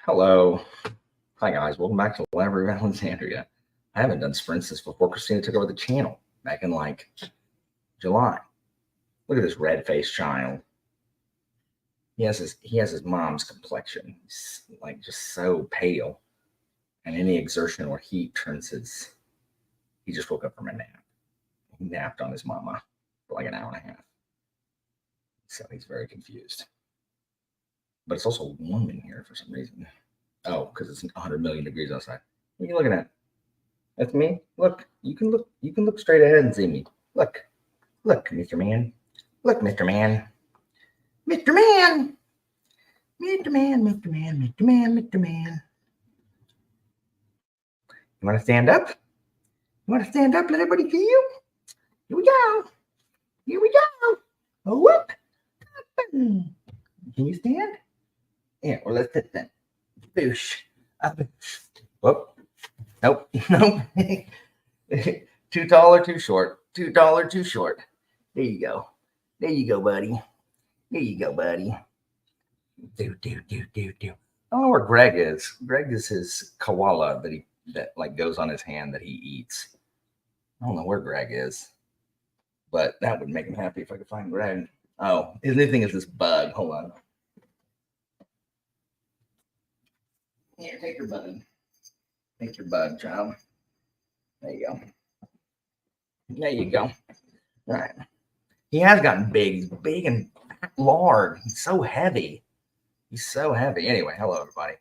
Hello. Hi, guys. Welcome back to Library of Alexandria. I haven't done sprints since before Christina took over the channel back in July. Look at this red-faced child. He has his mom's complexion. He's just so pale. And any exertion or heat he just woke up from a nap. He napped on his mama for like an hour and a half. So he's very confused. But it's also warm in here for some reason. Oh, because it's 100 million degrees outside. What are you looking at? That's me. Look, you can look straight ahead and see me. Look, Mr. Man. Look, Mr. Man. Mr. Man. Mr. Man, Mr. Man, Mr. Man, Mr. Man. You want to stand up? You want to stand up? Let everybody see you. Here we go. Here we go. Oh, whoop. Can you stand? Yeah, well, let's sit then. Boosh. Boosh. Whoop. Nope. Nope. Too tall or too short? Too tall or too short? There you go. There you go, buddy. There you go, buddy. Do. I don't know where Greg is. Greg is his koala that goes on his hand that he eats. I don't know where Greg is, but that would make him happy if I could find Greg. Oh, his new thing is this bug. Hold on. Here, take your bug. Take your bug, child. There you go. There you go. All right. He has gotten big. He's big and large. He's so heavy. He's so heavy. Anyway, hello, everybody.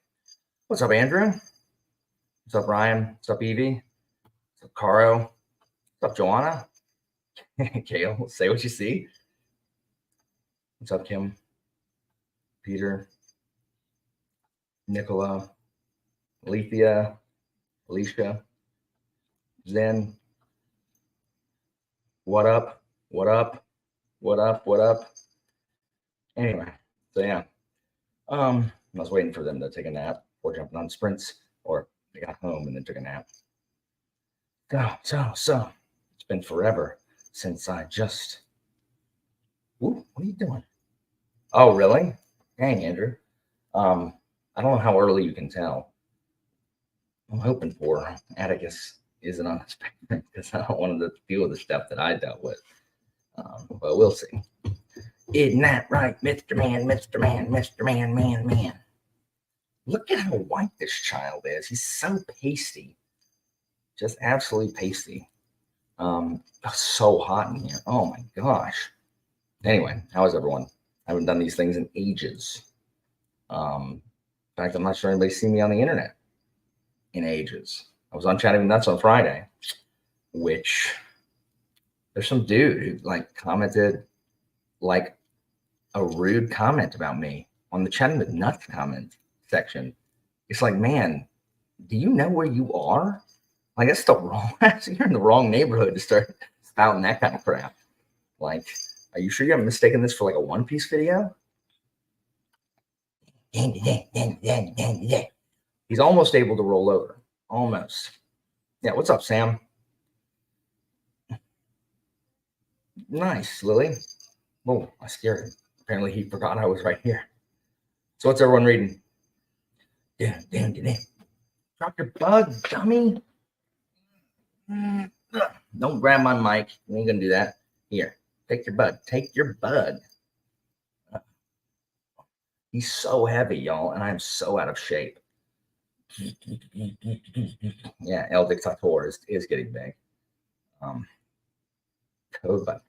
What's up, Andrew? What's up, Ryan? What's up, Evie? What's up, Caro? What's up, Joanna? Kale, say what you see. What's up, Kim? Peter? Nicola? Alethea? Alicia? Zen? What up? What up? What up? What up? Anyway, so yeah. I was waiting for them to take a nap before jumping on sprints, or they got home and then took a nap. So it's been forever since I just. Ooh, what are you doing? Oh, really? Dang, Andrew. I don't know how early you can tell. I'm hoping for Atticus isn't on the spectrum because I don't want him to deal with the stuff that I dealt with. But we'll see. Isn't that right, Mr. Man, Mr. Man, Mr. Man, man? Look at how white this child is. He's so pasty. Just absolutely pasty. So hot in here. Oh my gosh. Anyway, how is everyone? I haven't done these things in ages. In fact, I'm not sure anybody's seen me on the internet in ages. I was on Chatting Nuts on Friday, which there's some dude who commented a rude comment about me on the Chatting with Nuts comment section. It's like, man, do you know where you are? That's the wrong. You're in the wrong neighborhood to start spouting that kind of crap. Are you sure you haven't mistaken this for a One Piece video? He's almost able to roll over. Almost. Yeah, what's up, Sam? Nice, Lily. Whoa, I scared him. Apparently he forgot I was right here. So what's everyone reading? Drop your bug, dummy. Don't grab my mic. You ain't gonna do that. Here, take your bug. Take your bug. He's so heavy, y'all, and I'm so out of shape. Yeah, El Dictator is getting big. Code bug.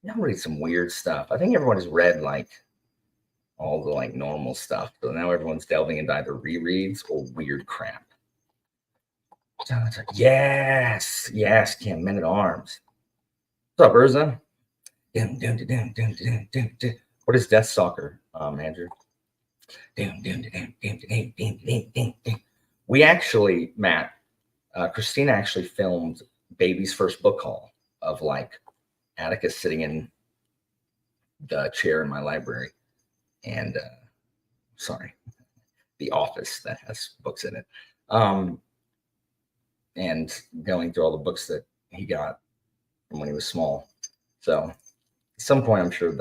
I'm reading some weird stuff. I think everyone has read all the normal stuff. So now everyone's delving into either rereads or weird crap. Yes, Kim, Men at Arms. What's up, Urza? What is Deathstalker, Andrew? We actually, Matt, Christina actually filmed Baby's first book haul of Atticus sitting in the chair in my library and the office that has books in it, and going through all the books that he got from when he was small. So at some point I'm sure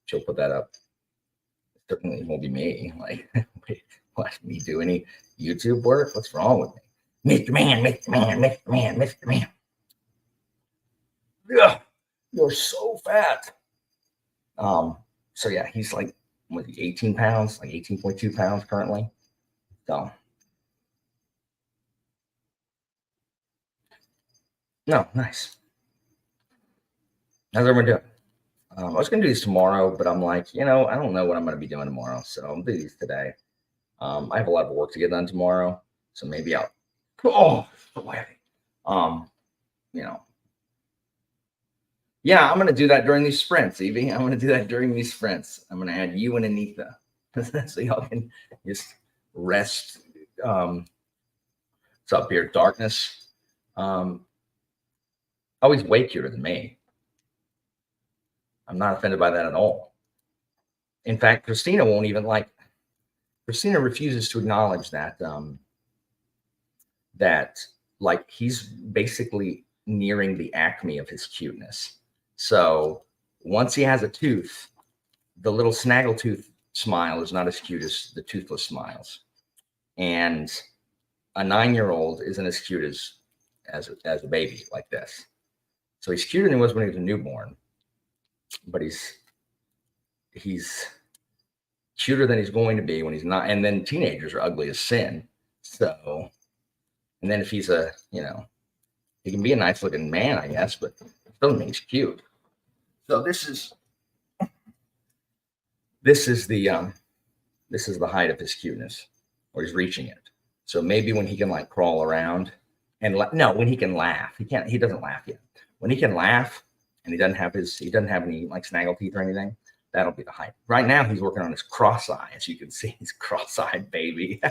she'll put that up. It certainly won't be me. What, me do any YouTube work? What's wrong with me? Mr. Man, Mr. Man, Mr. Man, Mr. Man. Yeah, you're so fat. So yeah, he's like, what, 18 pounds, like 18.2 pounds currently. So no, nice. How's everyone doing? I was gonna do these tomorrow, but I'm like, I don't know what I'm gonna be doing tomorrow, so I'll do these today. I have a lot of work to get done tomorrow, so maybe I'll. Oh, so heavy. Yeah, I'm gonna do that during these sprints, Evie. I'm gonna do that during these sprints. I'm gonna add you and Anita, so y'all can just rest. What's up here? Darkness. Always way cuter than me. I'm not offended by that at all. In fact, Christina won't even like. Christina refuses to acknowledge that that like he's basically nearing the acme of his cuteness. So once he has a tooth, the little snaggletooth smile is not as cute as the toothless smiles, and a 9-year-old isn't as cute as a baby like this. So he's cuter than he was when he was a newborn, but he's cuter than he's going to be when he's not. And then teenagers are ugly as sin. So, and then if he's he can be a nice looking man, I guess, but it doesn't mean he's cute. So this is the height of his cuteness, or he's reaching it. So maybe when he can like crawl around and when he can laugh, he doesn't laugh yet. When he can laugh and he doesn't have any like snaggle teeth or anything, that'll be the height. Right now he's working on his cross eye, as you can see. He's cross-eyed baby.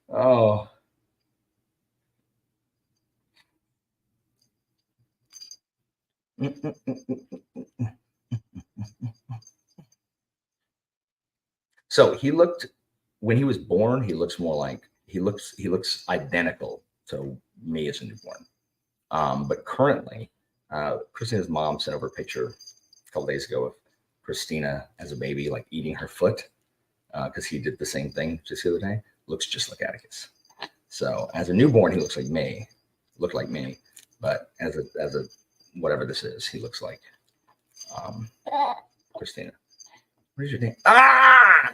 Oh. So when he was born, he looks identical to me as a newborn. But currently, Christina's mom sent over a picture a couple days ago of Christina as a baby, like eating her foot, because he did the same thing just the other day. Looks just like Atticus. So as a newborn, he looked like me, but as a whatever this is, he looks like Christina. What is your name? Ah!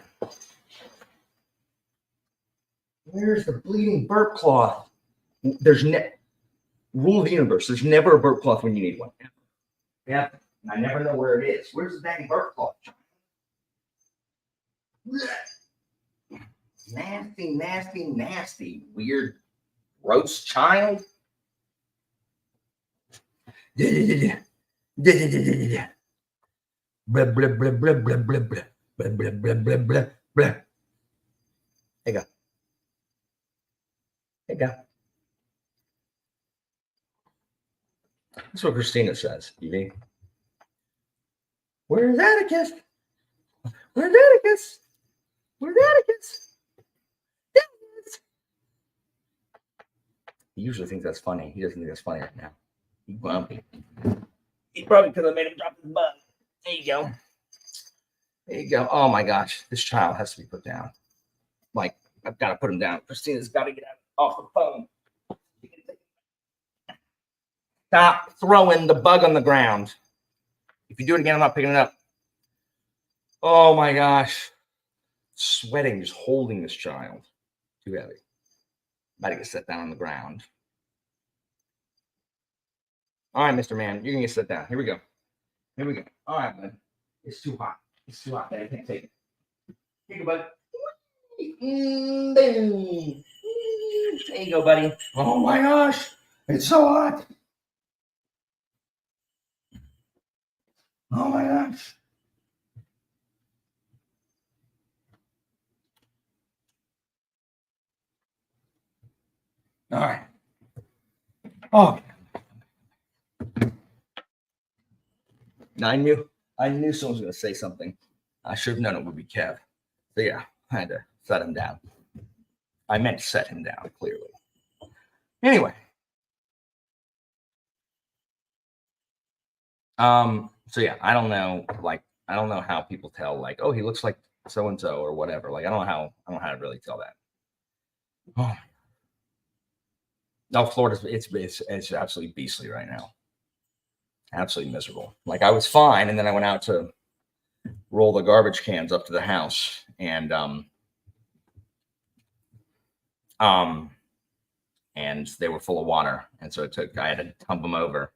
Where's the bleeding burp cloth? There's rule of the universe. There's never a burp cloth when you need one. Yeah, I never know where it is. Where's the dang burp cloth? Nasty, nasty, nasty, weird, gross child. Blah, blah, blah, blah, blah, blah, blah, blah, blah, blah, blah, blah, blah, blah. Hey, go. Hey, go. That's what Christina says, Evie. Where's Atticus? Where's Atticus? Where's Atticus? He usually thinks that's funny. He doesn't think that's funny right now. He's grumpy. He probably could have made him drop his butt. There you go. There you go. Oh my gosh. This child has to be put down. Like, I've got to put him down. Christina's got to get off the phone. Stop throwing the bug on the ground. If you do it again, I'm not picking it up. Oh my gosh. Sweating, just holding this child. Too heavy. About to get set down on the ground. All right, Mr. Man, you're going to get set down. Here we go. Here we go. All right, bud. It's too hot. It's too hot. I can't take it. Here you go, bud. Boom. There you go, buddy. Oh my gosh. It's so hot. Oh my gosh. All right. Oh. I knew someone was going to say something. I should have known it would be Kev. So yeah, I had to set him down. I meant to set him down, clearly. Anyway. So yeah, I don't know how people tell, like, oh, he looks like so and so or whatever. Like I don't know how to really tell that. Oh, no, Florida's it's absolutely beastly right now. Absolutely miserable. Like I was fine, and then I went out to roll the garbage cans up to the house, and and they were full of water, and so I had to pump them over,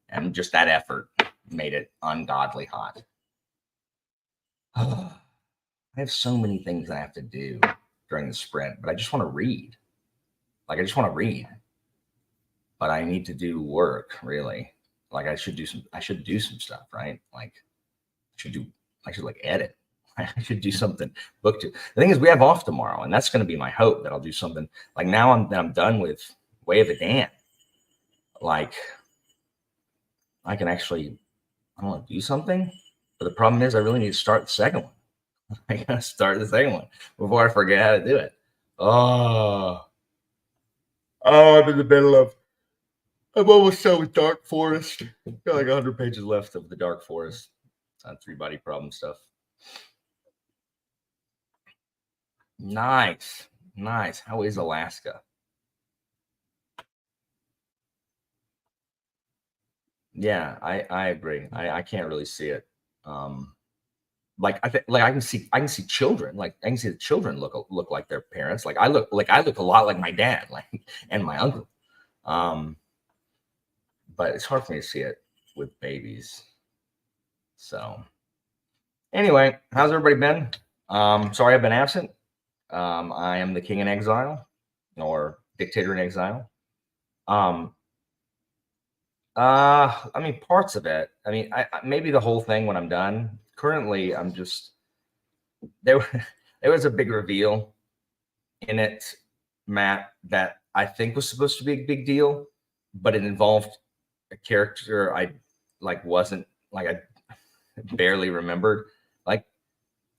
and just that effort made it ungodly hot. I have so many things I have to do during the sprint, but I just want to read. Like I just want to read, but I need to do work really. Like I should do some stuff, right? Like I should like edit. I should do something book to. The thing is, we have off tomorrow, and that's going to be my hope that I'll do something. Like now, I'm done with Way of the Dan. Like I can actually, I don't want to do something, but the problem is, I really need to start the second one. I gotta start the second one before I forget how to do it. Oh, I'm in the middle of. I'm almost done with Dark Forest. Got like 100 pages left of the Dark Forest. 3-body problem stuff. Nice. How is Alaska? Yeah, I agree. I can't really see it. Like I think like I can see children. Like I can see the children look like their parents. Like I look a lot like my dad, like and my uncle. But it's hard for me to see it with babies. So anyway, how's everybody been? Sorry I've been absent. I am the king in exile or dictator in exile. I mean, parts of it. I mean, maybe the whole thing when I'm done. Currently, I'm just there. There was a big reveal in it, Matt, that I think was supposed to be a big deal, but it involved a character I wasn't like I barely remembered. Like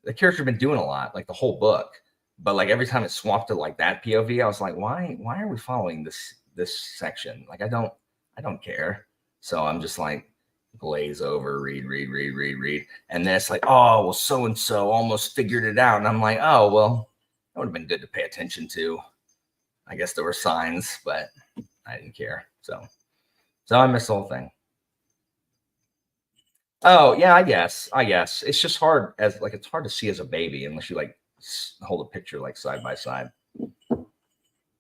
the character had been doing a lot, like the whole book, but like every time it swapped to like that POV, I was like, why are we following this section? Like I don't care. So I'm just like glaze over, read. And then it's like, oh, well, so and so almost figured it out. And I'm like, oh, well, that would have been good to pay attention to. I guess there were signs, but I didn't care. So I missed the whole thing. Oh, yeah, I guess. It's just hard it's hard to see as a baby unless you like hold a picture like side by side.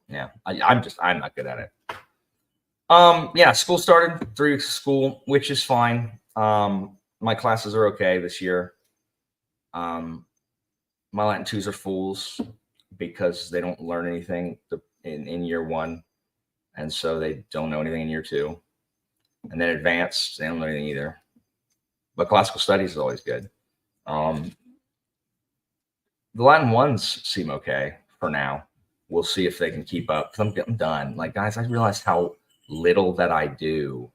Yeah, I'm not good at it. Yeah, school started 3 weeks of school, which is fine. My classes are okay this year. My Latin 2s are fools because they don't learn anything in year 1. And so they don't know anything in year 2. And then advanced, they don't know anything either. But classical studies is always good. The Latin 1s seem okay for now. We'll see if they can keep up. I'm done. Like, guys, I realized how little that I do.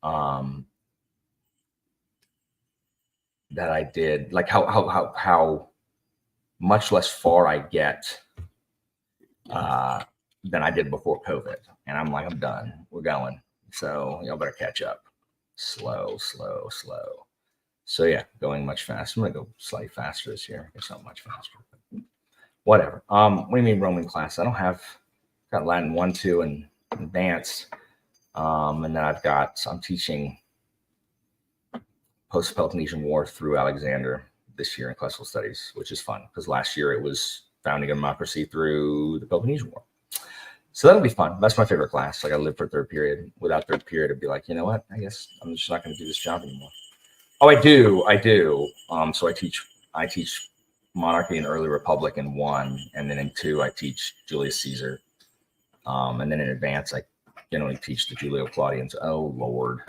That I did, like how much less far I get than I did before COVID. And I'm like, I'm done. We're going. So y'all better catch up. Slow. So yeah, going much faster. I'm gonna go slightly faster this year. It's not much faster. Whatever. What do you mean Roman class? I don't have got Latin 1, 2, and advanced. And then I'm teaching post-Peloponnesian War through Alexander this year in classical studies, which is fun because last year it was founding a democracy through the Peloponnesian War. So that'll be fun. That's my favorite class. Like I live for third period. Without third period, I'd be like, you know what? I guess I'm just not going to do this job anymore. Oh, I do. So I teach monarchy and early republic in 1, and then in 2 I teach Julius Caesar. And then in advance I generally teach the Julio-Claudians. Oh Lord,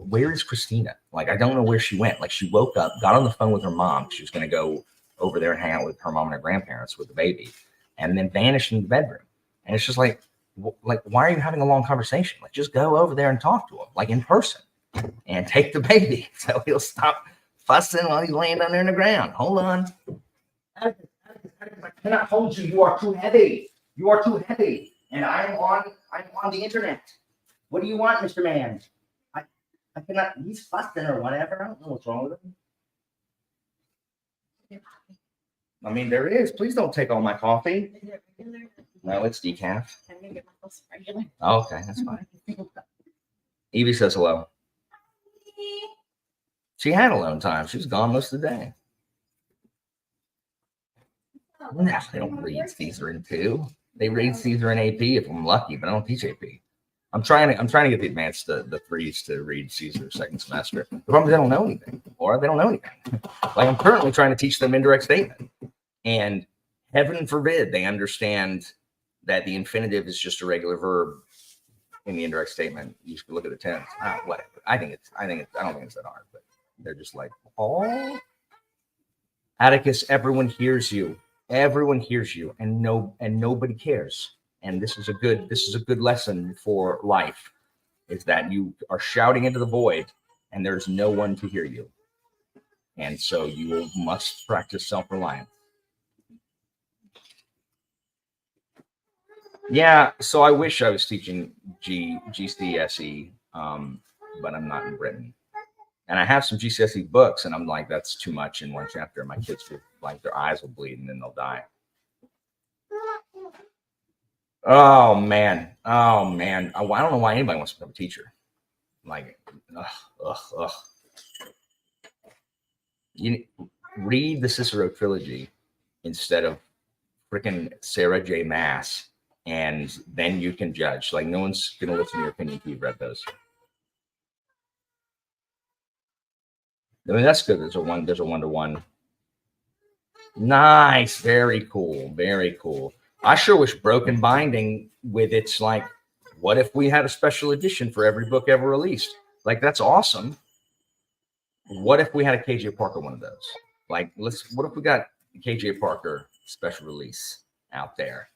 where is Christina? Like I don't know where she went. Like she woke up, got on the phone with her mom. She was going to go over there and hang out with her mom and her grandparents with the baby, and then vanished in the bedroom. And it's just like why are you having a long conversation? Like just go over there and talk to him, like in person, and take the baby so he'll stop fussing while he's laying down there in the ground. Hold on. I cannot hold you. You are too heavy. And I'm on the internet. What do you want, Mr. Man? I cannot. He's fussing or whatever. I don't know what's wrong with him. I mean, there is. Please don't take all my coffee. Is it regular? No, it's decaf. I'm gonna get myself some regular. Oh, okay, that's fine. Evie says hello. She had alone time. She was gone most of the day. No, they don't read Caesar in 2. They read Caesar in AP if I'm lucky, but I don't teach AP. I'm trying to get the advanced the 3s to read Caesar second semester. The problem is they don't know anything, or they don't know anything. Like I'm currently trying to teach them indirect statement, and heaven forbid they understand that the infinitive is just a regular verb in the indirect statement. You should look at the tense. Whatever. I don't think it's that hard, but they're just like, oh, Atticus, everyone hears you. Everyone hears you, and nobody cares. And this is a good lesson for life, is that you are shouting into the void and there's no one to hear you. And so you must practice self-reliance. Yeah, so I wish I was teaching GCSE, but I'm not in Britain. And I have some GCSE books, and I'm like, that's too much in one chapter. My kids will, like, their eyes will bleed and then they'll die. Oh man. I don't know why anybody wants to become a teacher. Like, You read the Cicero trilogy instead of freaking Sarah J. Maas, and then you can judge. Like, no one's gonna listen to your opinion if you've read those. I mean, that's good. There's a 1-to-1. Nice, very cool, very cool. I sure wish Broken Binding with its like, what if we had a special edition for every book ever released? Like, that's awesome. What if we had a KJ Parker one of those? Like, what if we got KJ Parker special release out there?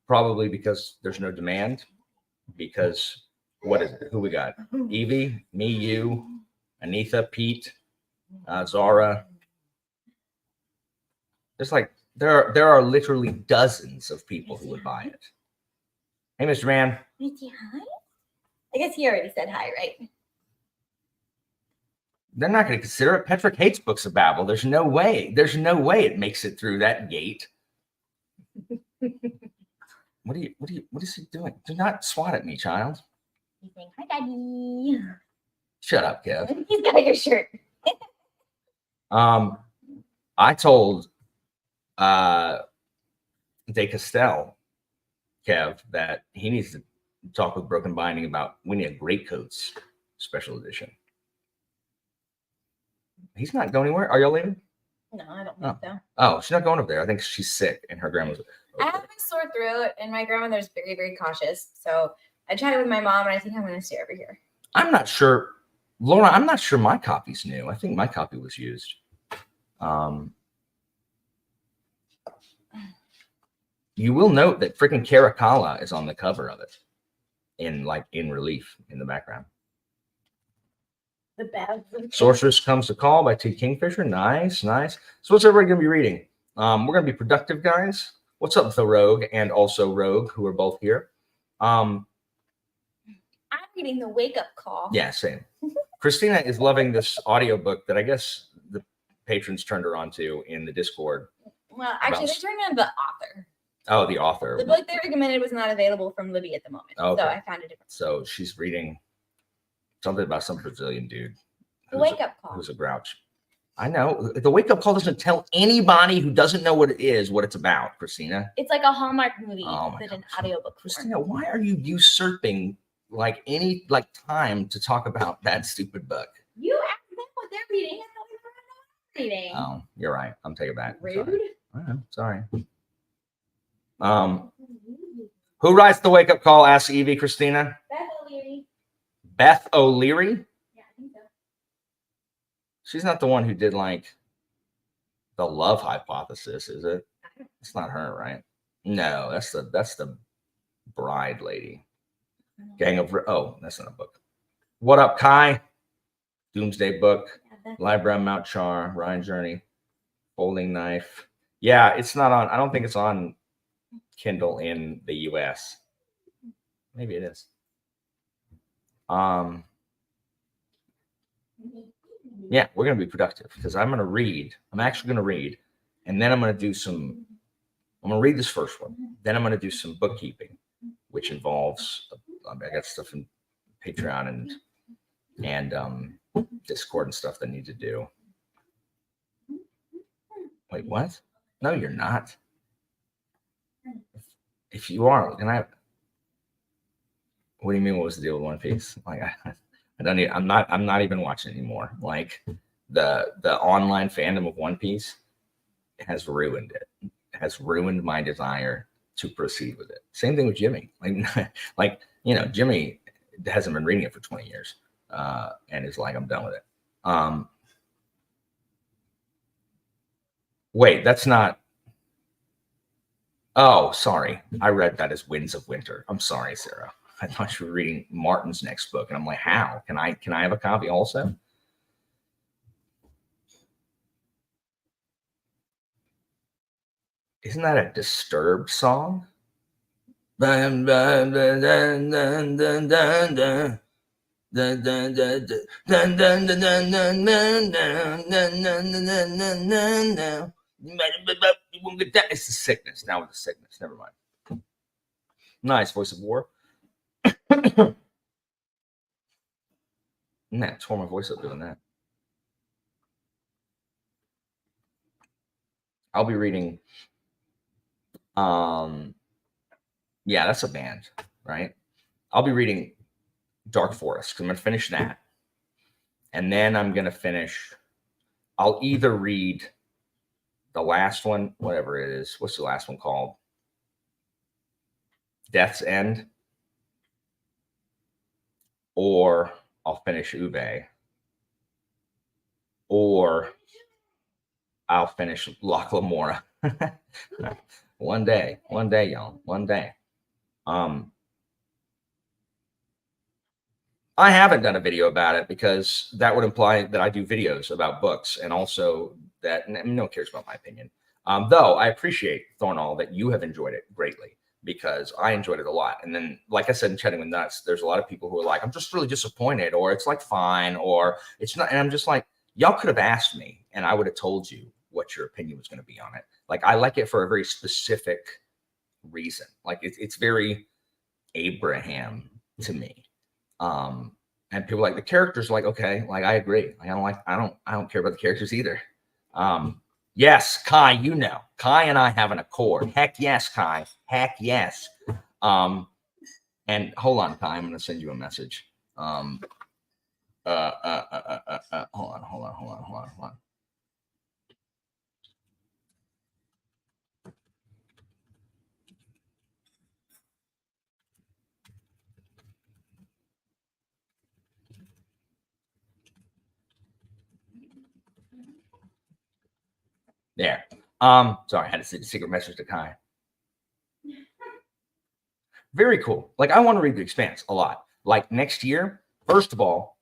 Probably because there's no demand. Because what is it? Who we got? Evie, me, you, Anitha, Pete, Zara. There's like there are literally dozens of people who would buy it. Hey, Mr. Man. Hi. I guess he already said hi, right? They're not going to consider it. Petrick hates books of Babel. There's no way. There's no way it makes it through that gate. What is he doing? Do not swat at me, child. He's saying, hi, Daddy. Shut up, Kev. He's got your shirt. I told De Castell, Kev, that he needs to talk with Broken Binding about we need a Greatcoats special edition. He's not going anywhere. Are y'all leaving? No, I don't think so. Oh, she's not going over there. I think she's sick and her grandma's. I have a sore throat, and my grandmother's very, very cautious. So I chatted with my mom, and I think I'm going to stay over here. I'm not sure, Laura. I'm not sure my copy's new. I think my copy was used. You will note that freaking Caracalla is on the cover of it, in relief in the background. The baths. Sorceress Comes to Call by T. Kingfisher. Nice. So what's everybody going to be reading? We're going to be productive, guys. What's up with the Rogue and also Rogue, who are both here? I'm reading The Wake Up Call. Yeah, same. Christina is loving this audiobook that I guess the patrons turned her on to in the Discord. Well, actually, they turned on the author. Oh, the author. The book they recommended was not available from Libby at the moment. Okay. So I found a different. So she's reading something about some Brazilian dude. The Wake Up Call. Who's a grouch. I know. The Wake Up Call doesn't tell anybody who doesn't know what it is what it's about, Christina. It's like a Hallmark movie. Oh with an audiobook. Christina, why are you usurping any time to talk about that stupid book? You asked them what they're reading. I thought we were reading. Oh, you're right. I'm taking it back. Rude. Sorry. Who writes The Wake Up Call? Asks Evie. Christina. Beth O'Leary. Beth O'Leary. Yeah, I think so. She's not the one who did the Love Hypothesis, is it? It's not her, right? No, that's the Bride lady. Gang of that's not a book. What Up, Kai? Doomsday Book. Yeah, Library Mount Char. Ryan Journey. Folding Knife. Yeah, it's not on. I don't think it's on Kindle in the US. Maybe it is. Yeah, we're going to be productive because I'm actually going to read, and then I'm going to read this first one. Then I'm going to do some bookkeeping, which involves, I got stuff in Patreon and Discord and stuff that I need to do. Wait, what? No, you're not. If you are, then what do you mean? What was the deal with One Piece? Like, I don't need, I'm not even watching anymore. Like the online fandom of One Piece has ruined it. It has ruined my desire to proceed with it. Same thing with Jimmy. Like Jimmy hasn't been reading it for 20 years, and is like, I'm done with it. Wait, that's not. Oh, sorry. I read that as Winds of Winter. I'm sorry, Sarah. I thought you were reading Martin's next book, and I'm like, how? Can I have a copy also? Isn't that a Disturbed song? Dun, dun, dun, dun, dun, dun, dun, dun. Dun, dun, dun, dun, dun, dun, dun, dun, dun, dun, dun, dun, dun, dun, dun. It's the sickness. Now with the sickness. Never mind. Nice voice of war. Nah, tore my voice up doing that. I'll be reading. Yeah, that's a band, right? I'll be reading Dark Forest. I'm gonna finish that, and then I'm gonna finish. I'll either read the last one, whatever it is. What's the last one called? Death's End, or I'll finish Ube, or I'll finish Loch Lamora. One day, y'all. One day. I haven't done a video about it because that would imply that I do videos about books, and also that no one cares about my opinion. Though I appreciate, Thornall, that you have enjoyed it greatly, because I enjoyed it a lot. And then, like I said in Chatting with Nuts, there's a lot of people who are like, I'm just really disappointed, or it's like fine, or it's not. And I'm just like, y'all could have asked me and I would have told you what your opinion was going to be on it. Like, I like it for a very specific reason. Like it's very Abraham to me. And people like the characters, like, okay, like I agree. Like, I don't care about the characters either. Yes, Kai, Kai and I have an accord. Heck yes, Kai. Heck yes. And hold on, Kai, I'm going to send you a message. Hold on. There. Sorry, I had to send a secret message to Kai. Very cool. Like, I want to read The Expanse a lot. Like next year, first of all,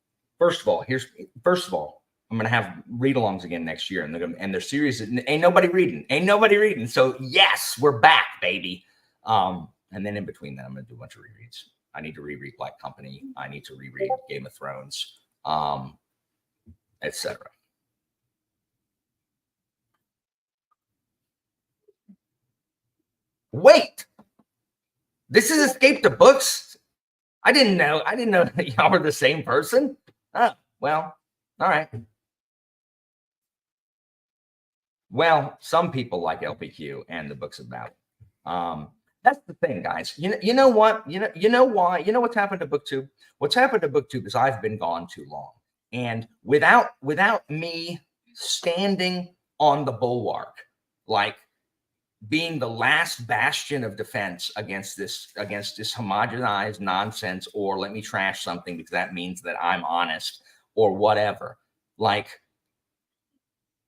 I'm gonna have read-alongs again next year, and their series ain't nobody reading. So yes, we're back, baby. And then in between that, I'm gonna do a bunch of rereads. I need to reread Black Company. I need to reread Game of Thrones, etc. Wait, this is Escape to Books. I didn't know that y'all were the same person. Oh, well, all right. Well, some people like LPQ and the books about it. That's the thing, guys. You know what? You know why? You know what's happened to BookTube? What's happened to BookTube is I've been gone too long, and without me standing on the bulwark, like being the last bastion of defense against this homogenized nonsense, or let me trash something because that means that I'm honest or whatever. Like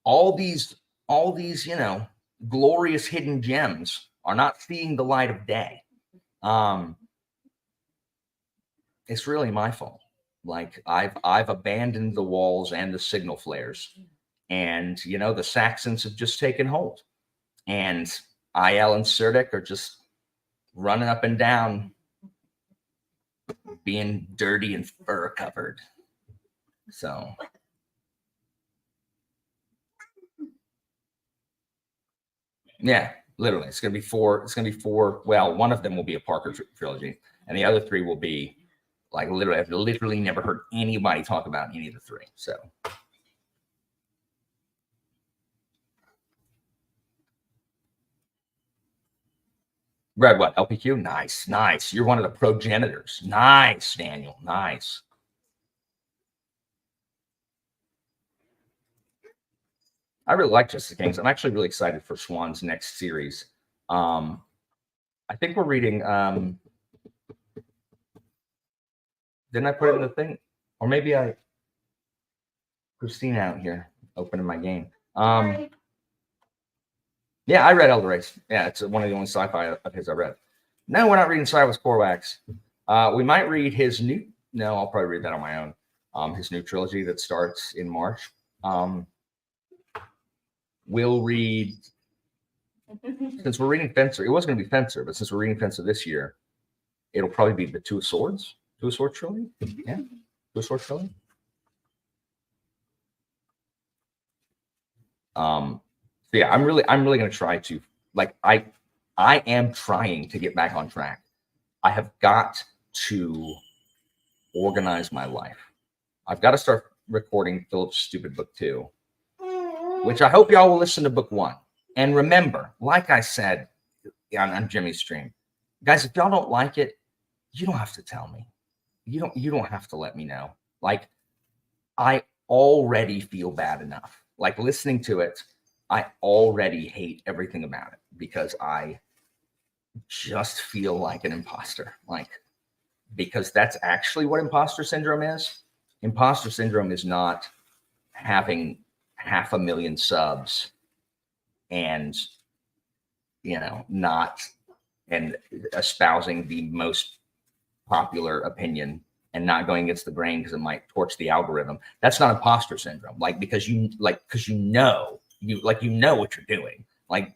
all these, glorious hidden gems are not seeing the light of day. It's really my fault. Like I've abandoned the walls and the signal flares, and the Saxons have just taken hold, and IL and Cerdic are just running up and down, being dirty and fur covered. So Yeah, literally. It's going to be 4. It's going to be 4. Well, one of them will be a Parker trilogy, and the other 3 will be like literally. I've literally never heard anybody talk about any of the 3. So. Read what? LPQ? Nice, nice. You're one of the progenitors. Nice, Daniel. Nice. I really like Justice Kings. I'm actually really excited for Swan's next series. I think we're reading. Didn't I put it in the thing? Or maybe I. Christina out here opening my game. Yeah, I read Elder Race. Yeah, it's one of the only sci-fi of his I read. No, we're not reading Cyrus Korvax. We might read his new. No, I'll probably read that on my own. His new trilogy that starts in March. We'll read. Since we're reading Fencer, it was going to be Fencer, but since we're reading Fencer this year, it'll probably be the Two of Swords. Two of Swords trilogy. Yeah, Two of Swords trilogy. So yeah, I'm really going to try to I am trying to get back on track. I have got to organize my life. I've got to start recording Philip's stupid book 2, which I hope y'all will listen to book 1. And remember, like I said on Jimmy's stream, guys, if y'all don't like it, you don't have to tell me. You don't have to let me know. Like, I already feel bad enough. Like, listening to it, I already hate everything about it because I just feel like an imposter. Like, because that's actually what imposter syndrome is. Imposter syndrome is not having 500,000 subs and, not and espousing the most popular opinion and not going against the grain because it might torch the algorithm. That's not imposter syndrome. Because you know what you're doing. Like,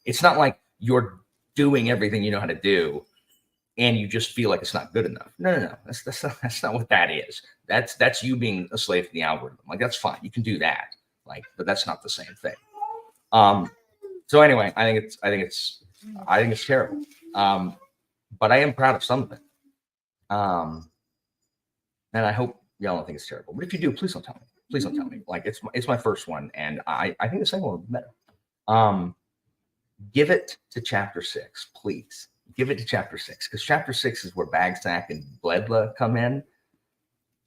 it's not like you're doing everything you know how to do and you just feel like it's not good enough. No. That's not what that is. That's you being a slave to the algorithm. Like, that's fine. You can do that. But that's not the same thing. So anyway, I think it's terrible. But I am proud of some of it. And I hope y'all don't think it's terrible. But if you do, please don't tell me. Please don't tell me. Like, it's my first one, and I think the second one will be better. Give it to chapter 6, please. Give it to chapter 6, because chapter 6 is where Bagsack and Bledla come in.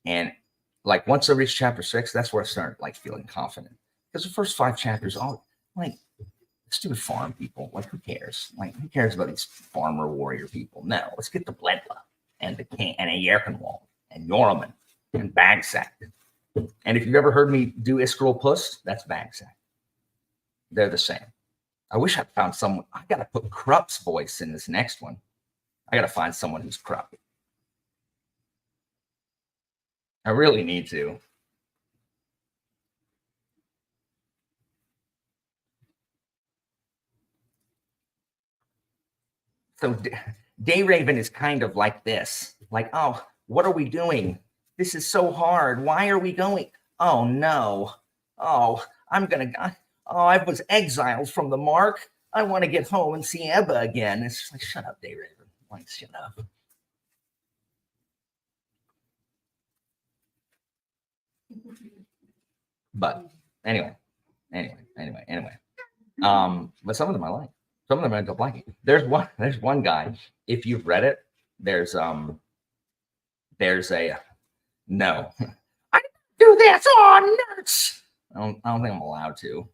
And once I reach chapter 6, that's where I start feeling confident. Because the first 5 chapters, all stupid farm people. Who cares? Who cares about these farmer warrior people? No, let's get to Bledla and the king and a Yerkenwald and Yorman and Bagsack. And if you've ever heard me do Iskrul Puss, that's Bagsack. They're the same. I wish I found someone. I got to put Krupp's voice in this next one. I got to find someone who's Krupp. I really need to. So Dayraven is kind of like this. Oh, what are we doing? This is so hard. Why are we going? Oh, no. Oh, I was exiled from the Mark. I want to get home and see Ebba again. It's just shut up, Dayraven. Shut up. But anyway. But some of them I like. Some of them I don't like. There's one guy. If you've read it, there's a no. I do this on nuts. I don't think I'm allowed to.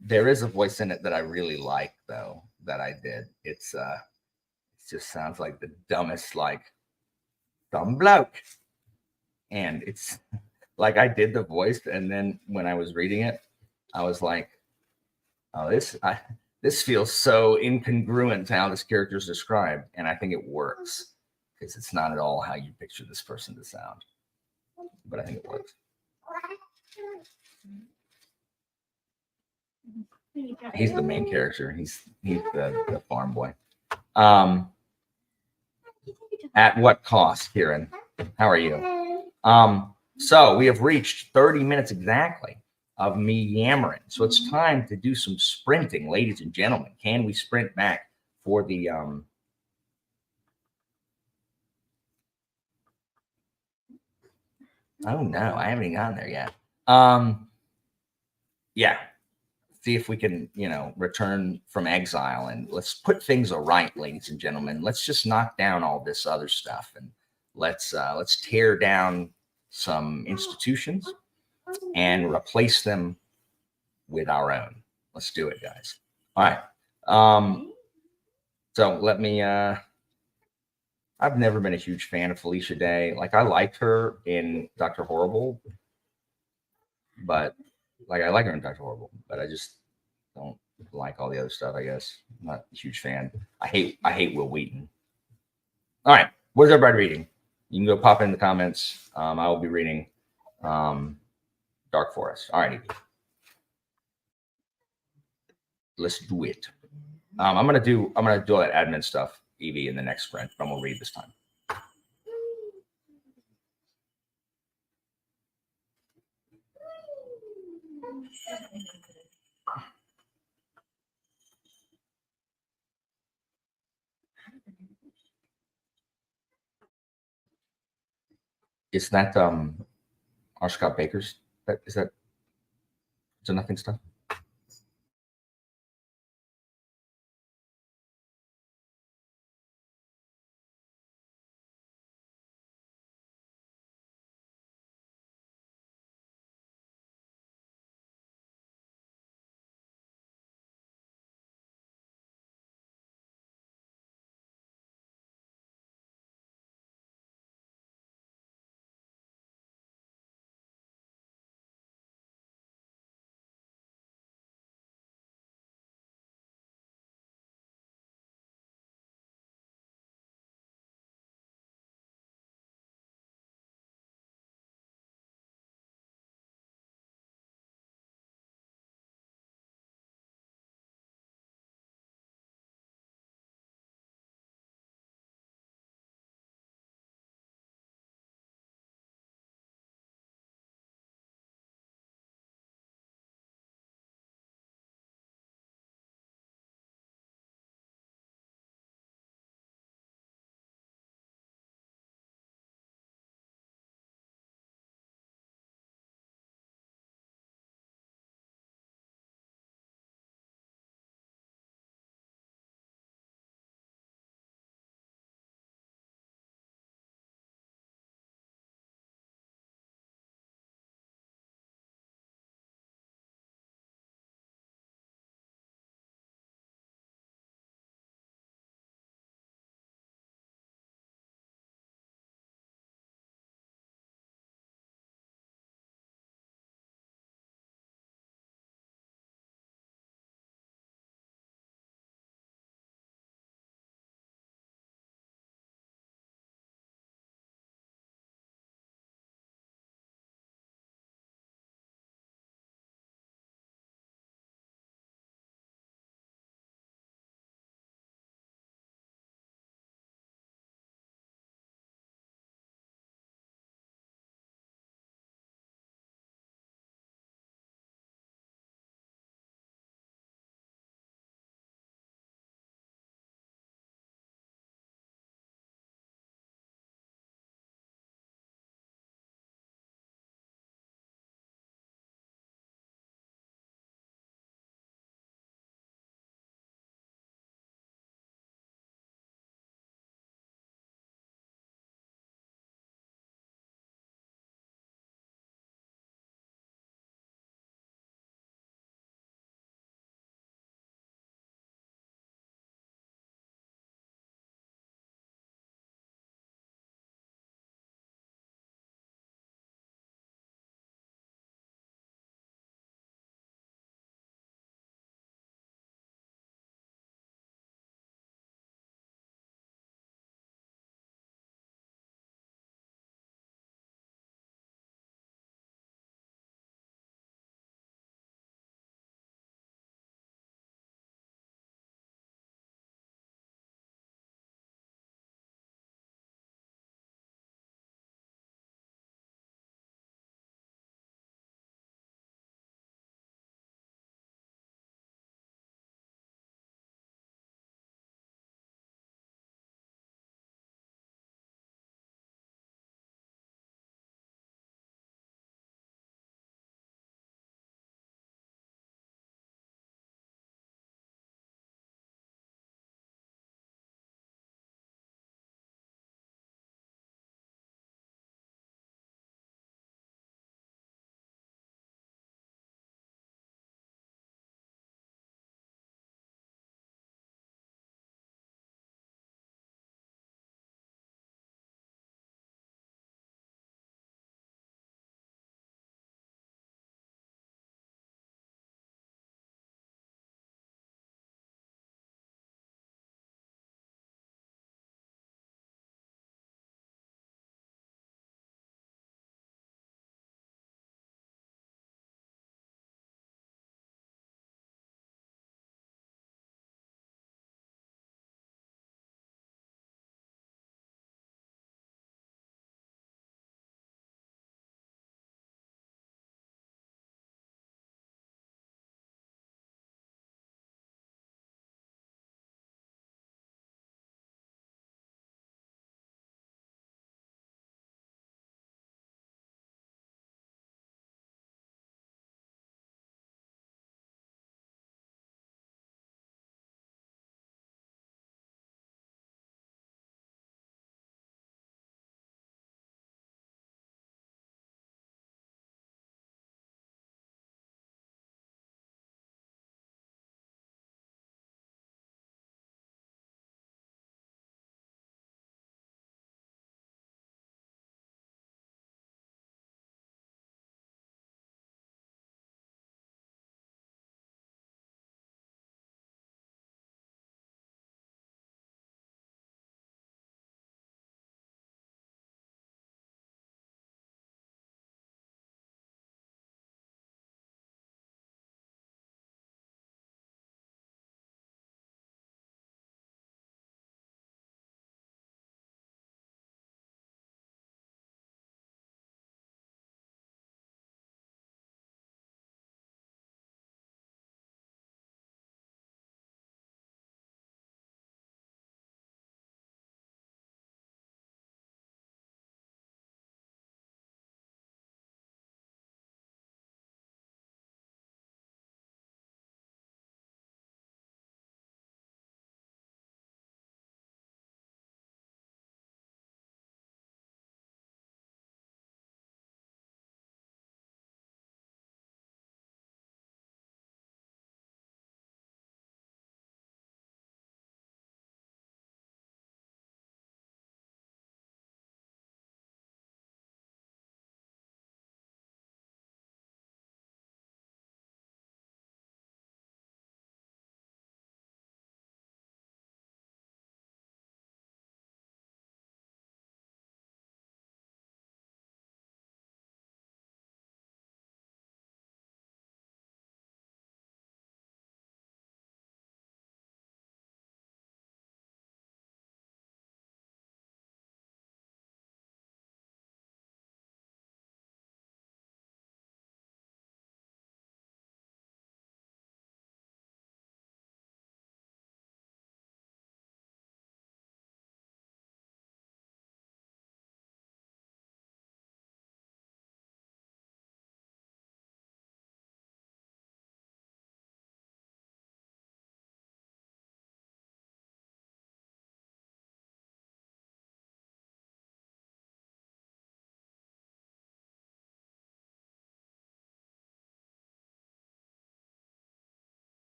There is a voice in it that I really like, though, that I did. It just sounds like the dumbest, dumb bloke. And it's I did the voice, and then when I was reading it, I was like, oh, this feels so incongruent to how this character is described, and I think it works because it's not at all how you picture this person to sound. But I think it works. He's the main character. He's the farm boy. At what cost, Kieran? How are you? So we have reached 30 minutes exactly. of me yammering. So it's time to do some sprinting, ladies and gentlemen. Can we sprint back for the oh no, I haven't even gotten there yet. Yeah. See if we can, return from exile and let's put things aright, ladies and gentlemen. Let's just knock down all this other stuff and let's tear down some institutions and replace them with our own. Let's do it, guys. All right. So let me I've never been a huge fan of Felicia Day. Like I liked her in Dr. Horrible, but I like her in Dr. Horrible, but I just don't like all the other stuff, I guess. I'm not a huge fan. I hate Will Wheaton. All right. What's everybody reading? You can go pop in the comments. I will be reading Dark Forest. All right, let's do it. I'm gonna do all that admin stuff, Evie, in the next sprint, but I'm gonna read this time. Is that R. Scott Baker's? Is that nothing stuff?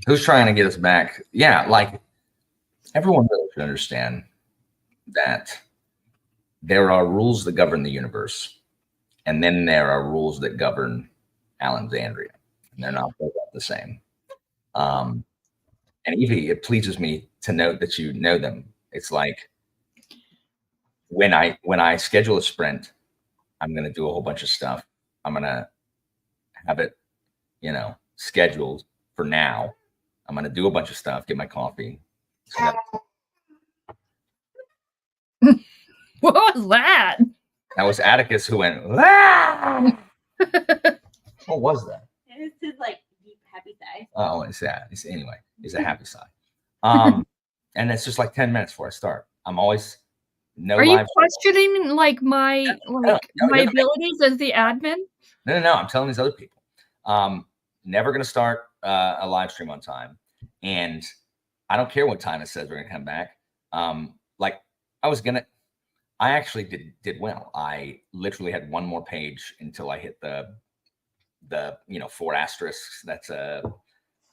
Who's trying to get us back? Yeah, like everyone really should understand that there are rules that govern the universe, and then there are rules that govern Alexandria, and they're not both the same. And Evie, it pleases me to note that you know them. It's like when I schedule a sprint, I'm going to do a whole bunch of stuff. I'm going to have it, scheduled for now. I'm going to do a bunch of stuff, get my coffee. So What was that? that was Atticus who went, ah! What was that? It's his like deep happy sigh. Oh, it's that. It's a happy sigh. And it's just like 10 minutes before I start. I'm always Are you questioning like my no, my abilities as the admin? No. I'm telling these other people. Never going to start a live stream on time, and I don't care what time it says we're going to come back. Like I actually did well. I literally had one more page until I hit the 4 asterisks. That's a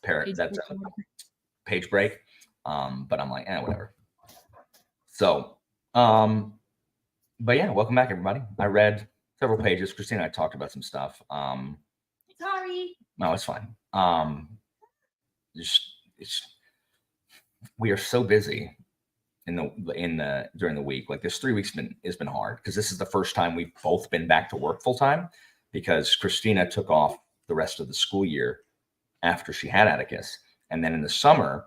page break. But I'm like, whatever. So, but yeah, welcome back, everybody. I read several pages. Christina and I talked about some stuff. Sorry. No, it's fine. We are so busy during the week. Like this 3 weeks has been hard because this is the first time we've both been back to work full time because Christina took off the rest of the school year after she had Atticus, and then in the summer,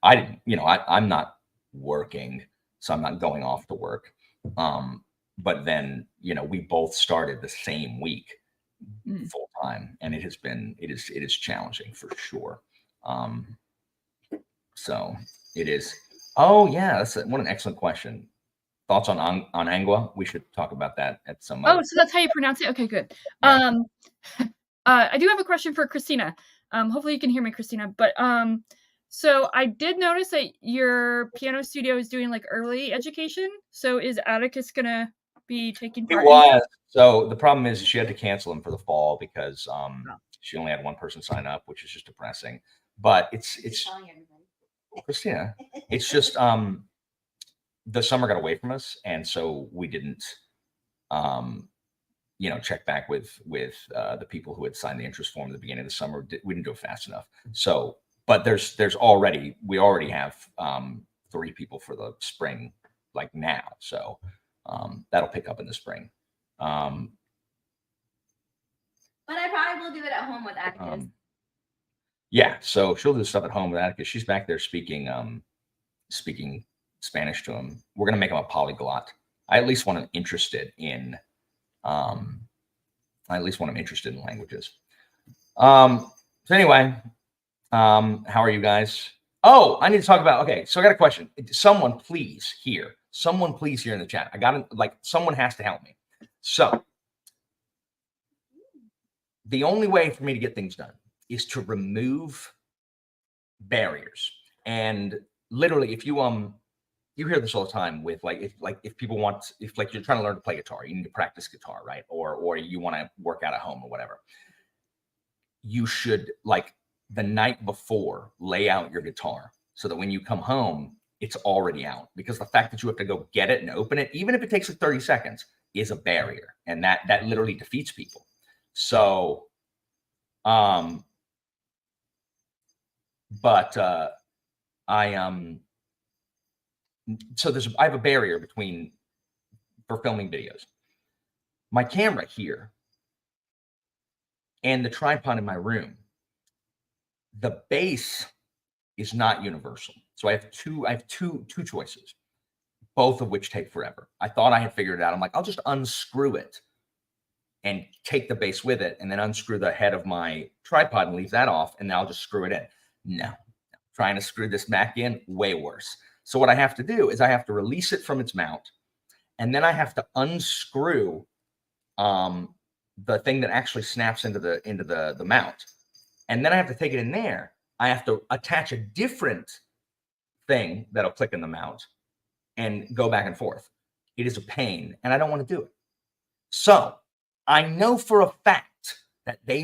I didn't. I'm not working, so I'm not going off to work. But then we both started the same week full time, and it is challenging for sure. So it is. Oh yeah, what an excellent question. Thoughts on Angua? We should talk about that at some. Oh, so that's how you pronounce it. Okay, good. Yeah. I do have a question for Christina. Hopefully you can hear me, Christina. But so I did notice that your piano studio is doing like early education. So is Atticus gonna be taking part? It was. So the problem is she had to cancel him for the fall because she only had one person sign up, which is just depressing. But it's Christina. It's just the summer got away from us, and so we didn't check back with the people who had signed the interest form at the beginning of the summer. We didn't do it fast enough. So, but we already have 3 people for the spring, like now. So that'll pick up in the spring. But I probably will do it at home with Atticus. Yeah, so she'll do stuff at home with Atticus. She's back there speaking Spanish to him. We're gonna make him a polyglot. I at least want him interested in languages. So anyway, how are you guys? Oh, I need to talk about. Okay, so I got a question. Someone please here in the chat. I got someone has to help me. So the only way for me to get things done is to remove barriers. And literally, if you hear this all the time with if people want, if you're trying to learn to play guitar, you need to practice guitar, right? Or you want to work out at home or whatever. You should the night before lay out your guitar so that when you come home, it's already out, because the fact that you have to go get it and open it, even if it takes 30 seconds, is a barrier. And that literally defeats people. So, I have a barrier for filming videos. My camera here and the tripod in my room, the base is not universal. So I have two choices, both of which take forever. I thought I had figured it out. I'm like, I'll just unscrew it and take the base with it, and then unscrew the head of my tripod and leave that off, and then I'll just screw it in. No, trying to screw this back in, way worse. So what I have to do is I have to release it from its mount, and then I have to unscrew the thing that actually snaps into the mount, and then I have to take it in there. I have to attach a different thing that'll click in the mount and go back and forth. It is a pain, and I don't want to do it. So I know for a fact that they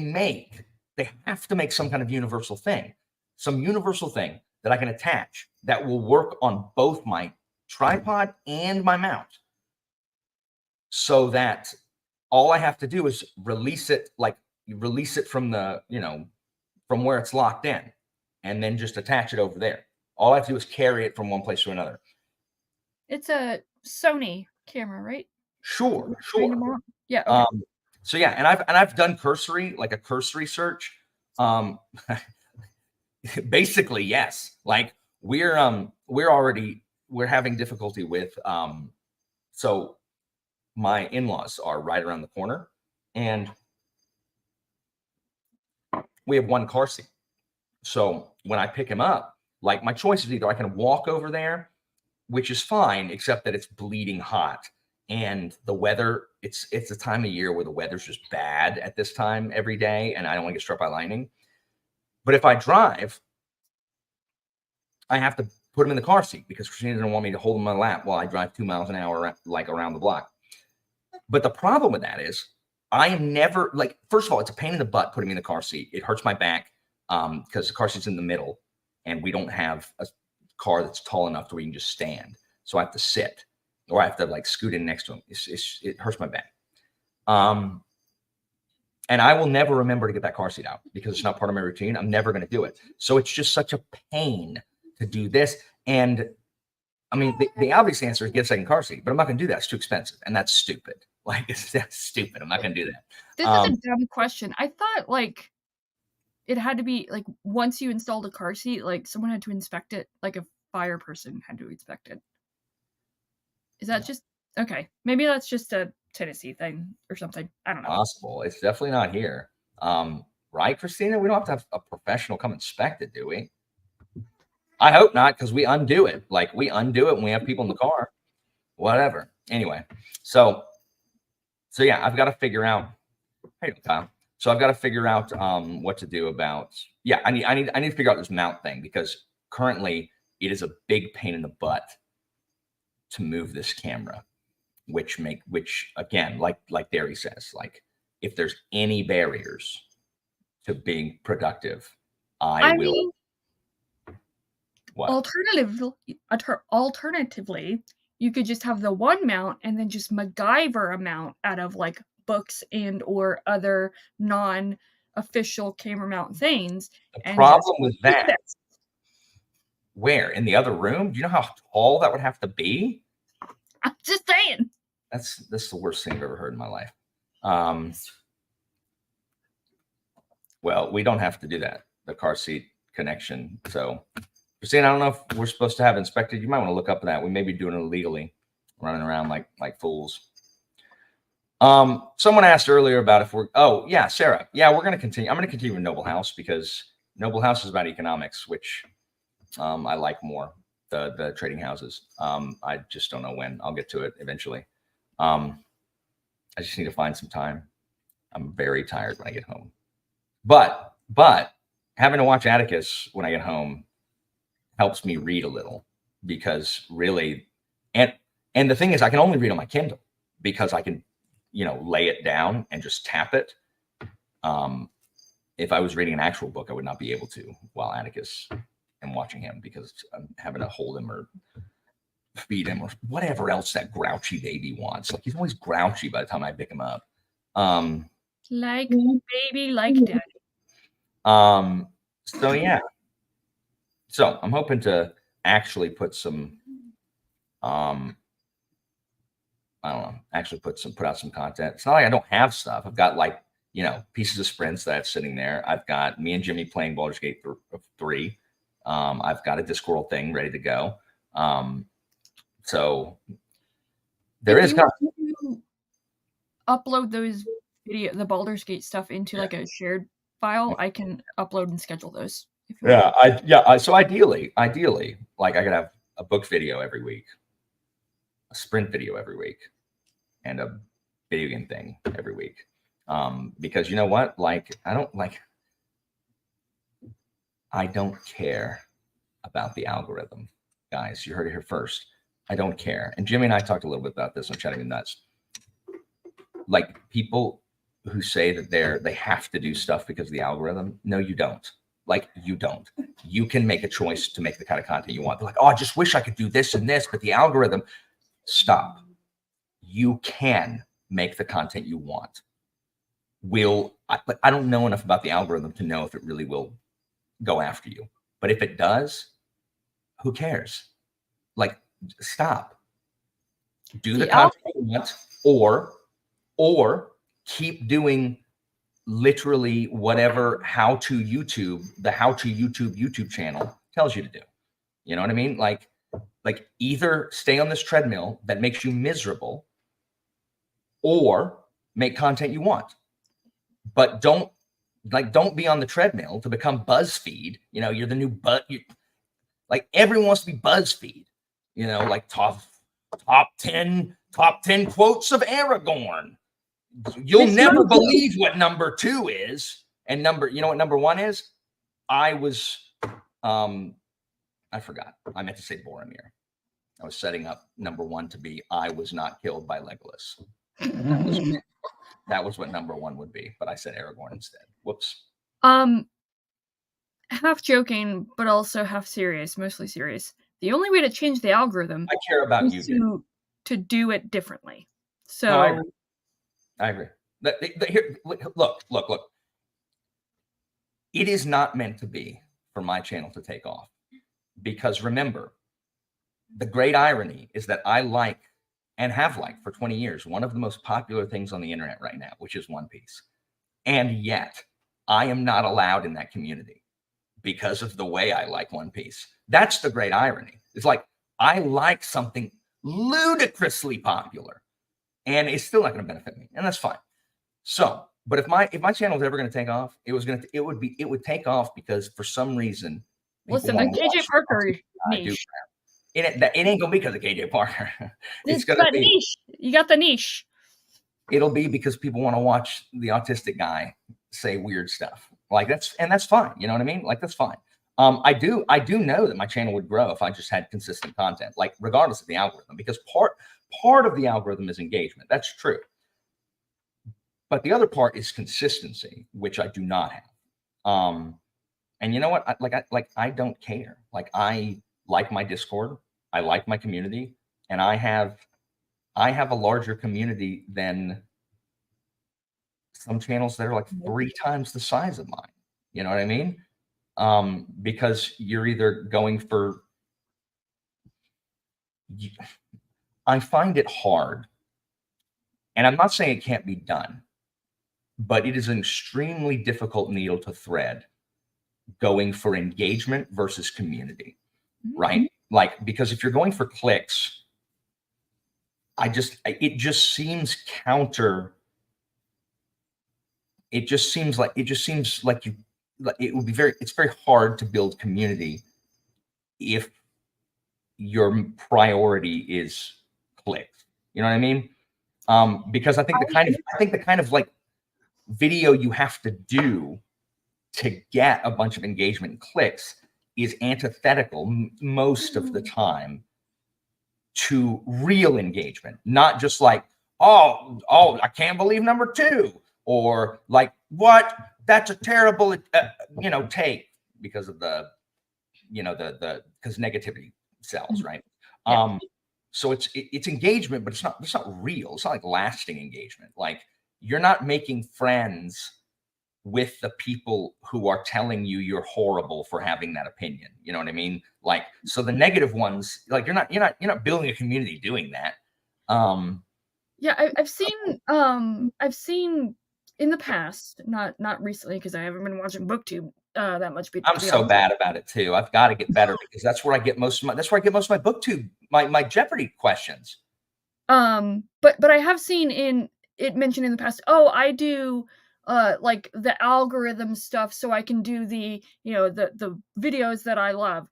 have to make some kind of universal thing some universal thing that I can attach that will work on both my tripod and my mount, so that all I have to do is release it from the, from where it's locked in, and then just attach it over there. All I have to do is carry it from one place to another. It's a Sony camera, right? Sure. Yeah. Okay. So yeah, and I've done a cursory search. Basically, yes. Like we're having difficulty with so my in-laws are right around the corner, and we have one car seat. So when I pick him up, like my choice is either I can walk over there, which is fine, except that it's bleeding hot. And the weather, it's a time of year where the weather's just bad at this time every day, and I don't want to get struck by lightning. But if I drive, I have to put him in the car seat because Christina doesn't want me to hold him on my lap while I drive 2 miles an hour, like around the block. But the problem with that is I am never, like, first of all, it's a pain in the butt putting me in the car seat. It hurts my back because the car seat's in the middle, and we don't have a car that's tall enough to where you can just stand. So I have to sit, or I have to like scoot in next to him. It hurts my back. And I will never remember to get that car seat out because it's not part of my routine. I'm never going to do it. So it's just such a pain to do this. And I mean, the obvious answer is get a second car seat, but I'm not going to do that. It's too expensive, and that's stupid. Like, that's stupid. I'm not going to do that. This is a dumb question. I thought like it had to be like once you installed a car seat, like someone had to inspect it, like a fire person had to inspect it. Is that just okay? Maybe that's just a Tennessee thing or something. I don't know. Possible. It's definitely not here. Right, Christina? We don't have to have a professional come inspect it, do we? I hope not, because we undo it. Like, we undo it when we have people in the car. Whatever. Anyway, so yeah, I've got to figure out. Hey, Kyle. So I've got to figure out what to do about. Yeah, I need to figure out this mount thing, because currently it is a big pain in the butt to move this camera, which again, like Derry says, like if there's any barriers to being productive, I will. Mean, what? Alternatively, you could just have the one mount and then just MacGyver a mount out of like books and or other non-official camera mount things. The problem with that, where in the other room? Do you know how tall that would have to be? I'm just saying. This is the worst thing I've ever heard in my life. Well, we don't have to do that, the car seat connection. So, Christine, I don't know if we're supposed to have inspected. You might want to look up that. We may be doing it illegally, running around like fools. Someone asked earlier about if we're. Oh, yeah, Sarah. Yeah, we're going to continue. I'm going to continue with Noble House because Noble House is about economics, which I like more. The trading houses. I just don't know when. I'll get to it eventually. I just need to find some time. I'm very tired when I get home. But having to watch Atticus when I get home helps me read a little, because really, and the thing is, I can only read on my Kindle because I can, lay it down and just tap it. If I was reading an actual book, I would not be able to while Atticus and watching him, because I'm having to hold him or feed him or whatever else that grouchy baby wants. Like, he's always grouchy by the time I pick him up. Like baby, like daddy. So yeah. So I'm hoping to actually put some, I don't know, put out some content. It's not like I don't have stuff. I've got pieces of Sprints that I have sitting there. I've got me and Jimmy playing Baldur's Gate 3. I've got a Discworld thing ready to go. So there is kind of upload those the Baldur's Gate stuff into like a shared file. I can upload and schedule those. So ideally, like I could have a book video every week, a sprint video every week, and a video game thing every week. Because you know what? Like, I don't care about the algorithm, guys. You heard it here first. I don't care. And Jimmy and I talked a little bit about this on Chatting with Nuts. Like, people who say that they have to do stuff because of the algorithm. No, you don't. Like, you don't. You can make a choice to make the kind of content you want. They're like, oh, I just wish I could do this and this, but the algorithm. Stop. You can make the content you want. I don't know enough about the algorithm to know if it really will go after you. But if it does, who cares? Like, stop. Do the content you want, or keep doing literally whatever the how to YouTube channel tells you to do. You know what I mean? Like either stay on this treadmill that makes you miserable, or make content you want. But don't be on the treadmill to become BuzzFeed. You know, you're the new like everyone wants to be BuzzFeed. You know, like top 10 quotes of Aragorn. You'll never believe what number 2 is. And you know what number 1 is? I forgot. I meant to say Boromir. I was setting up number 1 to be I was not killed by Legolas. That was what number 1 would be, but I said Aragorn instead. Whoops. Half joking, but also half serious, mostly serious. The only way to change the algorithm I care about is to do it differently. So no, I agree. Here, look. It is not meant to be for my channel to take off, because remember, the great irony is that I like and have liked for 20 years one of the most popular things on the internet right now, which is One Piece. And yet I am not allowed in that community because of the way I like One Piece. That's the great irony. It's like, I like something ludicrously popular and it's still not going to benefit me. And that's fine. So, but if my channel was ever going to take off, it would take off because for some reason, listen, the KJ Parker niche. It ain't gonna be because of KJ Parker. It's gonna be niche. You got the niche. It'll be because people want to watch the autistic guy say weird stuff. Like that's fine. You know what I mean? Like that's fine. I do know that my channel would grow if I just had consistent content, like regardless of the algorithm, because part of the algorithm is engagement. That's true. But the other part is consistency, which I do not have. And you know what? I don't care. Like I like my Discord, I like my community, and I have a larger community than some channels that are like 3 times the size of mine. You know what I mean? Because you're either going for, I find it hard, and I'm not saying it can't be done, but it is an extremely difficult needle to thread going for engagement versus community. Right? Like, because if you're going for clicks, it just seems counter. It just seems like it's very hard to build community if your priority is clicks. You know what I mean? Because I think the kind of like video you have to do to get a bunch of engagement and clicks is antithetical most of the time to real engagement, not just like, oh, I can't believe number 2, or like, what? That's a terrible, take, because of the because negativity sells, right? Yeah. So it's engagement, but it's not real. It's not like lasting engagement. Like, you're not making friends with the people who are telling you you're horrible for having that opinion. You know what I mean? Like, so the negative ones, like you're not building a community doing that. Yeah, I've seen in the past, not recently, because I haven't been watching BookTube that much. I'm so bad about it too. I've got to get better because that's where I get most of my BookTube, my Jeopardy questions. But I have seen it mentioned in the past, oh, I do like the algorithm stuff so I can do the videos that I love.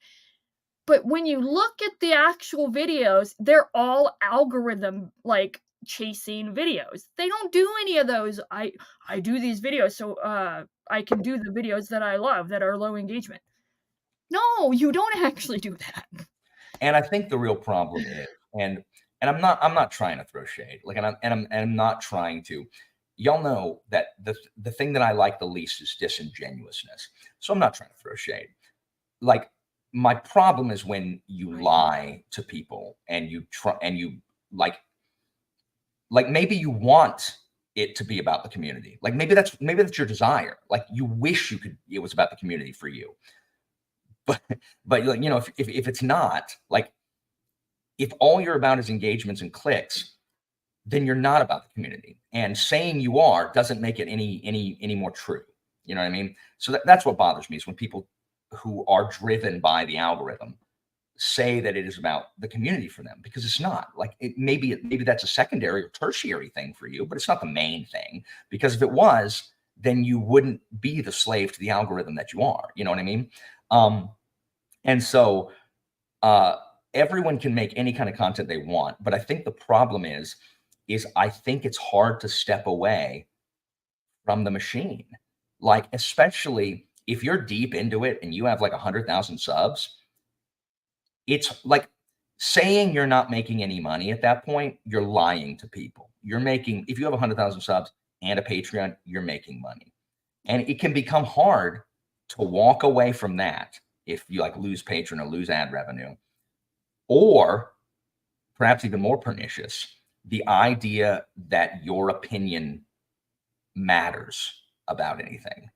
But when you look at the actual videos, they're all algorithm like chasing videos. They don't do any of those. I do these videos so I can do the videos that I love that are low engagement. No, you don't actually do that. And I think the real problem is, and I'm not trying to throw shade, like, and I'm not trying to. y'all know that the thing that I like the least is disingenuousness. So I'm not trying to throw shade. Like, my problem is when you lie to people and you try and you like maybe you want it to be about the community. Like maybe that's your desire. Like you wish it was about the community for you. But like, you know, if it's not, like, if all you're about is engagements and clicks, then you're not about the community. And saying you are doesn't make it any more true. You know what I mean? So that's what bothers me, is when people who are driven by the algorithm say that it is about the community for them, because it's not. Like, maybe that's a secondary or tertiary thing for you, but it's not the main thing. Because if it was, then you wouldn't be the slave to the algorithm that you are. You know what I mean? And so everyone can make any kind of content they want, but I think the problem is I think it's hard to step away from the machine. Like, especially if you're deep into it and you have like 100,000 subs, it's like saying you're not making any money at that point, you're lying to people. You're making, if you have 100,000 subs and a Patreon, you're making money. And it can become hard to walk away from that if you like lose Patreon or lose ad revenue. Or perhaps even more pernicious, the idea that your opinion matters about anything.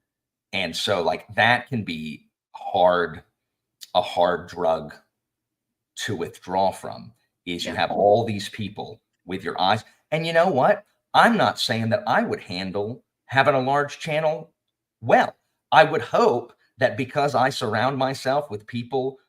And so like that can be a hard drug to withdraw from, is you have all these people with your eyes. And you know what? I'm not saying that I would handle having a large channel well. I would hope that because I surround myself with people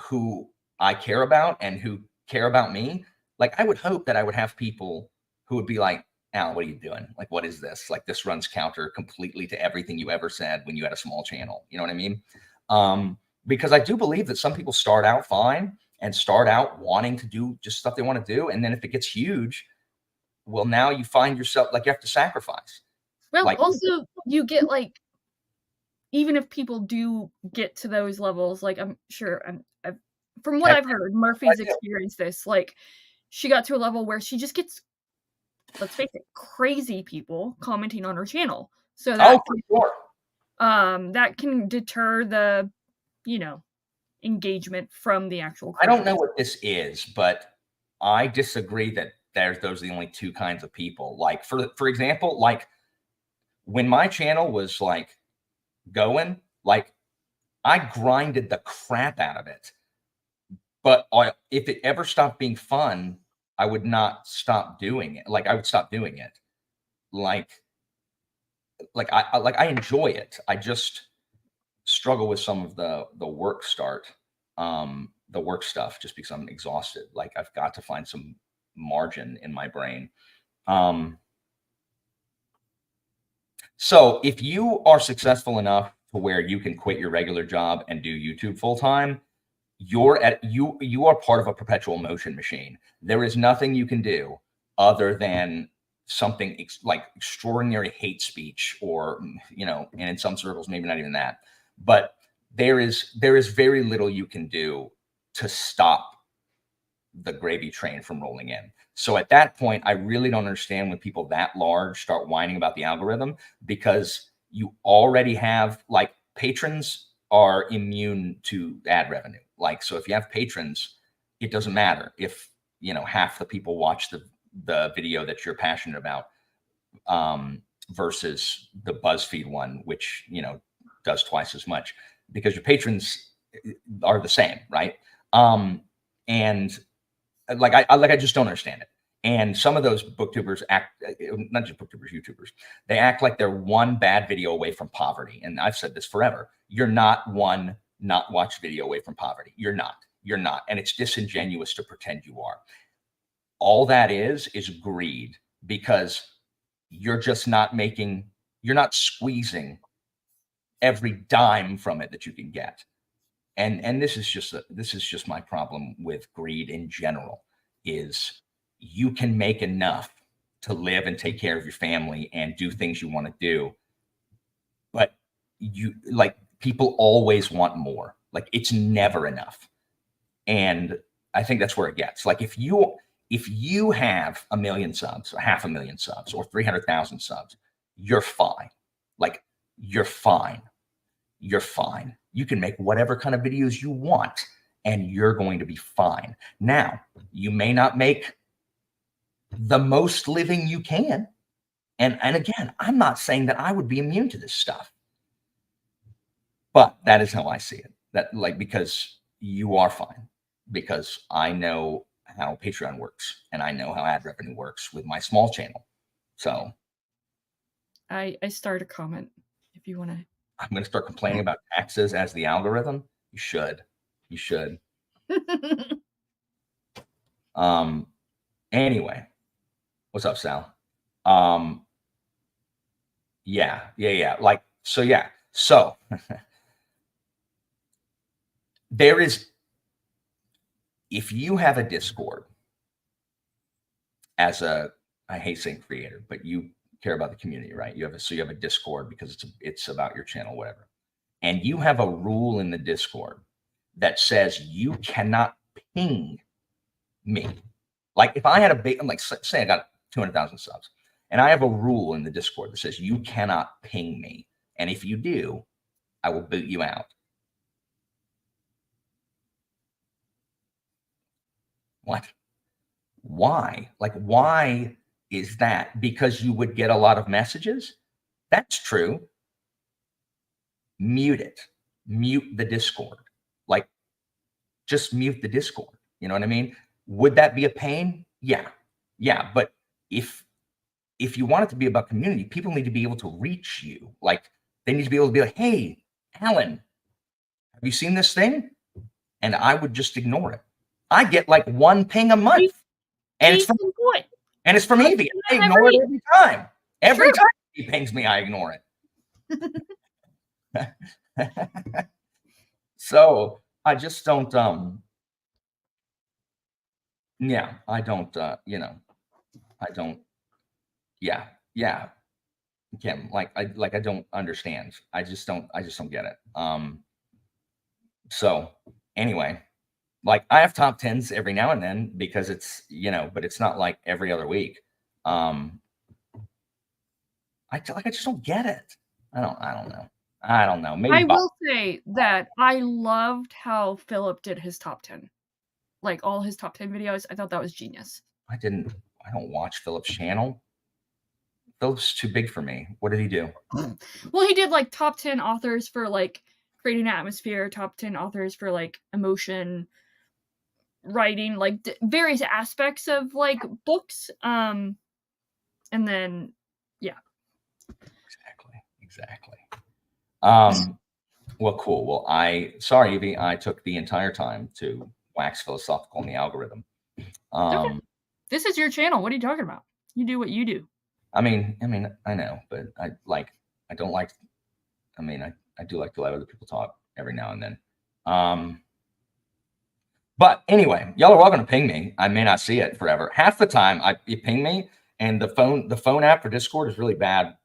who I care about and who care about me, like I would hope that I would have people who would be like, Al, what are you doing? Like, what is this? Like, this runs counter completely to everything you ever said when you had a small channel. You know what I mean? Because I do believe that some people start out fine and start out wanting to do just stuff they want to do. And then if it gets huge, well, now you find yourself like you have to sacrifice. Well, like, also you get like, even if people do get to those levels, like I'm sure from what I've heard, Murphy's experienced this. Like, she got to a level where she just gets, let's face it, crazy people commenting on her channel. So that that can deter the, you know, engagement from the actual creator. I don't know what this is, but I disagree that those are the only two kinds of people. Like, for example, like when my channel was like going, like I grinded the crap out of it. But if it ever stopped being fun, I would not stop doing it. Like I would stop doing it. Like I enjoy it. I just struggle with some of the work the work stuff, just because I'm exhausted. Like I've got to find some margin in my brain. So if you are successful enough to where you can quit your regular job and do YouTube full time, you are part of a perpetual motion machine. There is nothing you can do other than something like extraordinary hate speech, or, you know, and in some circles, maybe not even that, but there is very little you can do to stop the gravy train from rolling in. So at that point, I really don't understand when people that large start whining about the algorithm, because you already have, like, patrons are immune to ad revenue. Like, so if you have patrons, it doesn't matter if, you know, half the people watch the video that you're passionate about, versus the BuzzFeed one, which, you know, does twice as much, because your patrons are the same, right? And like I just don't understand it. And some of those booktubers act, not just booktubers, YouTubers, they act like they're one bad video away from poverty. And I've said this forever. You're not one not watched video away from poverty. You're not. And it's disingenuous to pretend you are. All that is greed, because you're just not you're not squeezing every dime from it that you can get. And this is just my problem with greed in general, is you can make enough to live and take care of your family and do things you want to do, but people always want more. Like, it's never enough. And I think that's where it gets. Like, if if you have 1 million subs or 500,000 subs or 300,000 subs, you're fine. Like, you're fine. You're fine. You can make whatever kind of videos you want and you're going to be fine. Now, you may not make the most living you can. And again, I'm not saying that I would be immune to this stuff, but that is how I see it. That, like, because you are fine, because I know how Patreon works and I know how ad revenue works with my small channel. So I start a comment if you want to. I'm going to start complaining about taxes as the algorithm. You should. Anyway, what's up, Sal? Yeah. Like, so yeah. So there is, if you have a Discord as a, I hate saying creator, but you care about the community, right? You have a Discord because it's about your channel, whatever. And you have a rule in the Discord that says you cannot ping me. Like, if I had a big, like, say I got 200,000 subs, and I have a rule in the Discord that says you cannot ping me. And if you do, I will boot you out. What? Why? Like, why is that? Because you would get a lot of messages? That's true. Mute it. Mute the Discord. Like, just mute the Discord. You know what I mean? Would that be a pain? Yeah. But if you want it to be about community, people need to be able to reach you. Like, they need to be able to be like, hey, Alan, have you seen this thing? And I would just ignore it. I get like 1 ping a month. And it's from Evie. I ignore it every time. Every time he pings me, I ignore it. So I just don't, I don't, Kim, I don't understand. I just don't get it. So anyway, like, I have top 10s every now and then because it's, but it's not like every other week. I just don't get it. I don't know. Maybe I will say that I loved how Philip did his top 10. Like, all his top 10 videos. I thought that was genius. I don't watch Philip's channel. Philip's too big for me. What did he do? Well, he did like top 10 authors for like creating an atmosphere, top 10 authors for like emotion, writing, like various aspects of like books. And then, yeah. Exactly. Well, cool. Well, sorry, Evie, I took the entire time to wax philosophical in the algorithm. Okay. This is your channel. What are you talking about? You do what you do. I mean, I know, but I do like to let other people talk every now and then. But anyway, y'all are welcome to ping me. I may not see it forever. Half the time you ping me, and the phone app for Discord is really bad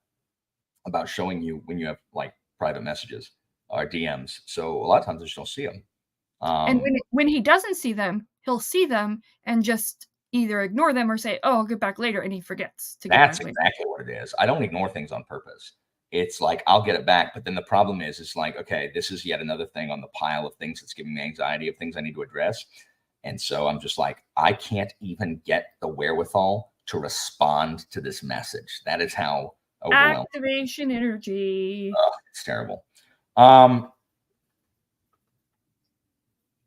about showing you when you have like private messages or DMs. So a lot of times I just don't see them. And when he doesn't see them, he'll see them and just either ignore them or say, "Oh, I'll get back later," and he forgets to get back later. That's exactly what it is. I don't ignore things on purpose. It's like, I'll get it back, but then the problem is, it's like, okay, this is yet another thing on the pile of things that's giving me anxiety, of things I need to address. And so I'm just like, I can't even get the wherewithal to respond to this message. That is how overwhelmed. Activation energy. Oh, it's terrible.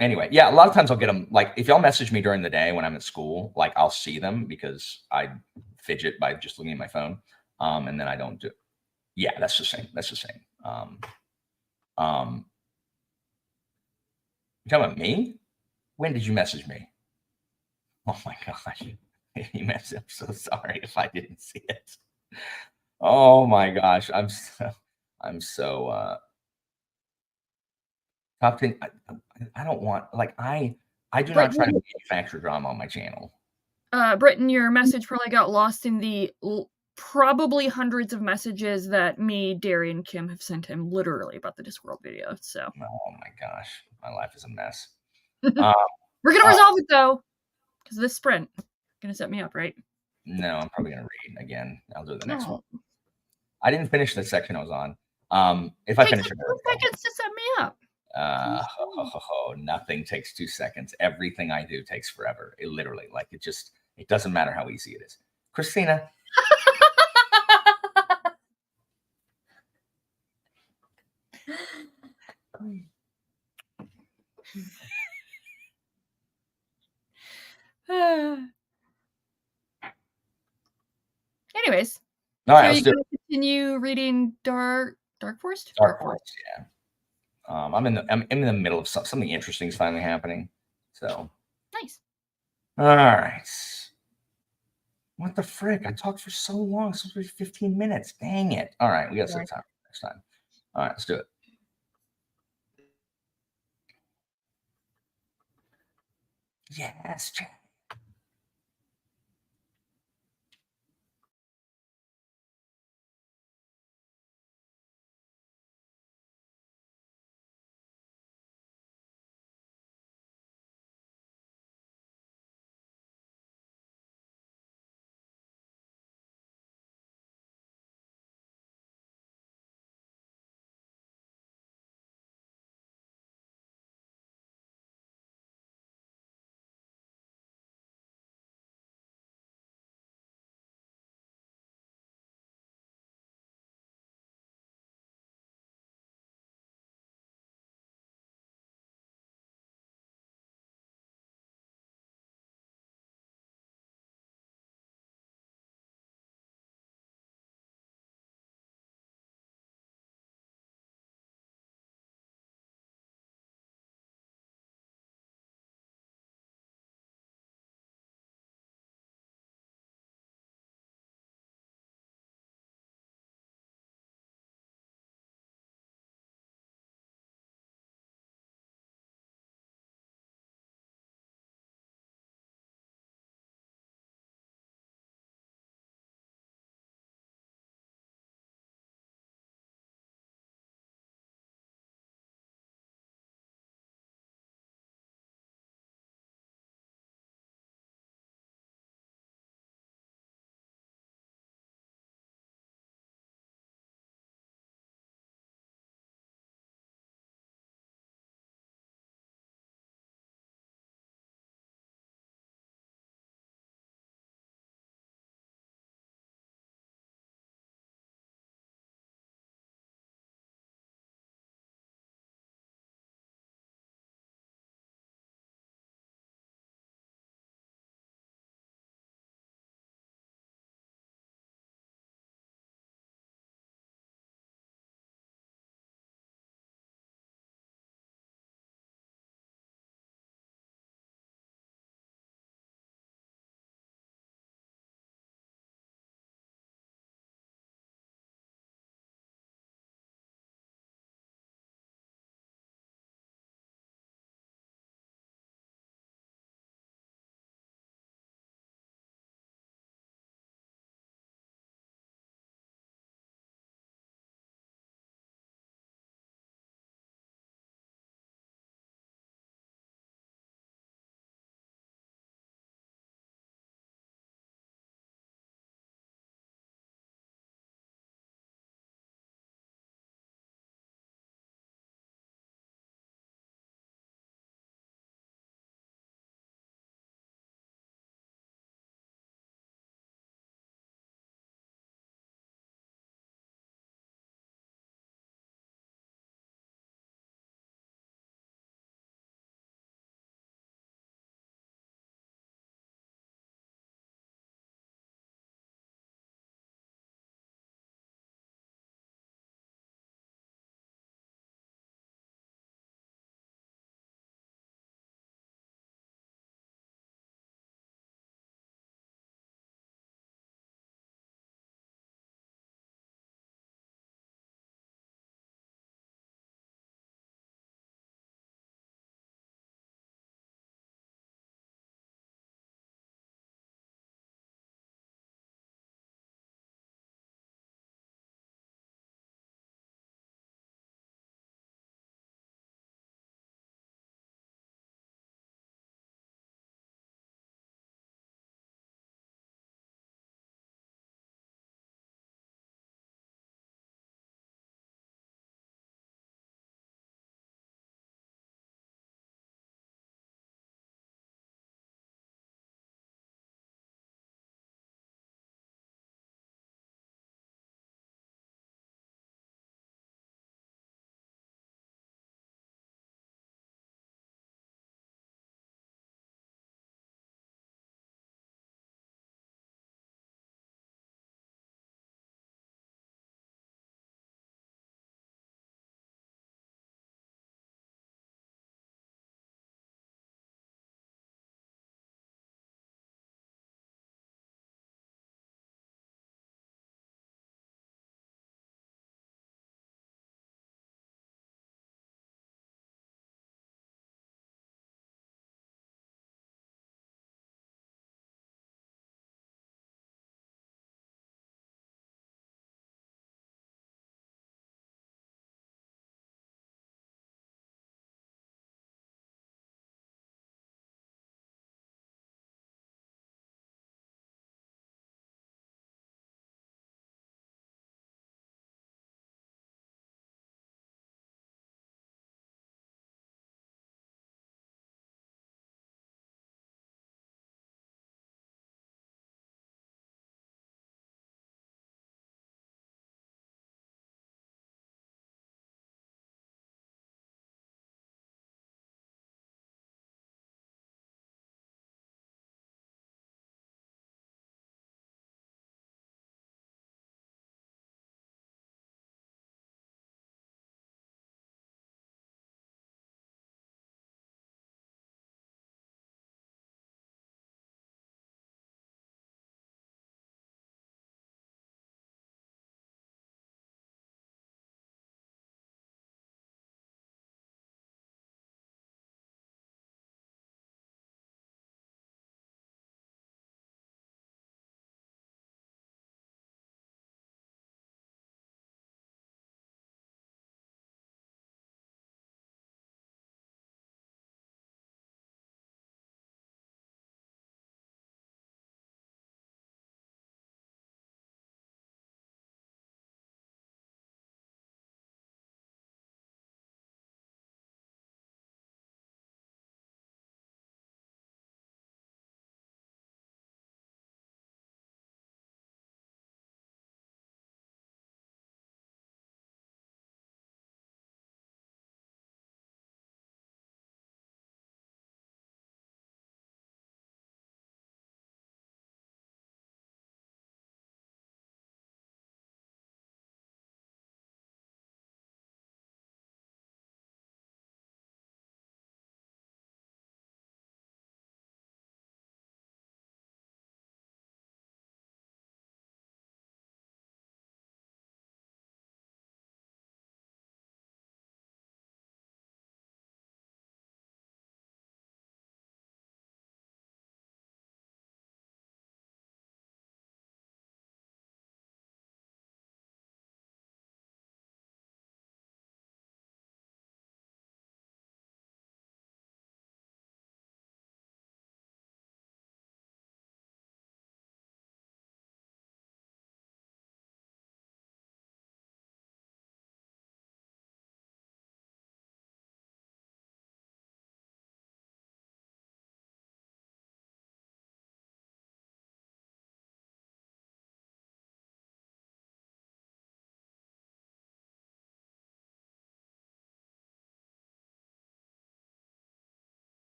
Anyway, yeah, a lot of times I'll get them. Like, if y'all message me during the day when I'm at school, like, I'll see them because I fidget by just looking at my phone. And then I don't do. Yeah, that's the same. You talking about me? When did you message me? Oh my gosh. I'm so sorry if I didn't see it. Oh my gosh. I'm so top 10. I don't want, like, I do not try to manufacture drama on my channel. Britton, your message probably got lost in the probably hundreds of messages that me, Derry, and Kim have sent him literally about the Discworld video. So. Oh my gosh, my life is a mess. We're gonna resolve it though, because of this sprint. gonna set me up, right? No, I'm probably gonna read again. I'll do the next No. one. I didn't finish the section I was on. If I Takes finish like it, 2 seconds to set me up. nothing takes 2 seconds. Everything I do takes forever. It literally, like, it doesn't matter how easy it is. Christina. Anyways, All right, so let's you do gonna continue reading Dark Forest? Dark Forest. Yeah. I'm in the middle of something interesting is finally happening. So. Nice. All right. What the frick? I talked for so long. It's supposed to be 15 minutes. Dang it. All right, we got to set time next time. All right, let's do it. Yes, Jack.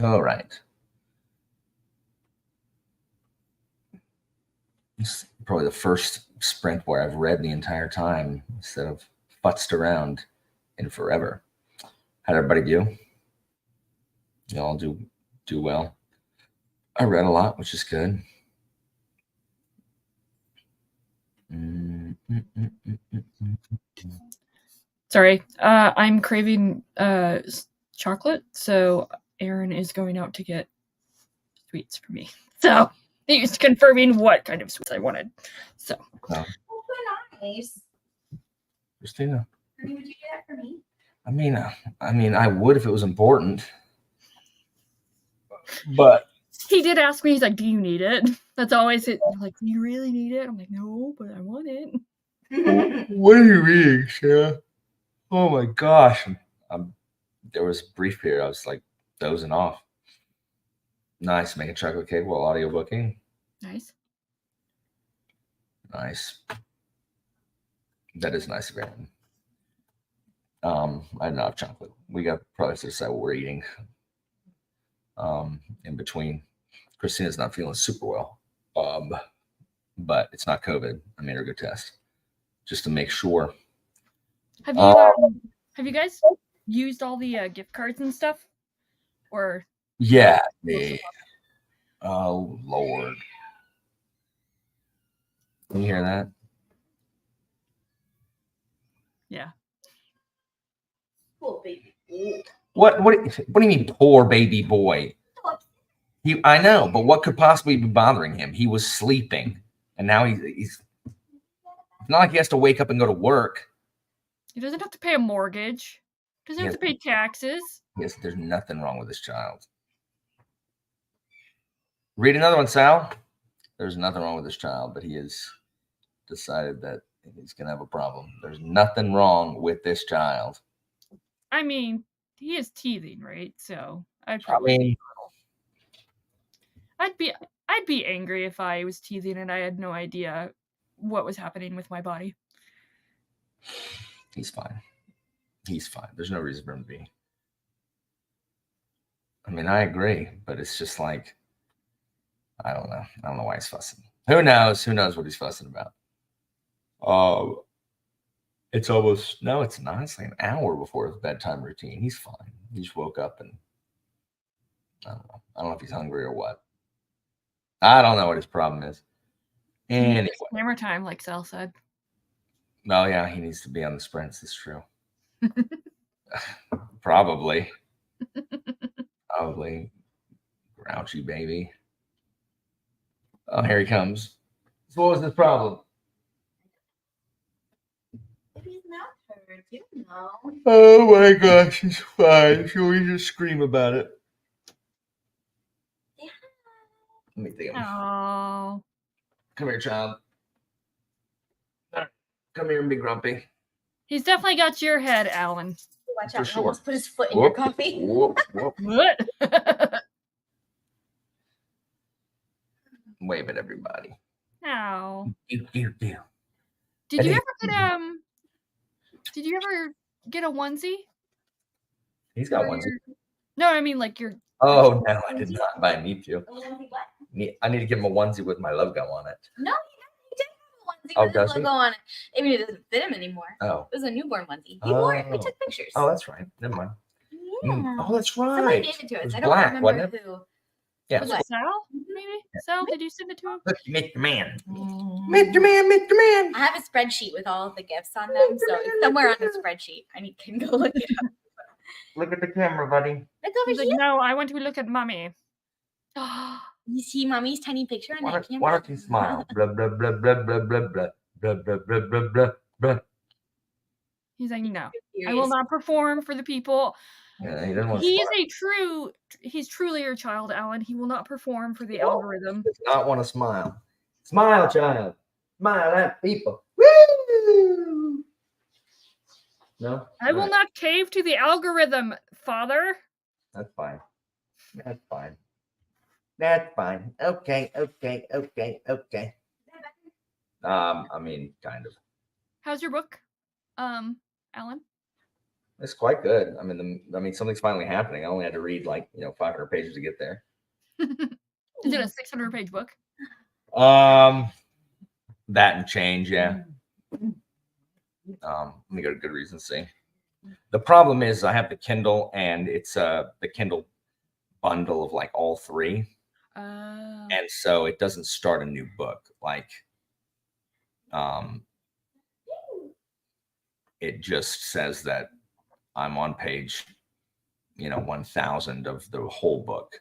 All right. It's probably the first sprint where I've read the entire time instead of futzed around in forever. How'd everybody do? You all do well. I read a lot, which is good. Sorry, I'm craving chocolate, so Aaron is going out to get sweets for me. So he's confirming what kind of sweets I wanted. So so nice. Christina, Honey, would you do that for me? I mean, I would if it was important, but he did ask me. He's like, "Do you need it?" That's always it. I'm like, "Do you really need it?" I'm like, "No, but I want it." What are you reading, Sarah? Oh my gosh. There was a brief period I was like dozing off. Nice. Making chocolate cake while audiobooking. Nice. Nice. That is nice of Aaron. I don't have chocolate. We got probably to decide what we're eating. In between. Christina's not feeling super well. But it's not COVID. I made her go test just to make sure. Have you guys used all the gift cards and stuff? Or yeah. Oh Lord. Can you hear that? Yeah. Cool, baby. What do you mean, poor baby boy? I know, but what could possibly be bothering him? He was sleeping, and now he's it's not like he has to wake up and go to work. He doesn't have to pay a mortgage. Doesn't have to pay taxes. Yes, there's nothing wrong with this child. Read another one, Sal. There's nothing wrong with this child, but he has decided that he's going to have a problem. There's nothing wrong with this child. I mean, he is teething, right? So I'd be angry if I was teething and I had no idea what was happening with my body. He's fine. He's fine. There's no reason for him to be. I mean, I agree, but it's just like, I don't know. I don't know why he's fussing. Who knows? Who knows what he's fussing about? It's almost, no, it's not. It's like an hour before his bedtime routine. He's fine. He just woke up and I don't know. I don't know if he's hungry or what. I don't know what his problem is. Anyway. Hammer time, like Sal said. Oh, yeah, he needs to be on the sprints. That's true. Probably. Probably. Grouchy baby. Oh, here he comes. So what was the problem? He's not hurt, you know. Oh my gosh, he's fine. Should we just scream about it? Yeah. Let me think. Oh. Come here, child. Come here and be grumpy. He's definitely got your head, Alan. Watch out. He almost put his foot in your coffee. Whoop. What? Wave at everybody. Oh. Do. Did you ever get a onesie? He's got onesie. No, I mean like your. Oh no, I did not. But I need to. A onesie what? I need to give him a onesie with my logo on it. No, he did have a onesie Oh, with does his he? logo on it. Maybe it doesn't fit him anymore. Oh. It was a newborn onesie. He wore it. We took pictures. Oh, that's right. Never mind. Yeah. Oh, that's right. Somebody gave it to us. It was I don't black, remember wasn't it? who. Yeah. Was it Sal? Maybe? Sal, did you send it to him? Look, Mr. Man. Mr. Man. I have a spreadsheet with all of the gifts on them, so it's somewhere on the spreadsheet. I can go look it up. Look at the camera, buddy. Look He's over like, here. no, I want to look at mommy. You see mommy's tiny picture on that camera? Why don't you smile? Blah, blah, blah, blah, blah, blah, blah, blah, blah, blah, blah, blah, blah. He's like, no, I will not perform for the people. Yeah, he doesn't want to He smile. He's truly your child, Alan. He will not perform for the algorithm. He does not want to smile. Smile, child. Smile at people. Woo! No? I will not cave to the algorithm, father. That's fine. That's fine. That's fine. Okay. I mean, kind of. How's your book, Alan? It's quite good. I mean, something's finally happening. I only had to read 500 pages to get there. Is it a 600-page book? That and change, yeah. Let me go to Goodreads and see. The problem is I have the Kindle, and it's the Kindle bundle of all three, and so it doesn't start a new book. It just says that I'm on page 1000 of the whole book.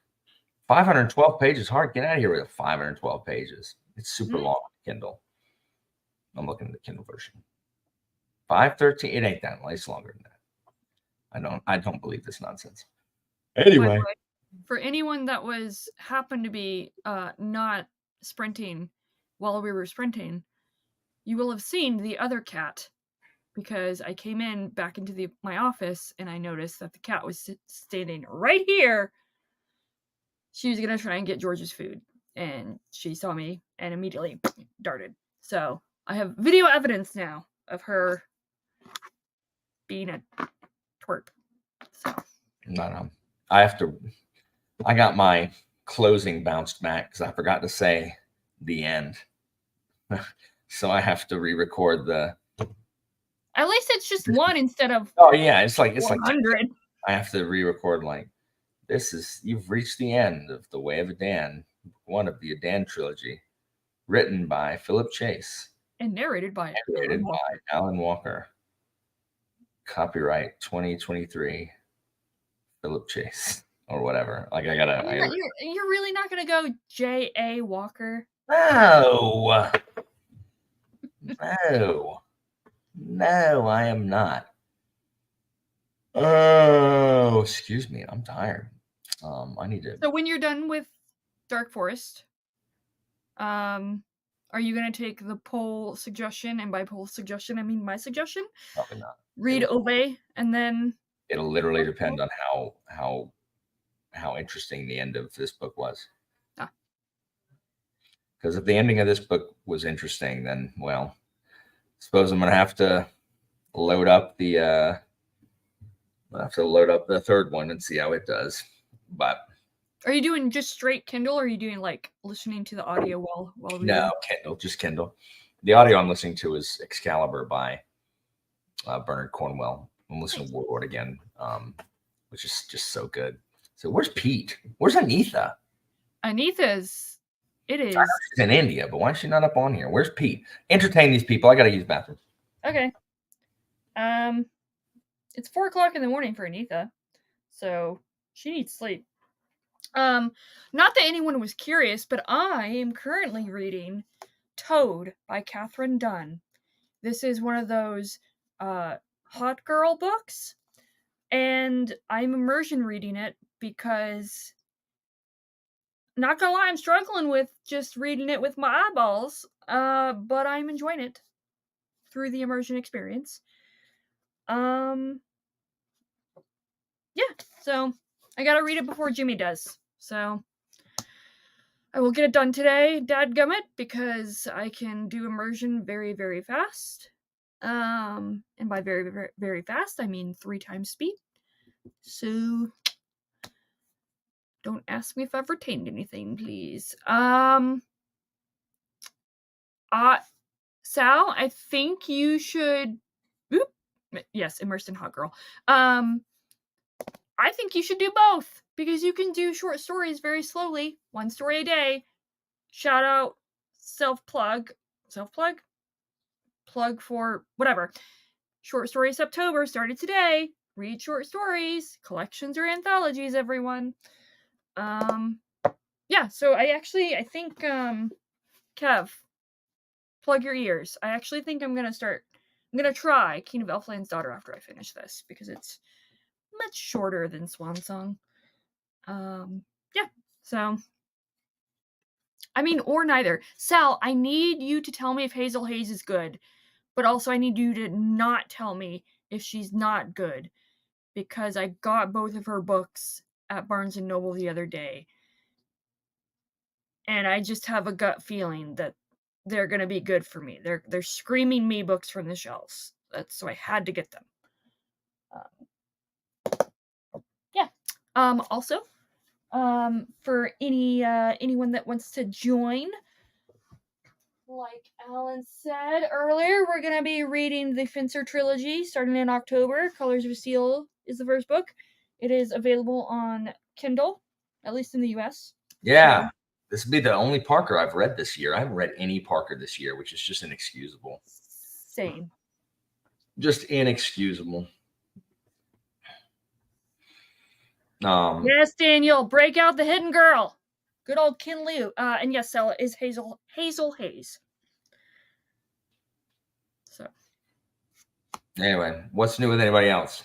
512 pages hard. Get out of here with 512 pages. It's super long Kindle. I'm looking at the Kindle version. 513. It ain't that. It's longer than that. I don't believe this nonsense. Anyway, for anyone that happened to be not sprinting while we were sprinting, you will have seen the other cat, because I came back into my office and I noticed that the cat was standing right here. She was gonna try and get George's food, and she saw me and immediately darted. So I have video evidence now of her being a twerp. So no. I got my closing bounced back because I forgot to say the end. So I have to re-record the. At least it's just one instead of. Oh yeah, it's like 100. I have to re-record you've reached the end of The Way of Adan, one of the Adan trilogy, written by Philip Chase and narrated by Alan Walker. Copyright 2023, Philip Chase or whatever. You're really not gonna go J.A. Walker? No, I am not. Oh, excuse me. I'm tired. I need to. So when you're done with Dark Forest, are you gonna take the poll suggestion? And by poll suggestion, I mean my suggestion. Probably not. Read Ove, and then it'll literally depend on how interesting the end of this book was. Because if the ending of this book was interesting, then I suppose I'm gonna have to load up the third one and see how it does. But are you doing just straight Kindle, or are you doing listening to the audio while reading? No, Kindle, just Kindle. The audio I'm listening to is Excalibur by Bernard Cornwell. I'm listening to Warlord again, which is just so good. So where's Pete? Where's Anitha? Anitha's. It is. She's in India, but why is she not up on here? Where's Pete? Entertain these people. I gotta use the bathroom. Okay. It's 4:00 in the morning for Anitha, so she needs sleep. Not that anyone was curious, but I am currently reading Toad by Catherine Dunn. This is one of those hot girl books, and I'm immersion reading it because, not gonna lie, I'm struggling with just reading it with my eyeballs, but I'm enjoying it through the immersion experience. Yeah, so I gotta read it before Jimmy does. So I will get it done today, dadgummit, because I can do immersion very, very fast. And by very, very, very fast, I mean 3 times speed. So don't ask me if I've retained anything, please. Sal, I think you should. Yes, immersed in hot girl. I think you should do both, because you can do short stories very slowly, 1 story a day. Shout out, plug for whatever. Short Stories September started today. Read short stories, collections or anthologies, everyone. Yeah, so I think, Kev, plug your ears. I actually think I'm gonna try King of Elfland's Daughter after I finish this, because it's much shorter than Swan Song. Yeah, so I mean, or neither. Sal, I need you to tell me if Hazel Hayes is good, but also I need you to not tell me if she's not good, because I got both of her books at Barnes & Noble the other day, and I just have a gut feeling that they're going to be good for me. They're screaming me books from the shelves. So I had to get them. Yeah. Also, for anyone that wants to join, like Alan said earlier, we're gonna be reading the Fencer trilogy starting in October. Colors of Steel is the first book. It is available on Kindle, at least in the US. Yeah. This will be the only Parker I've read this year. I haven't read any Parker this year, which is just inexcusable. Same. Just inexcusable. Yes, Daniel, break out the hidden girl. Good old Ken Liu. And yes, Stella is Hazel Hayes. So anyway, what's new with anybody else?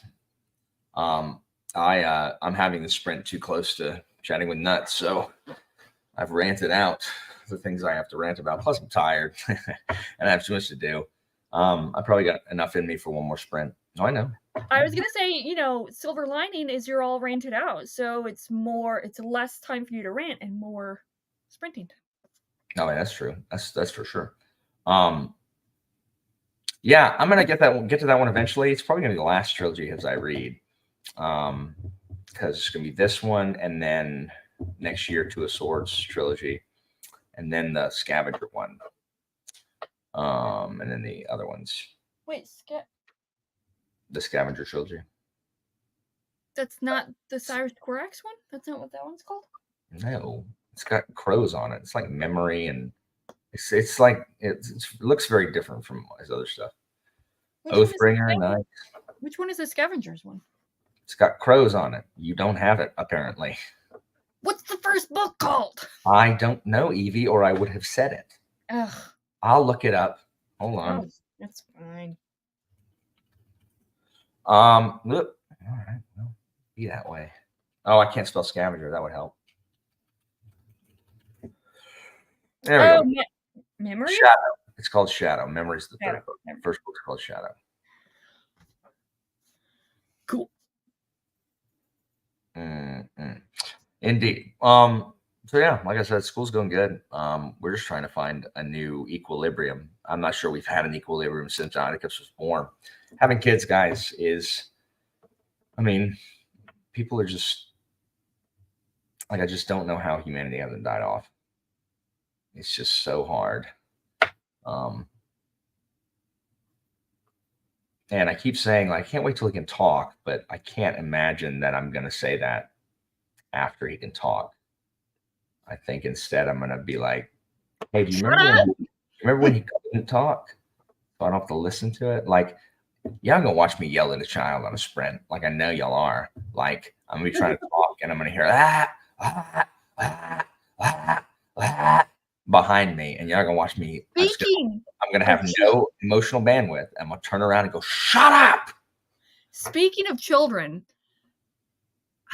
I'm having the sprint too close to chatting with nuts, so I've ranted out the things I have to rant about. Plus, I'm tired and I have too much to do. I probably got enough in me for one more sprint. Oh, I know. I was gonna say, silver lining is you're all ranted out, so it's less time for you to rant and more sprinting time. Oh, yeah, that's true. That's for sure. Yeah, I'm gonna get to that one eventually. It's probably gonna be the last trilogy as I read, because it's gonna be this one, and then next year Two of Swords trilogy, and then the Scavenger one, and then the other ones. Wait, The Scavenger trilogy. That's not the Cyrus Corax one? That's not what that one's called? No, it's got crows on it. It's like memory, and it's like it looks very different from his other stuff. Oathbringer, nice. Which one is the Scavengers one? It's got crows on it. You don't have it, apparently. What's the first book called? I don't know, Evie, or I would have said it. Ugh. I'll look it up. Hold on. Oh, that's fine. Look. All right. Well, be that way. Oh, I can't spell scavenger. That would help. There we go. Memory? Shadow. It's called Shadow. Memory's the third book. First book's called Shadow. Cool. Indeed. So yeah, like I said, school's going good. We're just trying to find a new equilibrium. I'm not sure we've had an equilibrium since Atticus was born. Having kids, guys, people are just like, I just don't know how humanity hasn't died off. It's just so hard. And I keep saying, like, I can't wait till he can talk, but I can't imagine that I'm going to say that after he can talk. I think instead I'm going to be like, hey, do you remember when he couldn't talk? So I don't have to listen to it. Like, y'all gonna watch me yell at a child on a sprint. Like, I know y'all are. Like, I'm gonna be trying to talk and I'm gonna hear behind me, and y'all gonna watch me. I'm gonna have no emotional bandwidth. I'm gonna turn around and go, shut up. Speaking of children,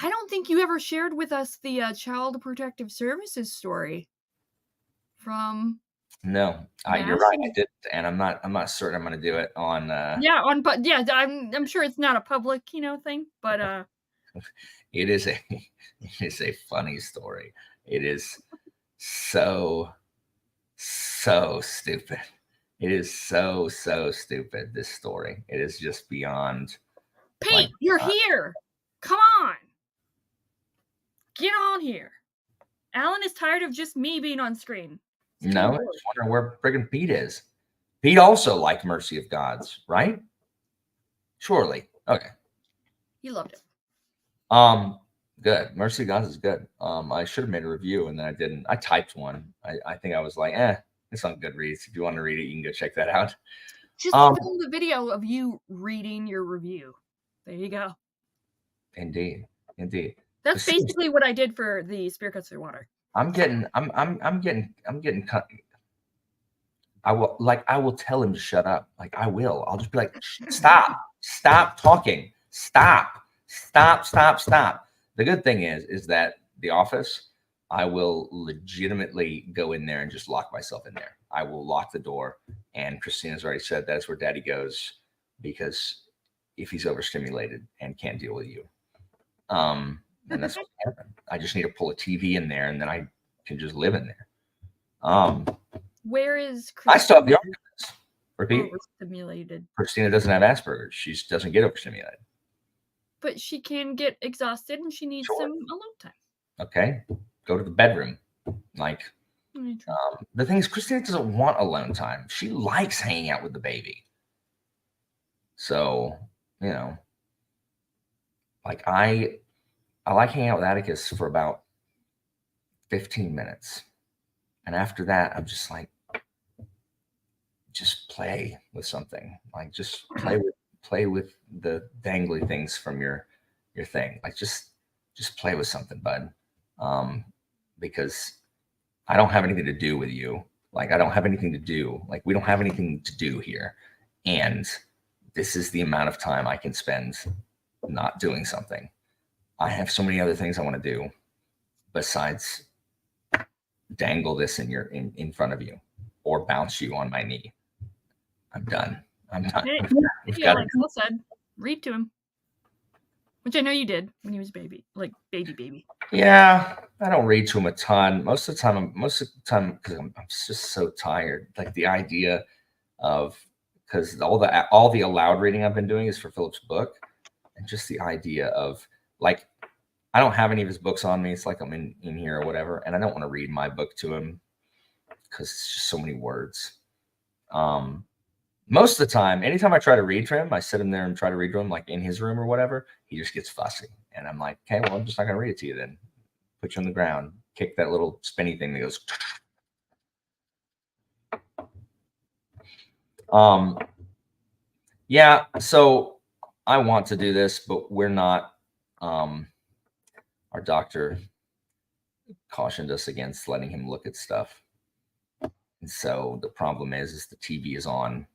I don't think you ever shared with us the Child Protective Services story from. No, you're right. I didn't, and I'm not certain I'm going to do it on. I'm sure it's not a public, thing, but it is a funny story. It is so stupid. It is so stupid. This story. It is just beyond. Pete, you're here. Come on, get on here. Alan is tired of just me being on screen. No, I was wondering where friggin' Pete is. Pete also liked Mercy of Gods, right? Surely. Okay. He loved it. Good. Mercy of Gods is good. I should have made a review and then I didn't. I typed one. I think I was like, it's on Goodreads. If you want to read it, you can go check that out. Just film the video of you reading your review. There you go. Indeed. That's basically what I did for the Spear Cuts Through Water. I'm getting. I will tell him to shut up. Like, I will. I'll just be like, stop talking. Stop. The good thing is that the office, I will legitimately go in there and just lock myself in there. I will lock the door. And Christina's already said that's where Daddy goes, because if he's overstimulated and can't deal with you. And that's what happened. I just need to pull a TV in there and then I can just live in there. Where is Christina? I still have the arguments. Repeat. Overstimulated. Christina doesn't have Asperger's. She doesn't get overstimulated. but she can get exhausted and she needs Sure. some alone time. Okay, go to the bedroom. Like, Very true. the thing is, Christina doesn't want alone time. She likes hanging out with the baby. So, you know, like I like hanging out with Atticus for about 15 minutes. And after that, I'm just like, just play with something. Like, just play with the dangly things from your thing. Like, just play with something, bud. Because I don't have anything to do with you. Like, I don't have anything to do. Like, we don't have anything to do here. And this is the amount of time I can spend not doing something. I have so many other things I want to do besides dangle this in front of you or bounce you on my knee. I'm done. I'm done. Hey, We've yeah, got like Phil said, read to him. Which I know you did when he was baby. Yeah, I don't read to him a ton. Most of the time, because I'm just so tired. Like the idea of, because all the allowed reading I've been doing is for Philip's book, and just the idea of, like, I don't have any of his books on me. It's like I'm in here or whatever, and I don't want to read my book to him because it's just so many words. Most of the time, anytime I try to read to him, I sit him there and try to read to him, like in his room or whatever, he just gets fussy. And I'm like, okay, well, I'm just not going to read it to you then. Put you on the ground, kick that little spinny thing that goes. Yeah, so I want to do this, but we're not. Our doctor cautioned us against letting him look at stuff. And so the problem is the TV is on.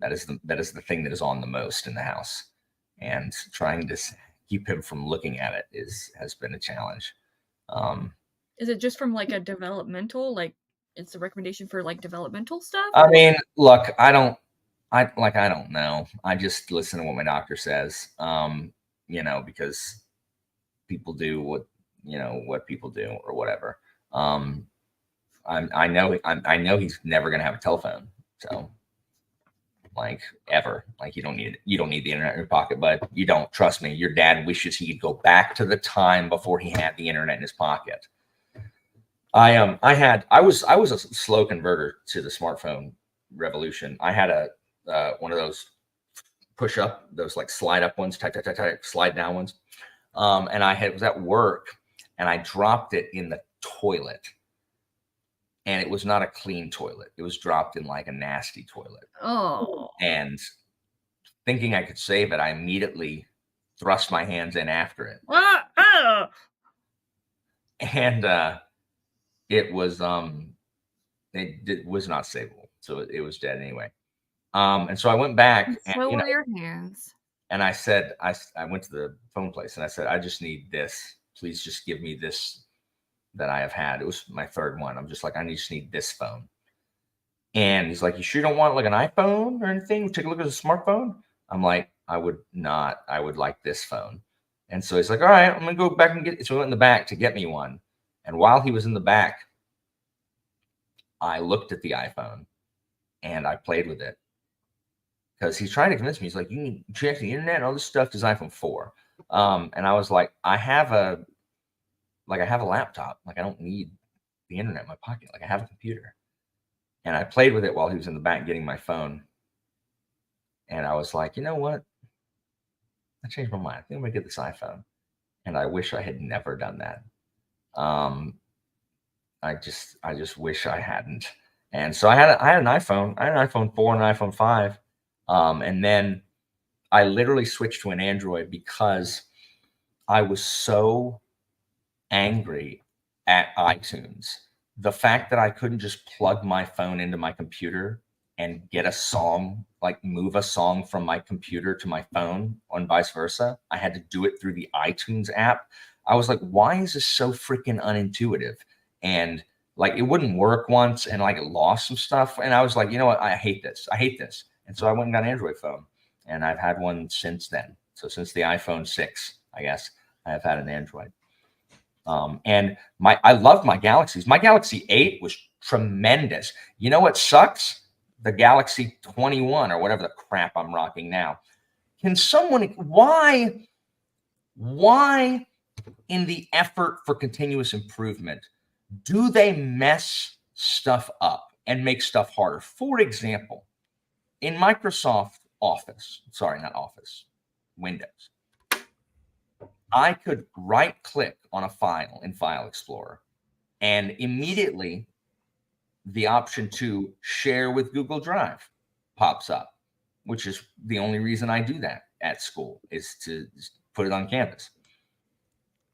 That is the thing that is on the most in the house, and trying to keep him from looking at it has been a challenge. Is it just from like a developmental, like it's a recommendation for like developmental stuff? I mean, look, I don't know. I just listen to what my doctor says. Because people do what people do or whatever. I know he's never gonna have a telephone, so. Like, ever. Like, you don't need the internet in your pocket, but you don't. Trust me, your dad wishes he could go back to the time before he had the internet in his pocket. I was a slow converter to the smartphone revolution. I had one of those push up, those like slide up ones, type, slide down ones. And was at work and I dropped it in the toilet. And it was not a clean toilet. It was dropped in like a nasty toilet. Oh. And thinking I could save it, I immediately thrust my hands in after it. And it was it was not savable. So it was dead anyway. And so I went back and so were your hands. And I said, I went to the phone place and I said, I just need this. Please just give me this that I have had. It was my third one. I'm just like, I just need this phone. And he's like, you sure you don't want like an iPhone or anything? Take a look at the smartphone. I'm like, I would not. I would like this phone. And so he's like, all right, I'm going to go back and get it. So I went in the back to get me one. And while he was in the back, I looked at the iPhone and I played with it. Because he's trying to convince me. He's like, you can check the internet and all this stuff. This iPhone 4. And I was like, I have a laptop. Like, I don't need the internet in my pocket. Like, I have a computer. And I played with it while he was in the back getting my phone. And I was like, you know what? I changed my mind. I think I'm going to get this iPhone. And I wish I had never done that. I just wish I hadn't. And so I had an iPhone. I had an iPhone 4 and an iPhone 5. And then I literally switched to an Android because I was so angry at iTunes. The fact that I couldn't just plug my phone into my computer and get a song, like move a song from my computer to my phone and vice versa. I had to do it through the iTunes app. I was like, why is this so freaking unintuitive? And like, it wouldn't work once and like it lost some stuff. And I was like, you know what? I hate this. And so I went and got an Android phone and I've had one since then. So since the iPhone 6, I guess, I have had an Android. And I loved my Galaxies. My Galaxy 8 was tremendous. You know what sucks? The Galaxy 21 or whatever the crap I'm rocking now. Why Why, in the effort for continuous improvement, do they mess stuff up and make stuff harder? For example, in Microsoft Office, sorry, not Office, Windows, I could right click on a file in File Explorer and immediately the option to share with Google Drive pops up, which is the only reason I do that at school, is to put it on campus.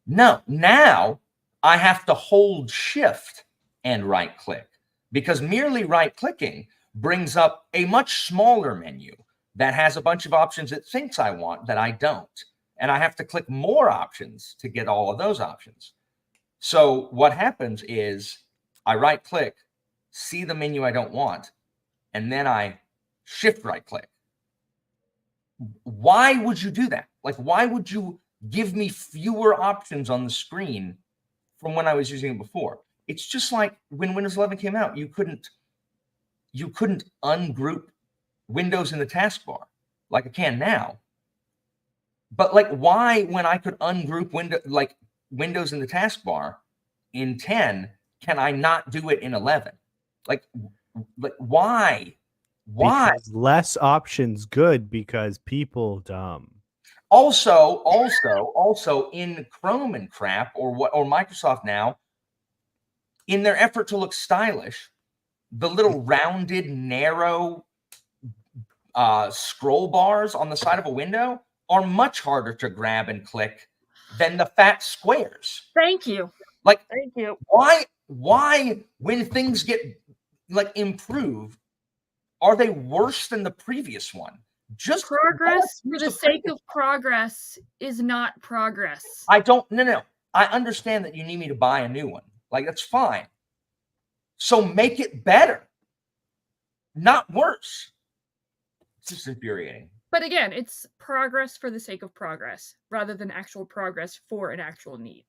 No, now I have to hold shift and right click, because merely right clicking brings up a much smaller menu that has a bunch of options it thinks I want that I don't. And I have to click more options to get all of those options. So what happens is I right click, see the menu I don't want, and then I shift right click. Why would you do that? Like, why would you give me fewer options on the screen from when I was using it before? It's just like when Windows 11 came out, you couldn't ungroup windows in the taskbar like I can now. But like, why, when I could ungroup windows in the taskbar in 10, can I not do it in 11? Like why? Because less options good, because people dumb. Also in Chrome and crap, or Microsoft now, in their effort to look stylish, the little rounded, narrow scroll bars on the side of a window are much harder to grab and click than the fat squares. Thank you. Like, Thank you. Why when things get like improved, are they worse than the previous one? Just progress for the sake of progress is not progress. No. I understand that you need me to buy a new one. Like, that's fine. So make it better, not worse. It's just infuriating. But again, it's progress for the sake of progress rather than actual progress for an actual need.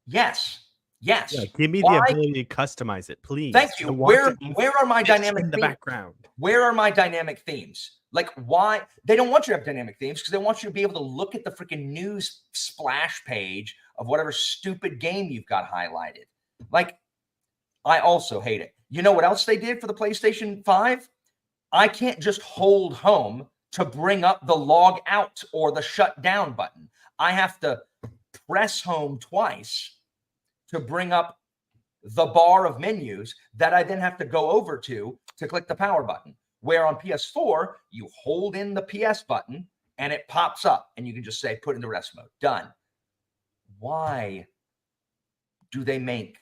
Yes. Yeah, give me the ability to customize it, please. Thank you. Where are my dynamic in the themes? background? Where are my dynamic themes? Like, why? They don't want you to have dynamic themes because they want you to be able to look at the freaking news splash page of whatever stupid game you've got highlighted. Like, I also hate it. You know what else they did for the PlayStation 5? I can't just hold home to bring up the log out or the shut down button. I have to press home twice to bring up the bar of menus that I then have to go over to click the power button. Where on PS4, you hold in the PS button and it pops up and you can just say, put into rest mode, done. Why do they make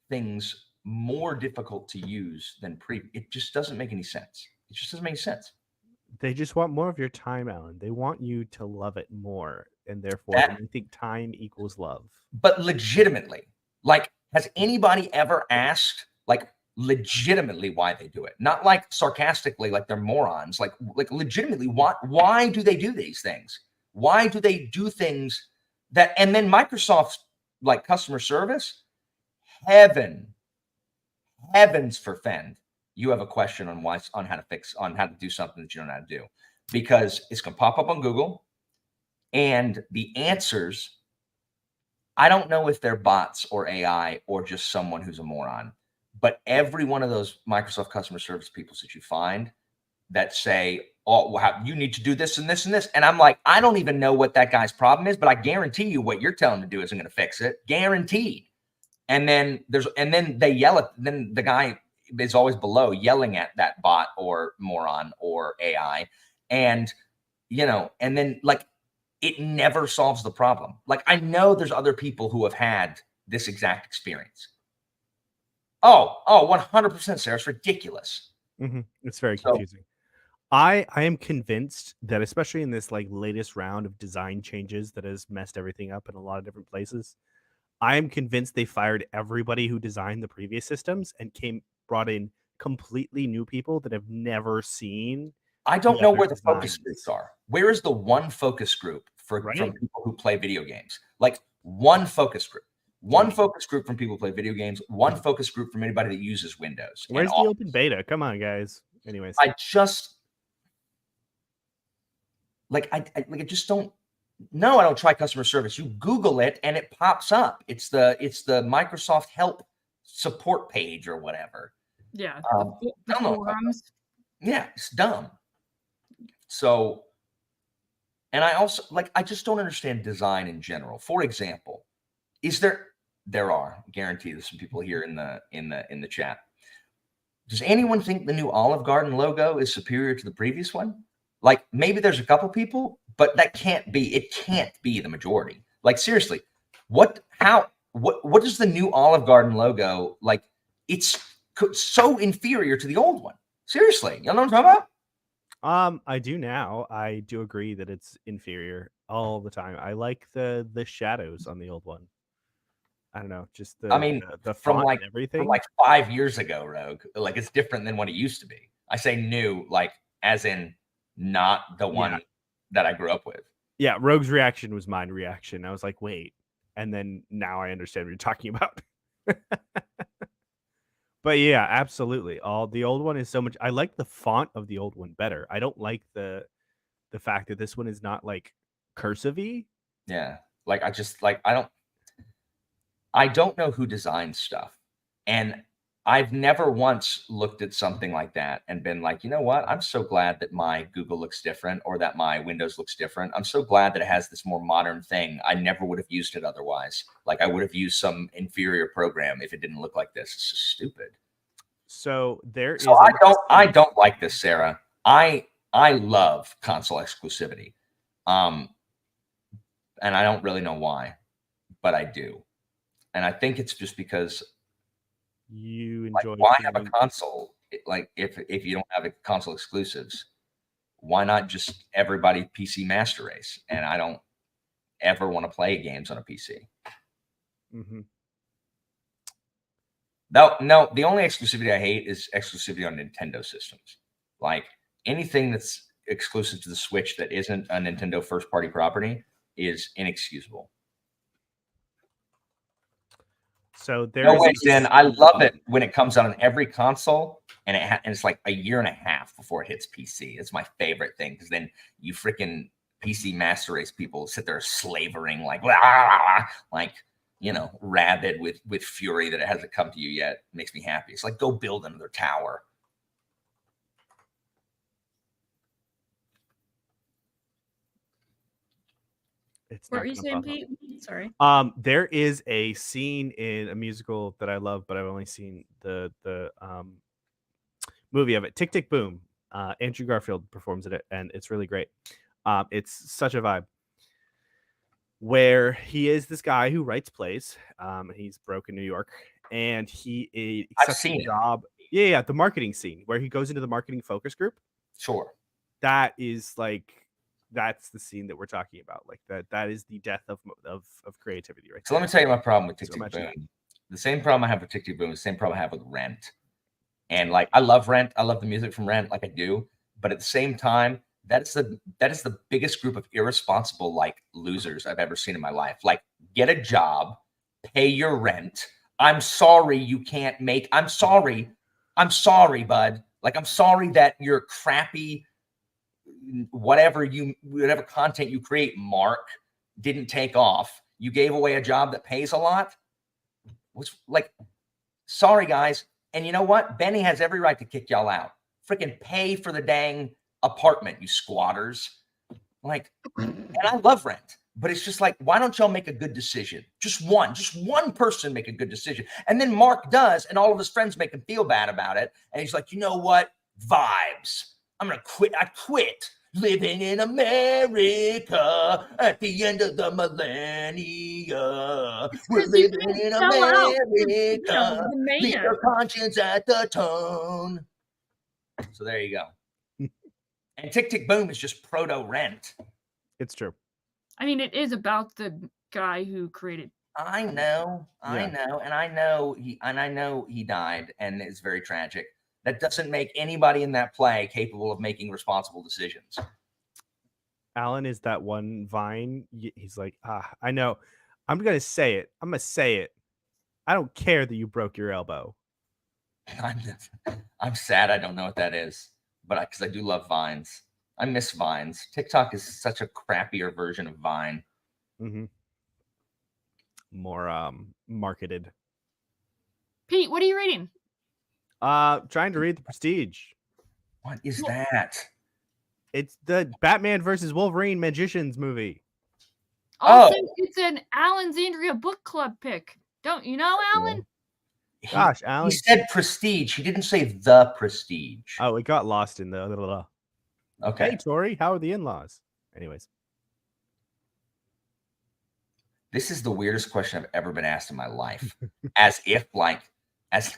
things more difficult to use than it just doesn't make any sense. It just doesn't make sense. They just want more of your time, Alan. They want you to love it more. And therefore, I think time equals love. But legitimately, like, has anybody ever asked, like, legitimately why they do it? Not like sarcastically, like they're morons. Like legitimately, why do they do these things? Why do they do things that, and then Microsoft's like customer service, heavens forfend, you have a question on how to do something that you don't know how to do, because it's going to pop up on Google and the answers, I don't know if they're bots or AI or just someone who's a moron, but every one of those Microsoft customer service people that you find that say, oh, well, you need to do this and this and this. And I'm like, I don't even know what that guy's problem is, but I guarantee you what you're telling him to do isn't going to fix it. Guaranteed. And then they yell at, then the guy is always below yelling at that bot or moron or AI. And, and then like, it never solves the problem. Like, I know there's other people who have had this exact experience. Oh, 100%, Sarah. It's ridiculous. Mm-hmm. It's very confusing. I am convinced that, especially in this like latest round of design changes that has messed everything up in a lot of different places, I am convinced they fired everybody who designed the previous systems and brought in completely new people that have never seen. I don't know where the focus groups are. Where is the one focus group from people who play video games? Like, one focus group. One focus group from people who play video games. One focus group from anybody that uses Windows. Where's the open beta? Come on, guys. Anyways. like I just don't. No, I don't try customer service. You Google it and it pops up. It's the Microsoft help support page or whatever. Yeah. I don't know. Forums. Yeah, it's dumb. So, and I also I just don't understand design in general. For example, there are guarantee there's some people here in the chat. Does anyone think the new Olive Garden logo is superior to the previous one? Like maybe there's a couple people, but it can't be the majority. Like seriously, what does the new Olive Garden logo like? It's so inferior to the old one. Seriously, you know what I'm talking about? I do now. I do agree that it's inferior all the time. I like the shadows on the old one. I don't know, just the from font and everything. From 5 years ago, Rogue. Like it's different than what it used to be. I say new, like as in not the one that I grew up with. Yeah, Rogue's reaction was my reaction. I was like, wait. And then now I understand what you're talking about. But yeah, absolutely. The old one is so much. I like the font of the old one better. I don't like the fact that this one is not like cursive-y. Yeah. Like I just I don't know who designs stuff. And I've never once looked at something like that and been like, you know what? I'm so glad that my Google looks different or that my Windows looks different. I'm so glad that it has this more modern thing. I never would have used it otherwise. Like I would have used some inferior program if it didn't look like this. It's just stupid. So there is. So I don't like this, Sarah. I love console exclusivity. And I don't really know why, but I do. And I think it's just because you enjoy. Why have a console? Like if you don't have a console exclusives, why not just everybody PC Master Race? And I don't ever want to play games on a PC. Mm-hmm. No, the only exclusivity I hate is exclusivity on Nintendo systems. Like anything that's exclusive to the Switch that isn't a Nintendo first-party property is inexcusable. So there no ways in. I love it when it comes out on every console, and it's like a year and a half before it hits PC. It's my favorite thing because then you freaking PC Master Race people sit there slavering like rabid with fury that it hasn't come to you yet. It makes me happy. It's like go build another tower. What were you saying, Pete? Sorry. There is a scene in a musical that I love, but I've only seen the movie of it. Tick, Tick, Boom. Andrew Garfield performs it, and it's really great. It's such a vibe. Where he is this guy who writes plays. He's broke in New York, and he accepts a job. Yeah, the marketing scene where he goes into the marketing focus group. Sure. That is that's the scene that we're talking about. Like that is the death of creativity, right? So let me tell you my problem with Tick, Tick, Boom. The same problem I have with Tick, Tick, Boom is the same problem I have with Rent. And like I love Rent. I love the music from Rent, like I do. But at the same time, that is the biggest group of irresponsible like losers I've ever seen in my life. Like get a job, pay your rent. I'm sorry you can't make. I'm sorry, bud. Like I'm sorry that your crappy whatever content you create, Mark, didn't take off. You gave away a job that pays a lot. Which like, sorry guys. And you know what? Benny has every right to kick y'all out. Freaking pay for the dang apartment, you squatters. Like, and I love Rent, but it's just like, why don't y'all make a good decision? Just one person make a good decision. And then Mark does, and all of his friends make him feel bad about it. And he's like, you know what? Vibes. I'm going to quit. I quit living in America at the end of the millennia. We're living in America. Leave your conscience at the tone. So there you go. And Tick, Tick, Boom is just proto-Rent. It's true. I mean, it is about the guy who created. I know. And I know he died, and it's very tragic. That doesn't make anybody in that play capable of making responsible decisions. Alan is that one Vine. He's like, I know. I'm going to say it. I'm going to say it. I don't care that you broke your elbow. I'm sad I don't know what that is, but because I do love Vines. I miss Vines. TikTok is such a crappier version of Vine. Mm-hmm. More marketed. Pete, what are you reading? Trying to read The Prestige. What is that? It's the Batman versus Wolverine Magicians movie. Also, it's an Alexandria book club pick. Don't you know, Alan? Gosh, He Alex. said Prestige. He didn't say The Prestige. Oh, it got lost in the. Okay. Hey, Tori, how are the in-laws? Anyways. This is the weirdest question I've ever been asked in my life. As if, like, as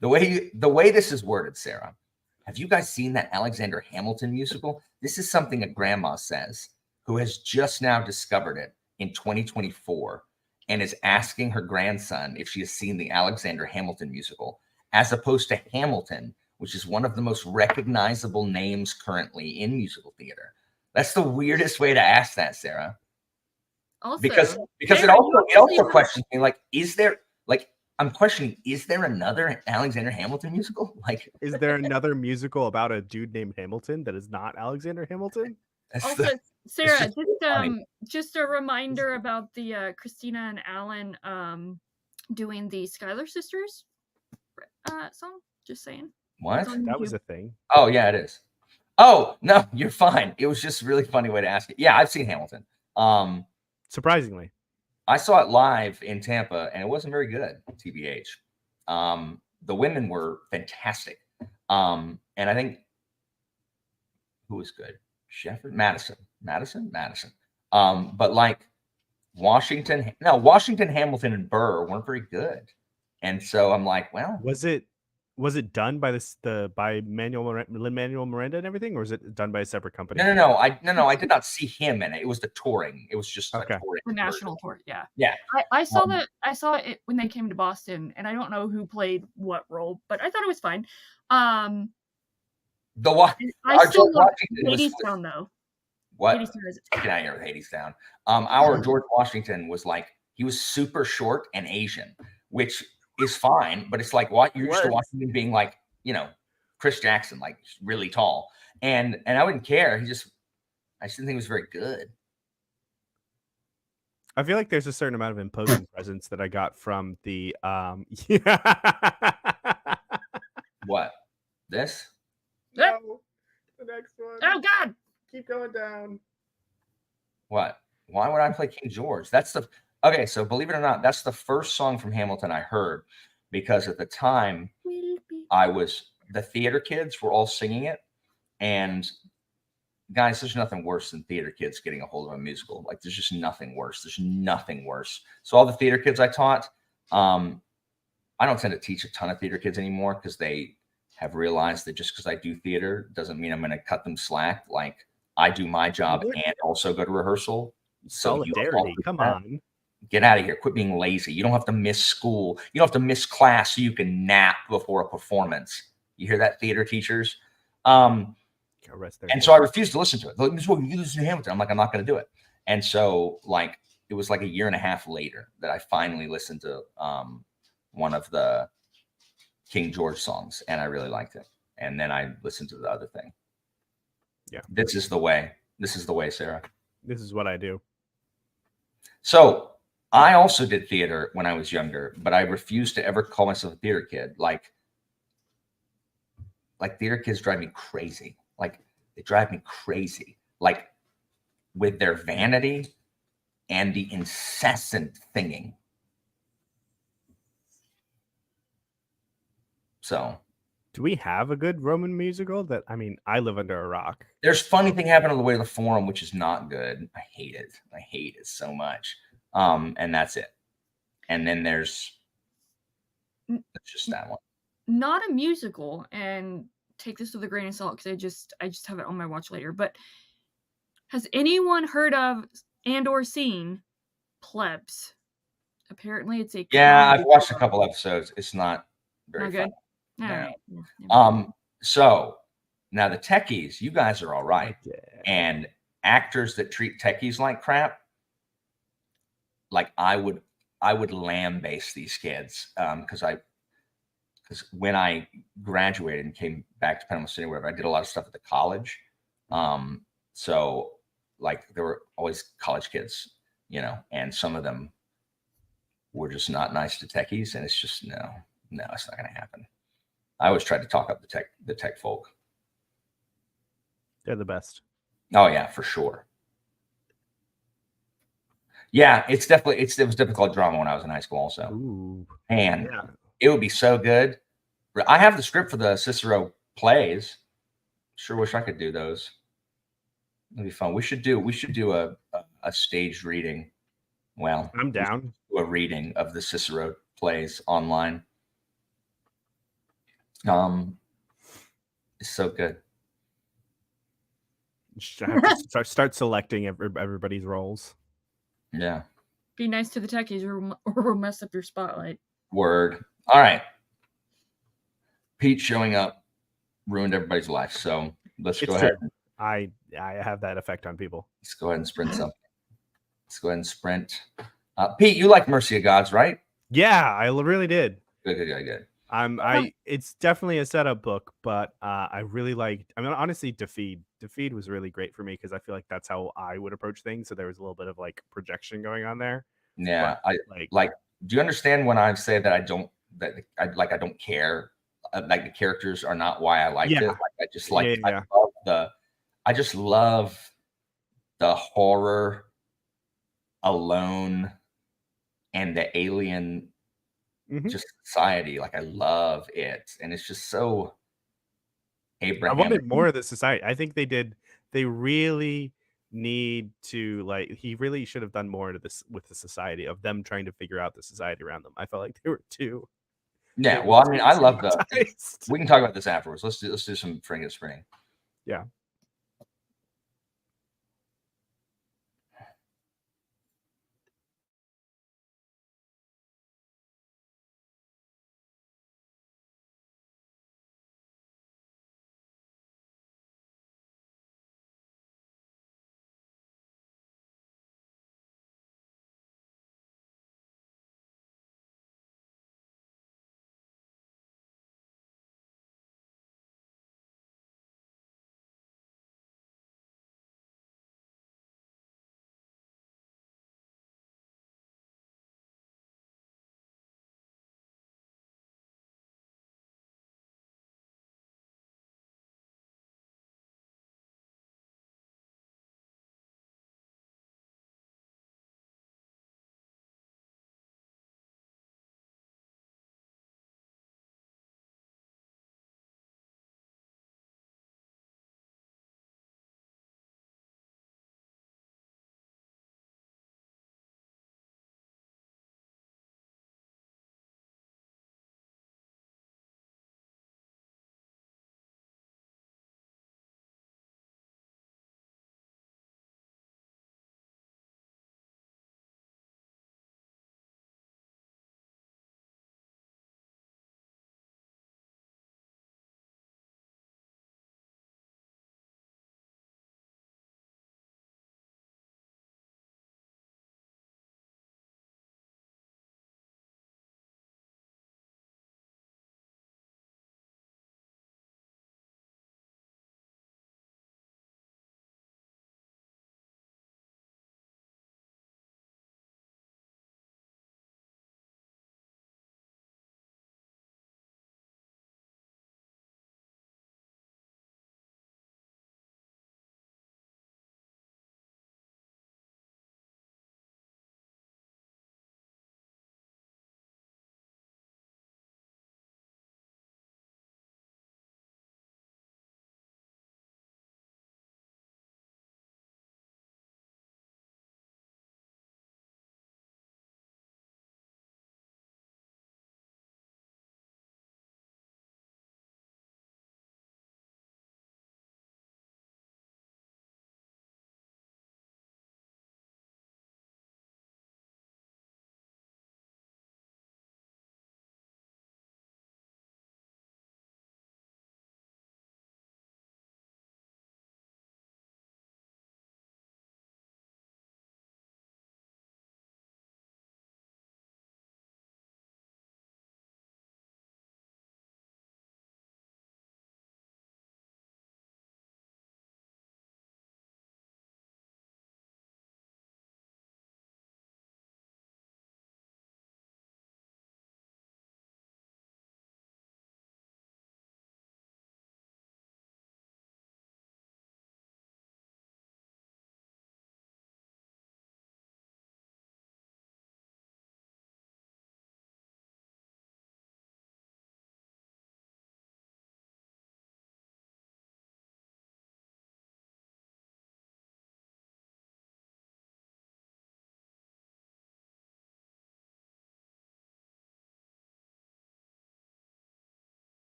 the way this is worded, Sarah. Have you guys seen that Alexander Hamilton musical? This is something a grandma says who has just now discovered it in 2024 and is asking her grandson if she has seen the Alexander Hamilton musical, as opposed to Hamilton, which is one of the most recognizable names currently in musical theater. That's the weirdest way to ask that, Sarah. Also, Because Sarah, it also questions me, like, is there, like, I'm questioning, is there another Alexander Hamilton musical? Like, is there another musical about a dude named Hamilton that is not Alexander Hamilton? Also, Sarah, funny. just a reminder about the Christina and Alan doing the Schuyler Sisters song. Just saying. What? That was a thing. Oh, yeah, it is. Oh, no, you're fine. It was just a really funny way to ask it. Yeah, I've seen Hamilton. Surprisingly. I saw it live in Tampa, and it wasn't very good, TBH. The women were fantastic. And I think, who was good? Shefford? Madison. But like Washington, Hamilton, and Burr weren't very good. And so I'm like, well. Was it done by by Lin-Manuel Miranda and everything, or was it done by a separate company? No. I did not see him in it. It was the touring. It was just a touring the national tour. Yeah. Yeah. I saw that. I saw it when they came to Boston, and I don't know who played what role, but I thought it was fine. I still love Hadestown though. What? Get out of here with Hadestown. Our George Washington was like, he was super short and Asian, which is fine, but it's like, what, you're used to Washington being like, you know, Chris Jackson, like really tall, and I wouldn't care. I just didn't think it was very good. I feel like there's a certain amount of imposing presence that I got from the What? This? No, the next one. Oh God! Keep going down. What? Why would I play King George? Okay, so believe it or not, that's the first song from Hamilton I heard, because at the time the theater kids were all singing it. And guys, there's nothing worse than theater kids getting a hold of a musical. Like, there's just nothing worse. There's nothing worse. So all the theater kids I taught, I don't tend to teach a ton of theater kids anymore, because they have realized that just because I do theater doesn't mean I'm going to cut them slack. Like, I do my job and also go to rehearsal. So solidarity, come on. Get out of here. Quit being lazy. You don't have to miss school. You don't have to miss class so you can nap before a performance. You hear that, theater teachers? And so I refused to listen to it. Like, you listen to Hamilton. I'm like, I'm not going to do it. And so, like, it was like a year and a half later that I finally listened to one of the King George songs, and I really liked it. And then I listened to the other thing. Yeah. This is the way, Sarah. This is what I do. So I also did theater when I was younger, but I refused to ever call myself a theater kid. Like theater kids drive me crazy. Like, they drive me crazy. Like, with their vanity and the incessant singing. So, do we have a good Roman musical? I live under a rock. There's funny thing happened on the way to the Forum, which is not good. I hate it so much. And that's it. And then there's just that one. Not a musical, and take this with a grain of salt, because I just have it on my watch later. But has anyone heard of and/or seen Plebs? Apparently, it's a I've watched a couple episodes. It's not very good. All no. right. Yeah. So now the techies, you guys are all right, and actors that treat techies like crap, like I would lambaste these kids, because when I graduated and came back to Panama City, wherever, I did a lot of stuff at the college, So like there were always college kids, and some of them were just not nice to techies, and it's just no, it's not going to happen. I always tried to talk up the tech folk. They're the best. Oh yeah, for sure. Yeah, it was difficult drama when I was in high school also. Ooh. And Yeah. it would be so good. I have the script for the Cicero plays. Sure wish I could do those. It'd be fun. We should do a staged reading. Well, I'm down. do a reading of the Cicero plays online. It's so good. I have to start selecting everybody's roles. Yeah. Be nice to the techies, or we'll mess up your spotlight. Word. All right. Pete showing up ruined everybody's life. So let's go ahead. I have that effect on people. Let's go ahead and sprint something. Let's go ahead and sprint. Pete, you like Mercy of Gods, right? Yeah, I really did. Good. It's definitely a setup book, but I really liked. I mean, honestly, Defeat was really great for me because I feel like that's how I would approach things. So there was a little bit of like projection going on there. Yeah, but, like. Do you understand when I say that I don't care? Like the characters are not why I liked it. Like I just like I just love the horror alone and the alien just society. Like I love it, and it's just so Abraham. I wanted more of the society. I think they really need to he really should have done more to this with the society of them trying to figure out the society around them. I felt like they were too. Yeah, well, I mean, I love we can talk about this afterwards. Let's do some Fringus Spring. Yeah.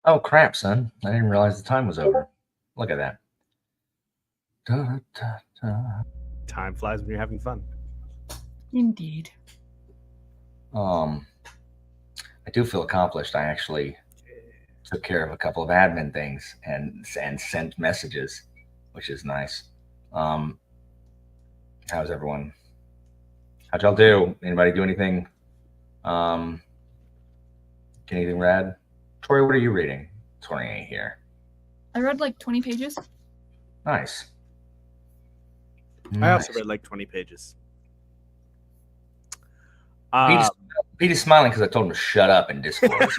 Oh crap, son! I didn't realize the time was over. Look at that. Da, da, da. Time flies when you're having fun. Indeed. I do feel accomplished. I actually took care of a couple of admin things and sent messages, which is nice. How's everyone? How'd y'all do? Anybody do anything? Anything rad? Tori, what are you reading? Tori ain't here. I read like 20 pages. Nice. I also read like 20 pages. Pete's smiling because I told him to shut up in Discord.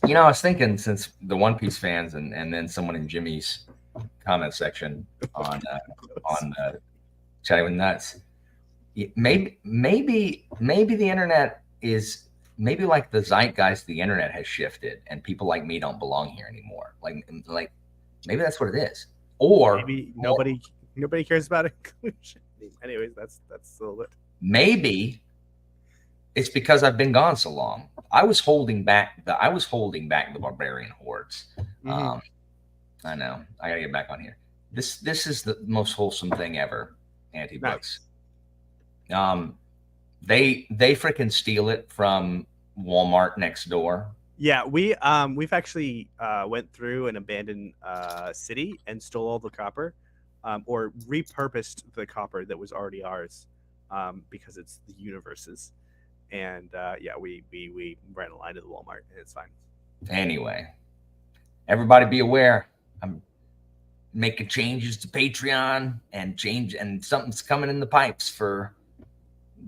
You know, I was thinking, since the One Piece fans and then someone in Jimmy's comment section on Chatting with Nuts, maybe the internet is like the zeitgeist of the internet has shifted and people like me don't belong here anymore. Like maybe that's what it is. Or maybe nobody cares about inclusion. Anyways, that's a little bit. Maybe it's because I've been gone so long. I was holding back the barbarian hordes. Mm-hmm. I know. I gotta get back on here. This is the most wholesome thing ever. Anti-books. Nice. They freaking steal it from Walmart next door. Yeah, we've actually went through an abandoned city and stole all the copper, or repurposed the copper that was already ours, because it's the universe's. And yeah, we ran a line to the Walmart, and it's fine. Anyway, everybody be aware. I'm making changes to Patreon and something's coming in the pipes for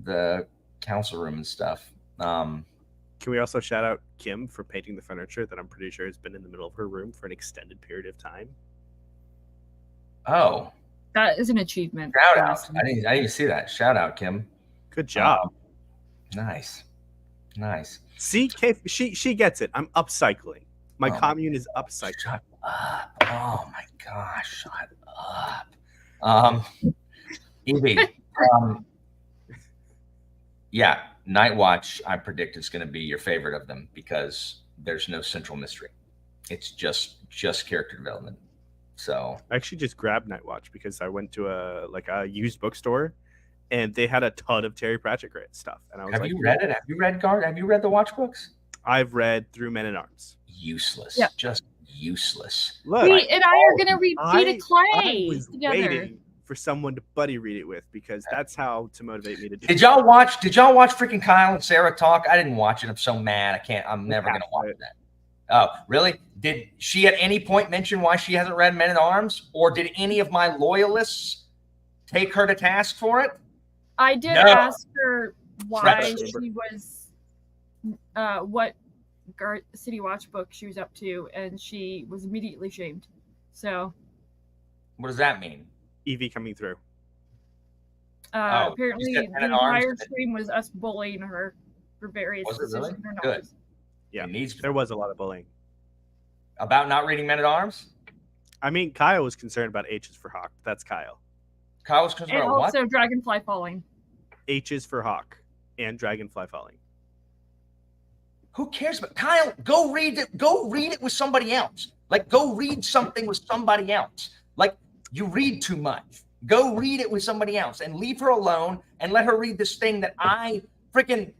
the council room and stuff. Can we also shout out Kim for painting the furniture that I'm pretty sure has been in the middle of her room for an extended period of time? Oh, that is an achievement. Shout out! I didn't see that. Shout out, Kim. Good job. Nice. See, Kay, she gets it. I'm upcycling. My commune is upcycling. Shut up! Oh my gosh! Shut up. Evie. Yeah, Night Watch. I predict is going to be your favorite of them because there's no central mystery. It's just character development. So I actually just grabbed Night Watch because I went to a used bookstore. And they had a ton of Terry Pratchett stuff. And I was have you read it? Have you read Guard? Have you read the Watch books? I've read through Men at Arms. Useless. Yeah. Just useless. Look, we and I are going to read Peter Clay I was together. Waiting for someone to buddy read it with because that's how to motivate me to do it. Did y'all watch freaking Kyle and Sarah talk? I didn't watch it. I'm so mad. I'm never going to watch that. Oh, really? Did she at any point mention why she hasn't read Men at Arms? Or did any of my loyalists take her to task for it? I did ask her why she was, what City Watch book she was up to, and she was immediately shamed. So, what does that mean? Evie coming through. Apparently, the entire stream was us bullying her for various decisions. Really? Good. Yeah, there was a lot of bullying about not reading Men at Arms. I mean, Kyle was concerned about H's for Hawk. That's Kyle. Kyle was concerned about what? Also, Dragonfly Falling. H's for Hawk and Dragonfly Falling. Who cares? But Kyle, go read it. Go read it with somebody else. Like, go read something with somebody else. Like, you read too much. Go read it with somebody else and leave her alone and let her read this thing that I freaking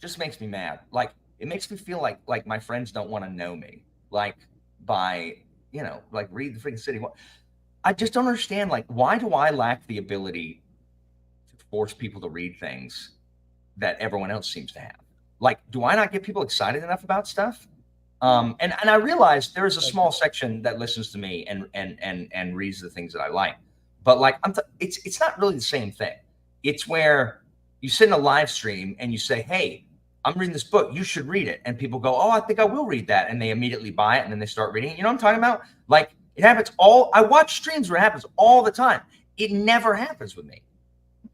just makes me mad. Like, it makes me feel like my friends don't want to know me. Like, by read the freaking City. I just don't understand. Like, why do I lack the ability to force people to read things that everyone else seems to have? Like, do I not get people excited enough about stuff? And I realize there is a small section that listens to me and reads the things that I like. But like, it's not really the same thing. It's where you sit in a live stream and you say, "Hey, I'm reading this book. You should read it." And people go, "Oh, I think I will read that." And they immediately buy it and then they start reading it. You know what I'm talking about? Like, it happens I watch streams where it happens all the time. It never happens with me.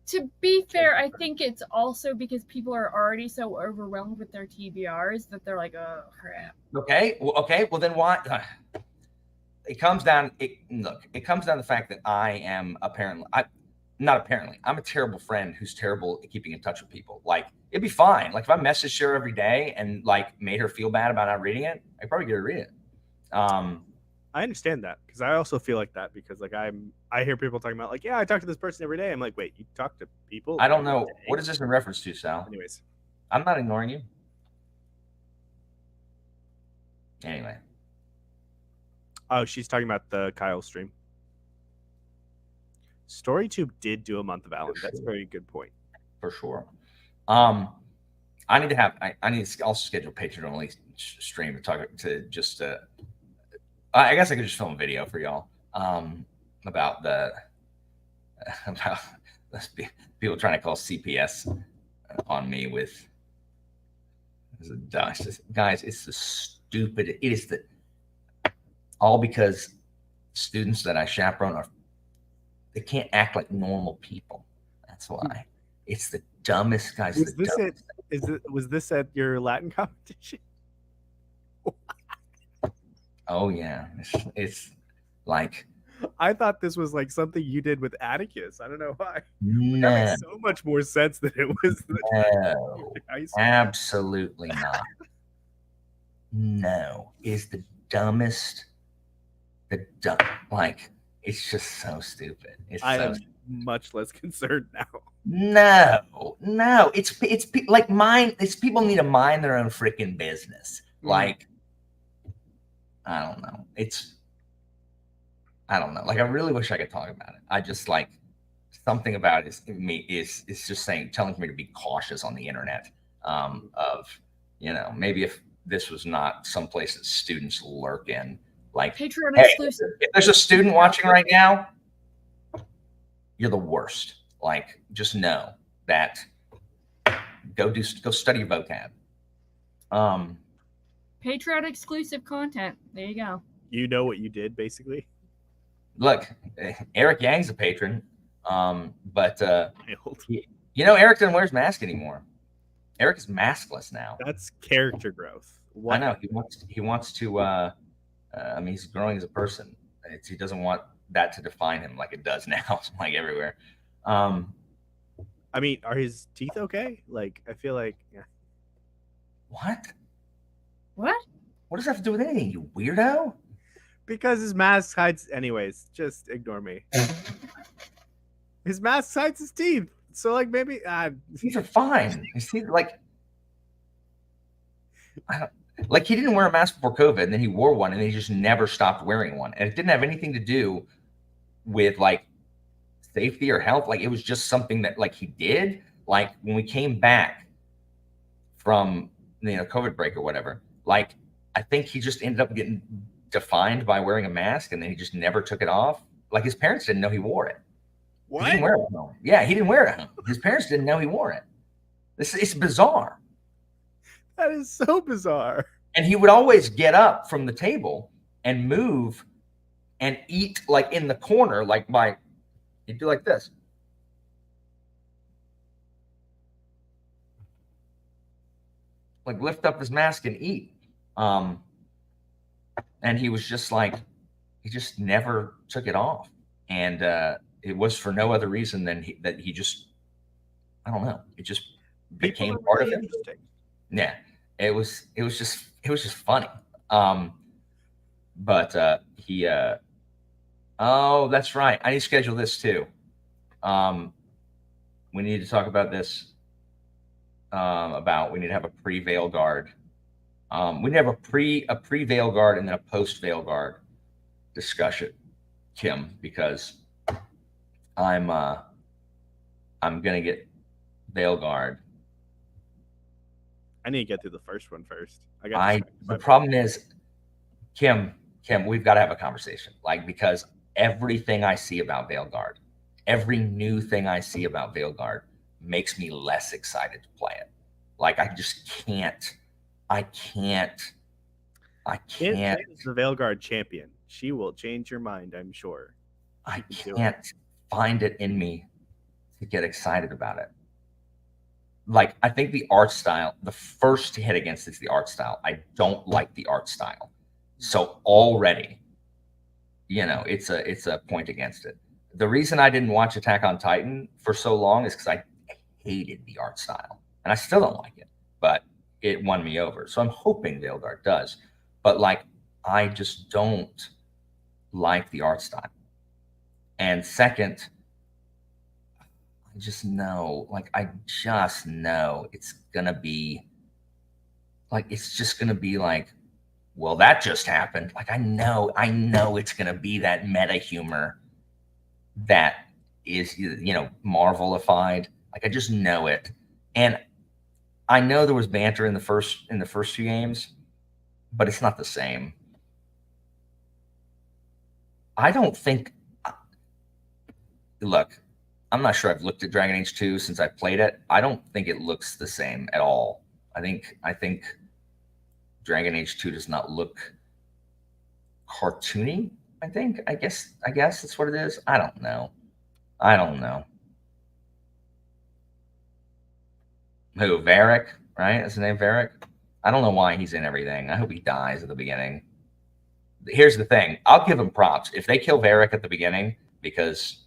To be fair, I think it's also because people are already so overwhelmed with their TBRs that they're like, "Oh, crap." Okay. Well, then why? it comes down. It comes down to the fact that I am not apparently. I'm a terrible friend who's terrible at keeping in touch with people. Like, it'd be fine. Like, if I messaged her every day and like made her feel bad about not reading it, I'd probably get her to read it. I understand that, because I also feel like that, because like I hear people talking about like, yeah, I talk to this person every day. I'm like, wait, you talk to people? I don't know. What is this in reference to, Sal? Anyways, I'm not ignoring you. Anyway. oh, she's talking about the Kyle stream. StoryTube did do a month of Alan. That's a very good point. For sure. I need to also schedule a Patreon only stream to talk to just I guess I could just film a video for y'all about people trying to call CPS on me with guys. It's the stupid. It is all because students that I chaperone they can't act like normal people. That's why. It's the dumbest guys. Was this at your Latin competition? Oh yeah, it's like, I thought this was like something you did with Atticus. I don't know why. no, That makes so much more sense than it was. no, absolutely not. No, is the dumbest. Like, it's just so stupid. I am much less concerned now. No, it's like mine. It's people need to mind their own freaking business. Like, I don't know. I don't know. Like, I really wish I could talk about it. I just like something about it is just telling me to be cautious on the internet. Of, maybe if this was not someplace that students lurk in, like, Patreon hey, exclusive. if there's a student watching right now, you're the worst. Like, just know that. Go study your vocab. Patreon exclusive content. There you go. You know what you did, basically. Look, Eric Yang's a patron, but Eric doesn't wear his mask anymore. Eric is maskless now. That's character growth. I know he wants to. He's growing as a person. He doesn't want that to define him like it does now, like everywhere. I mean, are his teeth okay? Like, I feel like, yeah. What? What? What does that have to do with anything, you weirdo? Because his mask hides. Anyways, just ignore me. His mask hides his teeth. So, like, maybe these are fine. His teeth, like, he didn't wear a mask before COVID, and then he wore one, and then he just never stopped wearing one. And it didn't have anything to do with like safety or health. Like, it was just something that like he did. Like, when we came back from COVID break or whatever, like, I think he just ended up getting defined by wearing a mask, and then he just never took it off. Like, his parents didn't know he wore it. What? He didn't wear it at home. Yeah, he didn't wear it at home. His parents didn't know he wore it. It's bizarre. That is so bizarre. And he would always get up from the table and move and eat like in the corner, like he'd do like this. Like, lift up his mask and eat. And he was just like, he just never took it off. And it was for no other reason than he just, I don't know. It just became part of him. Yeah. It was just funny. But he oh, that's right. I need to schedule this too. We need to talk about this. We need to have a pre-veil guard. We need to have a pre-veil guard and then a post-veil guard discussion, Kim, because I'm gonna get veil guard. I need to get through the first one first. The problem is, Kim, we've got to have a conversation. Like, because everything I see about veil guard, every new thing I see about veil guard makes me less excited to play it. Like, I just can't. I can't. Kim is the veil guard champion. She will change your mind, I'm sure. I can't find it in me to get excited about it. Like, I think the art style, the first hit against it's the art style. I don't like the art style. So already it's a point against it. The reason I didn't watch Attack on Titan for so long is because I hated the art style, and I still don't like it, but it won me over. So I'm hoping Veiled Art does, but like I just don't like the art style. And second, I just know it's gonna be like, well, that just happened. Like I know it's gonna be that meta humor that is, Marvelified. Like I just know it. And I know there was banter in the first few games, but it's not the same. I don't think look, I'm not sure I've looked at Dragon Age 2 since I played it. I don't think it looks the same at all. I think Dragon Age 2 does not look cartoony. I guess that's what it is. I don't know. Who, Varric, right? Is his name Varric? I don't know why he's in everything. I hope he dies at the beginning. Here's the thing. I'll give him props. If they kill Varric at the beginning, because,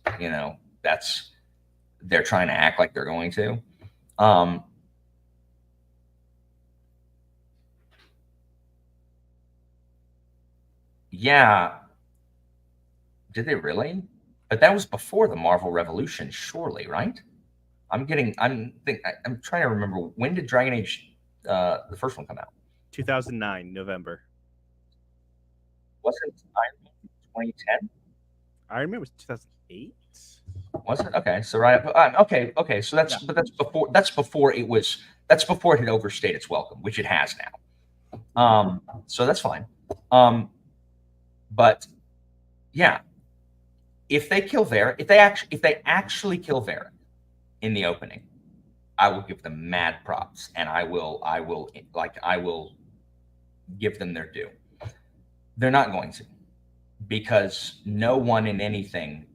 they're trying to act like they're going to. Yeah. Did they really? But that was before the Marvel Revolution, surely, right? I'm trying to remember, when did Dragon Age, the first one, come out? 2009, November. Wasn't Iron Man 2010? Iron Man was 2008. Was it? Okay, so right. Okay. So but that's before it had overstayed its welcome, which it has now. So that's fine. But yeah, if they kill Varric, if they actually kill Varric in the opening, I will give them mad props, and I will give them their due. They're not going to, because no one in anything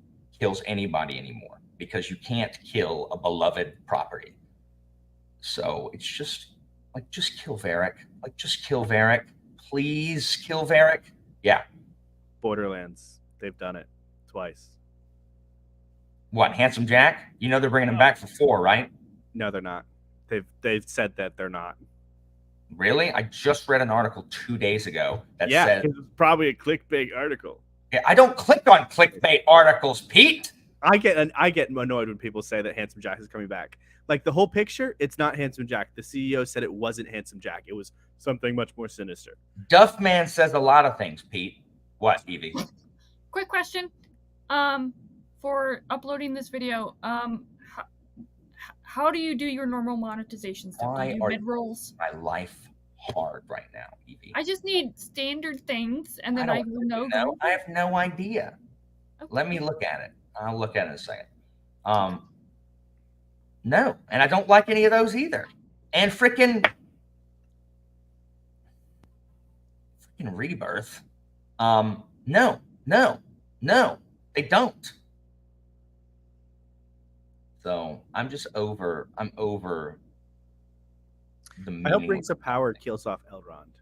kills anybody anymore, because you can't kill a beloved property. So it's just kill Varric. Just kill Varric. Please kill Varric. Yeah. Borderlands. They've done it twice. What, Handsome Jack? They're bringing him back for 4, right? No, they're not. They've said that they're not. Really? I just read an article 2 days ago that said it's probably a clickbait article. Yeah, I don't click on clickbait articles, Pete. I get annoyed when people say that Handsome Jack is coming back. Like the whole picture, it's not Handsome Jack. The CEO said it wasn't Handsome Jack. It was something much more sinister. Duffman says a lot of things, Pete. What, Evie? Quick question. For uploading this video, how do you do your normal monetization stuff? Do you do mid-rolls? My life hard right now, Evie. I just need standard things, and then I will know. I have no idea. Okay. Let me look at it. I'll look at it in a second. No, and I don't like any of those either. And freaking Rebirth. No, they don't. So I'm over the I hope Rings of Power kills off Elrond.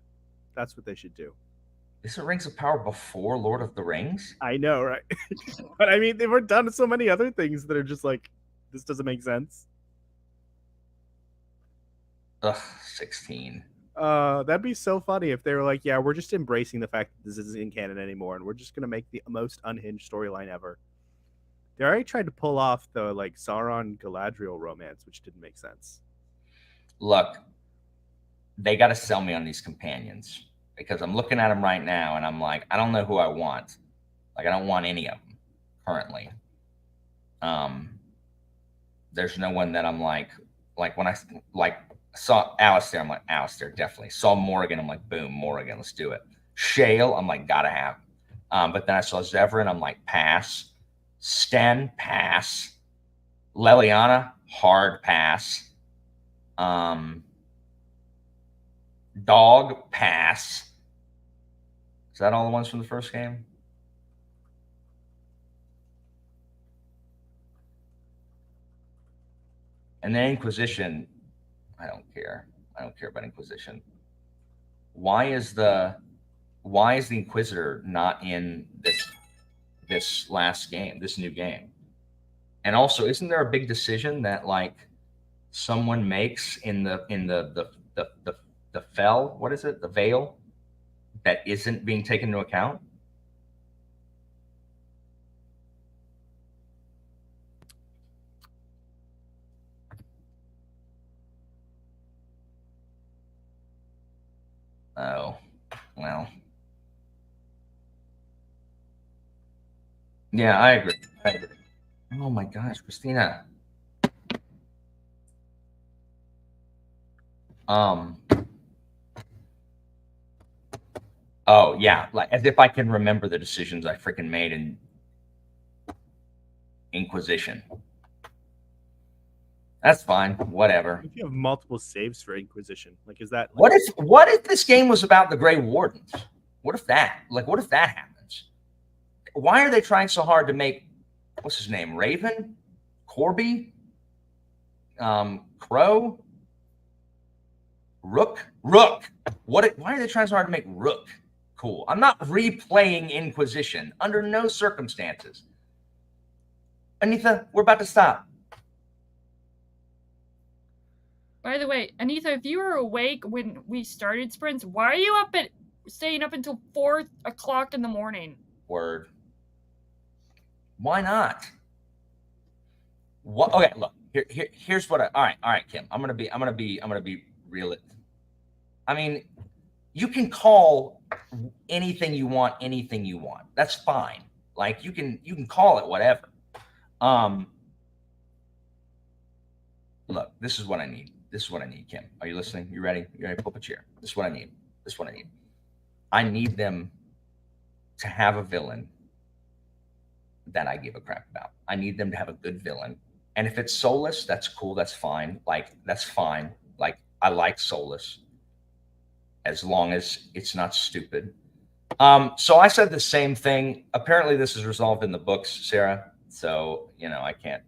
That's what they should do. Is it Rings of Power before Lord of the Rings? I know, right? But I mean, they've done so many other things that are just like, this doesn't make sense. Ugh, 16. That'd be so funny if they were like, yeah, we're just embracing the fact that this isn't in canon anymore, and we're just gonna make the most unhinged storyline ever. They already tried to pull off the like Sauron Galadriel romance, which didn't make sense. Look, they got to sell me on these companions, because I'm looking at them right now and I'm like, I don't know who I want. Like, I don't want any of them currently. There's no one that I'm like when I saw Alistair, I'm like, Alistair, definitely. Saw Morrigan, I'm like, boom, Morrigan, let's do it. Shale, I'm like, gotta have. But then I saw Zevran, I'm like, pass. Sten, pass. Leliana, hard pass. Dog, pass. Is that all the ones from the first game? And then Inquisition, I don't care. I don't care about Inquisition. Why is the Inquisitor not in this? this last game, this new game. And also, isn't there a big decision that like someone makes in the fell, what is it, the veil, that isn't being taken into account? Oh, well. Yeah, I agree. Oh my gosh, Christina. Oh yeah, like as if I can remember the decisions I freaking made in Inquisition. That's fine. Whatever. If you have multiple saves for Inquisition, like is that like, what if this game was about the Grey Wardens? What if that happens? Why are they trying so hard to make what's his name? Raven? Corby? Crow? Rook? Why are they trying so hard to make Rook cool? I'm not replaying Inquisition under no circumstances. Anita, we're about to stop. By the way, Anita, if you were awake when we started Sprints, why are you staying up until 4 o'clock in the morning? Word. Why not? What? Okay, look. Here's what all right, Kim. I'm gonna be real. I mean, you can call anything you want. That's fine. Like you can call it whatever. Look, this is what I need. Kim. Are you listening? You ready? You ready? Pull up a chair. This is what I need. I need them to have a villain that I give a crap about. I need them to have a good villain. And if it's soulless, that's cool. That's fine. That's fine. Like, I like soulless as long as it's not stupid. So I said the same thing. Apparently this is resolved in the books, Sarah. So, I can't,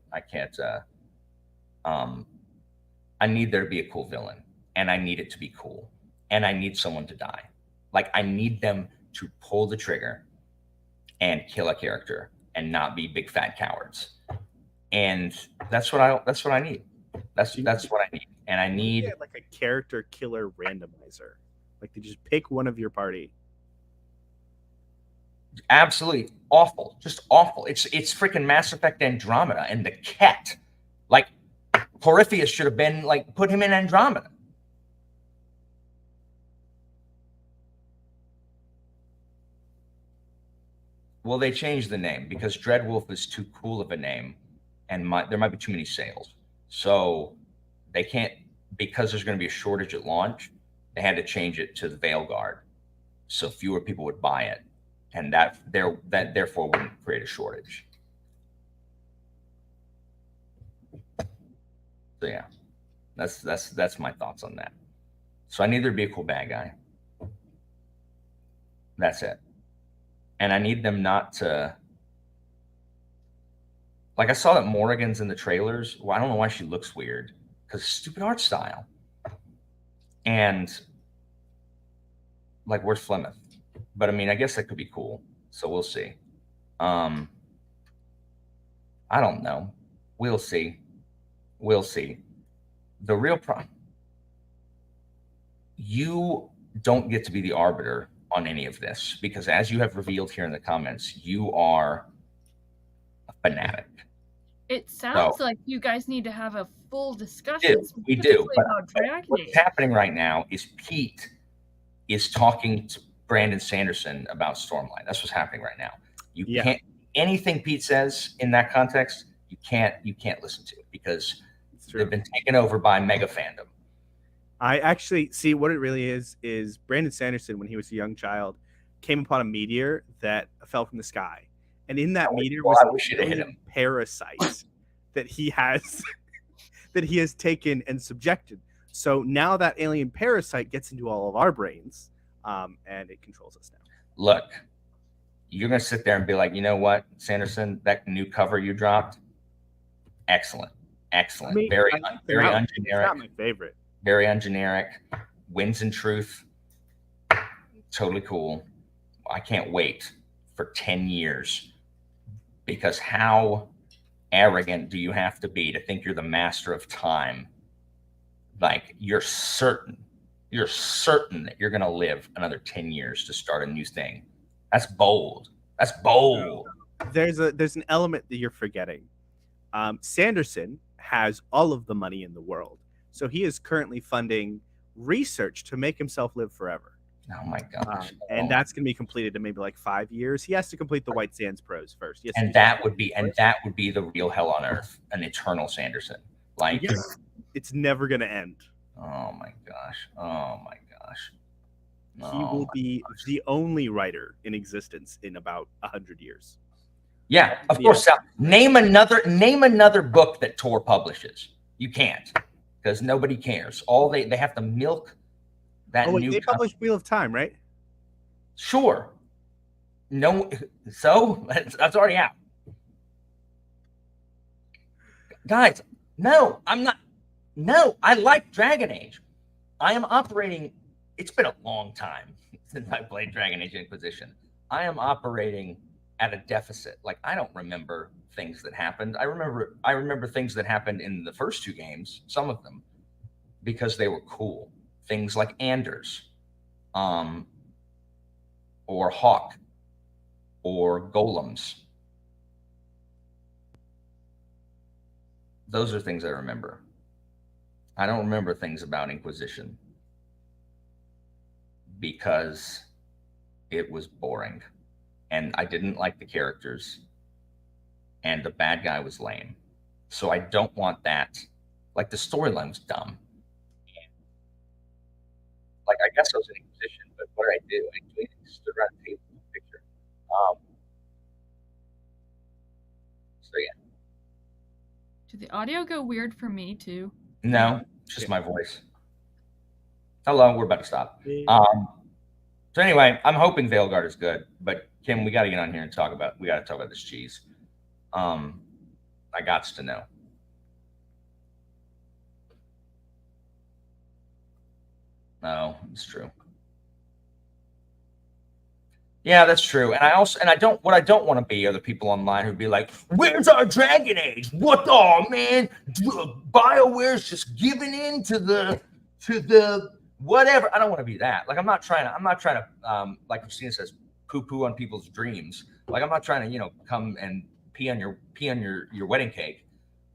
I need there to be a cool villain, and I need it to be cool, and I need someone to die. Like, I need them to pull the trigger and kill a character and not be big fat cowards. And that's what I need. That's what I need. And I need like a character killer randomizer. Like they just pick one of your party. Absolutely awful. Just awful. It's freaking Mass Effect Andromeda and the Ket. Like, Corypheus should have been like, put him in Andromeda. Well, they changed the name because Dreadwolf is too cool of a name, and there might be too many sales. So they can't, because there's going to be a shortage at launch, they had to change it to the Veilguard, so fewer people would buy it, and that therefore wouldn't create a shortage. So yeah, that's my thoughts on that. So I need there to be a cool bad guy. That's it. And I need them not to, like, I saw that Morrigan's in the trailers. Well, I don't know why she looks weird, because stupid art style. And like, where's Flemeth? But I mean, I guess that could be cool. So we'll see. I don't know. We'll see. The real problem, you don't get to be the arbiter on any of this, because as you have revealed here in the comments, you are a fanatic. It sounds like you guys need to have a full discussion. We do. But what's happening right now is Pete is talking to Brandon Sanderson about Stormlight. That's what's happening right now. You can't, anything Pete says in that context, you can't listen to it, because they've been taken over by mega fandom. I actually see what it really is Brandon Sanderson, when he was a young child, came upon a meteor that fell from the sky. And in that meteor was a parasite that he has taken and subjected. So now that alien parasite gets into all of our brains, and it controls us now. Look, you're going to sit there and be like, you know what, Sanderson, that new cover you dropped, excellent. I mean, very ungeneric. It's not my favorite. Very ungeneric. Wins in Truth. Totally cool. I can't wait for 10 years because how arrogant do you have to be to think you're the master of time? Like you're certain that you're going to live another 10 years to start a new thing. That's bold. That's bold. There's an element that you're forgetting. Sanderson has all of the money in the world, so he is currently funding research to make himself live forever. Oh my gosh! And that's going to be completed in maybe like 5 years. He has to complete the White Sands Pros first. And that would be the real hell on earth, an eternal Sanderson. Like it's never going to end. Oh my gosh! Oh my gosh! He will be the only writer in existence in about 100 years. Yeah, of course. Sal, name another book that Tor publishes. You can't, because nobody cares. All they have to milk that new. They published Wheel of Time, right? Sure. No, so that's already out. Guys, no, I'm not. No, I like Dragon Age. I am operating. It's been a long time since I played Dragon Age Inquisition. I am operating at a deficit. Like I don't remember things that happened. I remember things that happened in the first 2 games, some of them, because they were cool. Things like Anders, or Hawk, or Golems. Those are things I remember. I don't remember things about Inquisition because it was boring and I didn't like the characters and the bad guy was lame. So I don't want that. Like the storyline was dumb. Like I guess I was in Inquisition, but what did I do? I stood around the table and took a picture. So yeah. Did the audio go weird for me too? No, it's just my voice. Hello, we're about to stop. So anyway, I'm hoping Veilguard is good, but Kim, we got to get on here and talk about this cheese. I gots to know. No, it's true. Yeah, that's true. And I don't want to be are the people online who'd be like, where's our Dragon Age? What the man? BioWare's just giving in to the whatever. I don't want to be that. Like I'm not trying to like Christina says, poo-poo on people's dreams. Like I'm not trying to, come and pee on your wedding cake.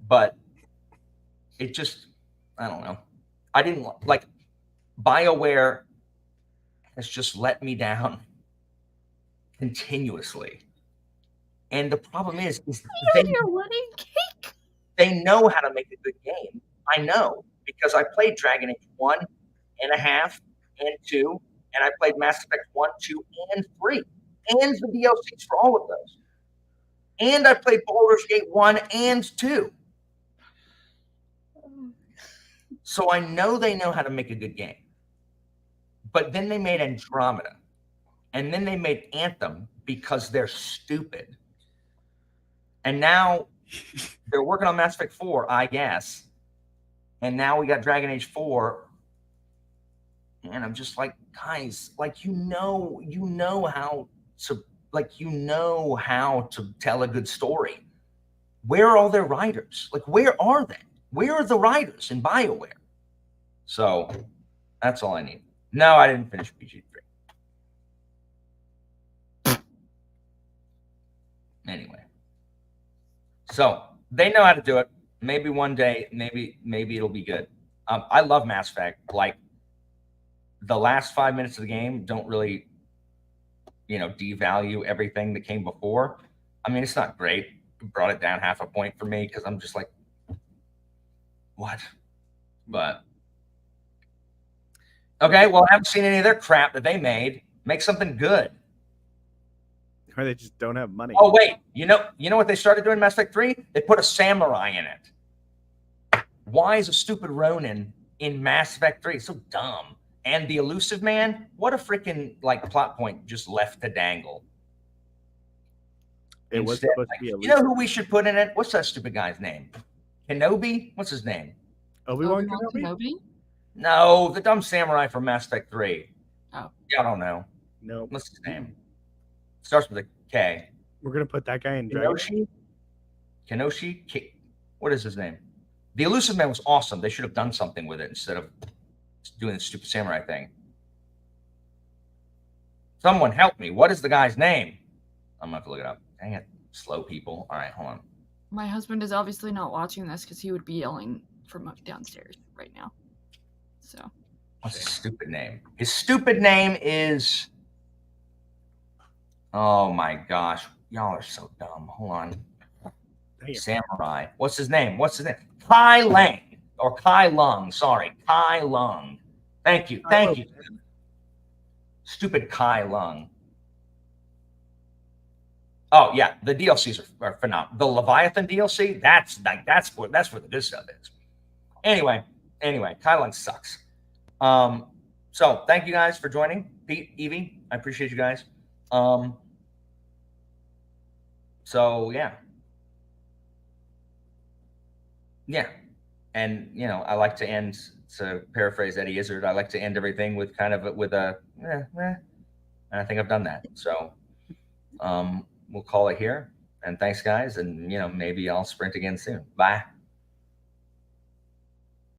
But it just, I don't know. I didn't like BioWare has just let me down continuously. And the problem is your wedding cake. They know how to make a good game. I know because I played Dragon Age 1.5 and 2, and I played Mass Effect 1, 2, and 3, and the DLCs for all of those. And I played Baldur's Gate 1 and 2. So I know they know how to make a good game. But then they made Andromeda. And then they made Anthem because they're stupid. And now they're working on Mass Effect 4, I guess. And now we got Dragon Age 4. And I'm just like, guys, like you know how to tell a good story. Where are all their writers? Like, where are they? Where are the writers in BioWare? So that's all I need. No, I didn't finish PG3. Anyway, so they know how to do it. Maybe one day, maybe it'll be good. I love Mass Effect. Like the last 5 minutes of the game don't really, devalue everything that came before. I mean, it's not great. It brought it down half a point for me because I'm just like, what? But okay, well, I haven't seen any of their crap that they made. Make something good. Or they just don't have money. Oh wait, you know what they started doing in Mass Effect 3? They put a samurai in it. Why is a stupid Ronin in Mass Effect 3? It's so dumb. And the elusive man, what a freaking plot point just left to dangle. It was supposed to be elusive. You know who we should put in it? What's that stupid guy's name? Kenobi? What's his name? Obi-Wan Kenobi? No, the dumb samurai from Mass Effect 3. Oh. I don't know. No. What's his name? Starts with a K. We're gonna put that guy in Dragon. Kenoshi. What is his name? The Elusive Man was awesome. They should have done something with it instead of doing the stupid samurai thing. Someone help me. What is the guy's name? I'm gonna have to look it up. Dang it. Slow people. All right, hold on. My husband is obviously not watching this because he would be yelling from downstairs right now. So. What's his stupid name? His stupid name is. Oh my gosh. Y'all are so dumb. Hold on. Samurai. What's his name? Kai Lang or Kai Lung. Sorry, Kai Lung. Thank you. Stupid Kai Lung. Oh yeah, the DLCs are phenomenal. The Leviathan DLC, that's where the good stuff is. Anyway, Kai Lung sucks. So thank you guys for joining. Pete, Evie, I appreciate you guys. So yeah. And I like to end, to paraphrase Eddie Izzard, I like to end everything with kind of and I think I've done that. So we'll call it here, and thanks guys, and maybe I'll sprint again soon. Bye.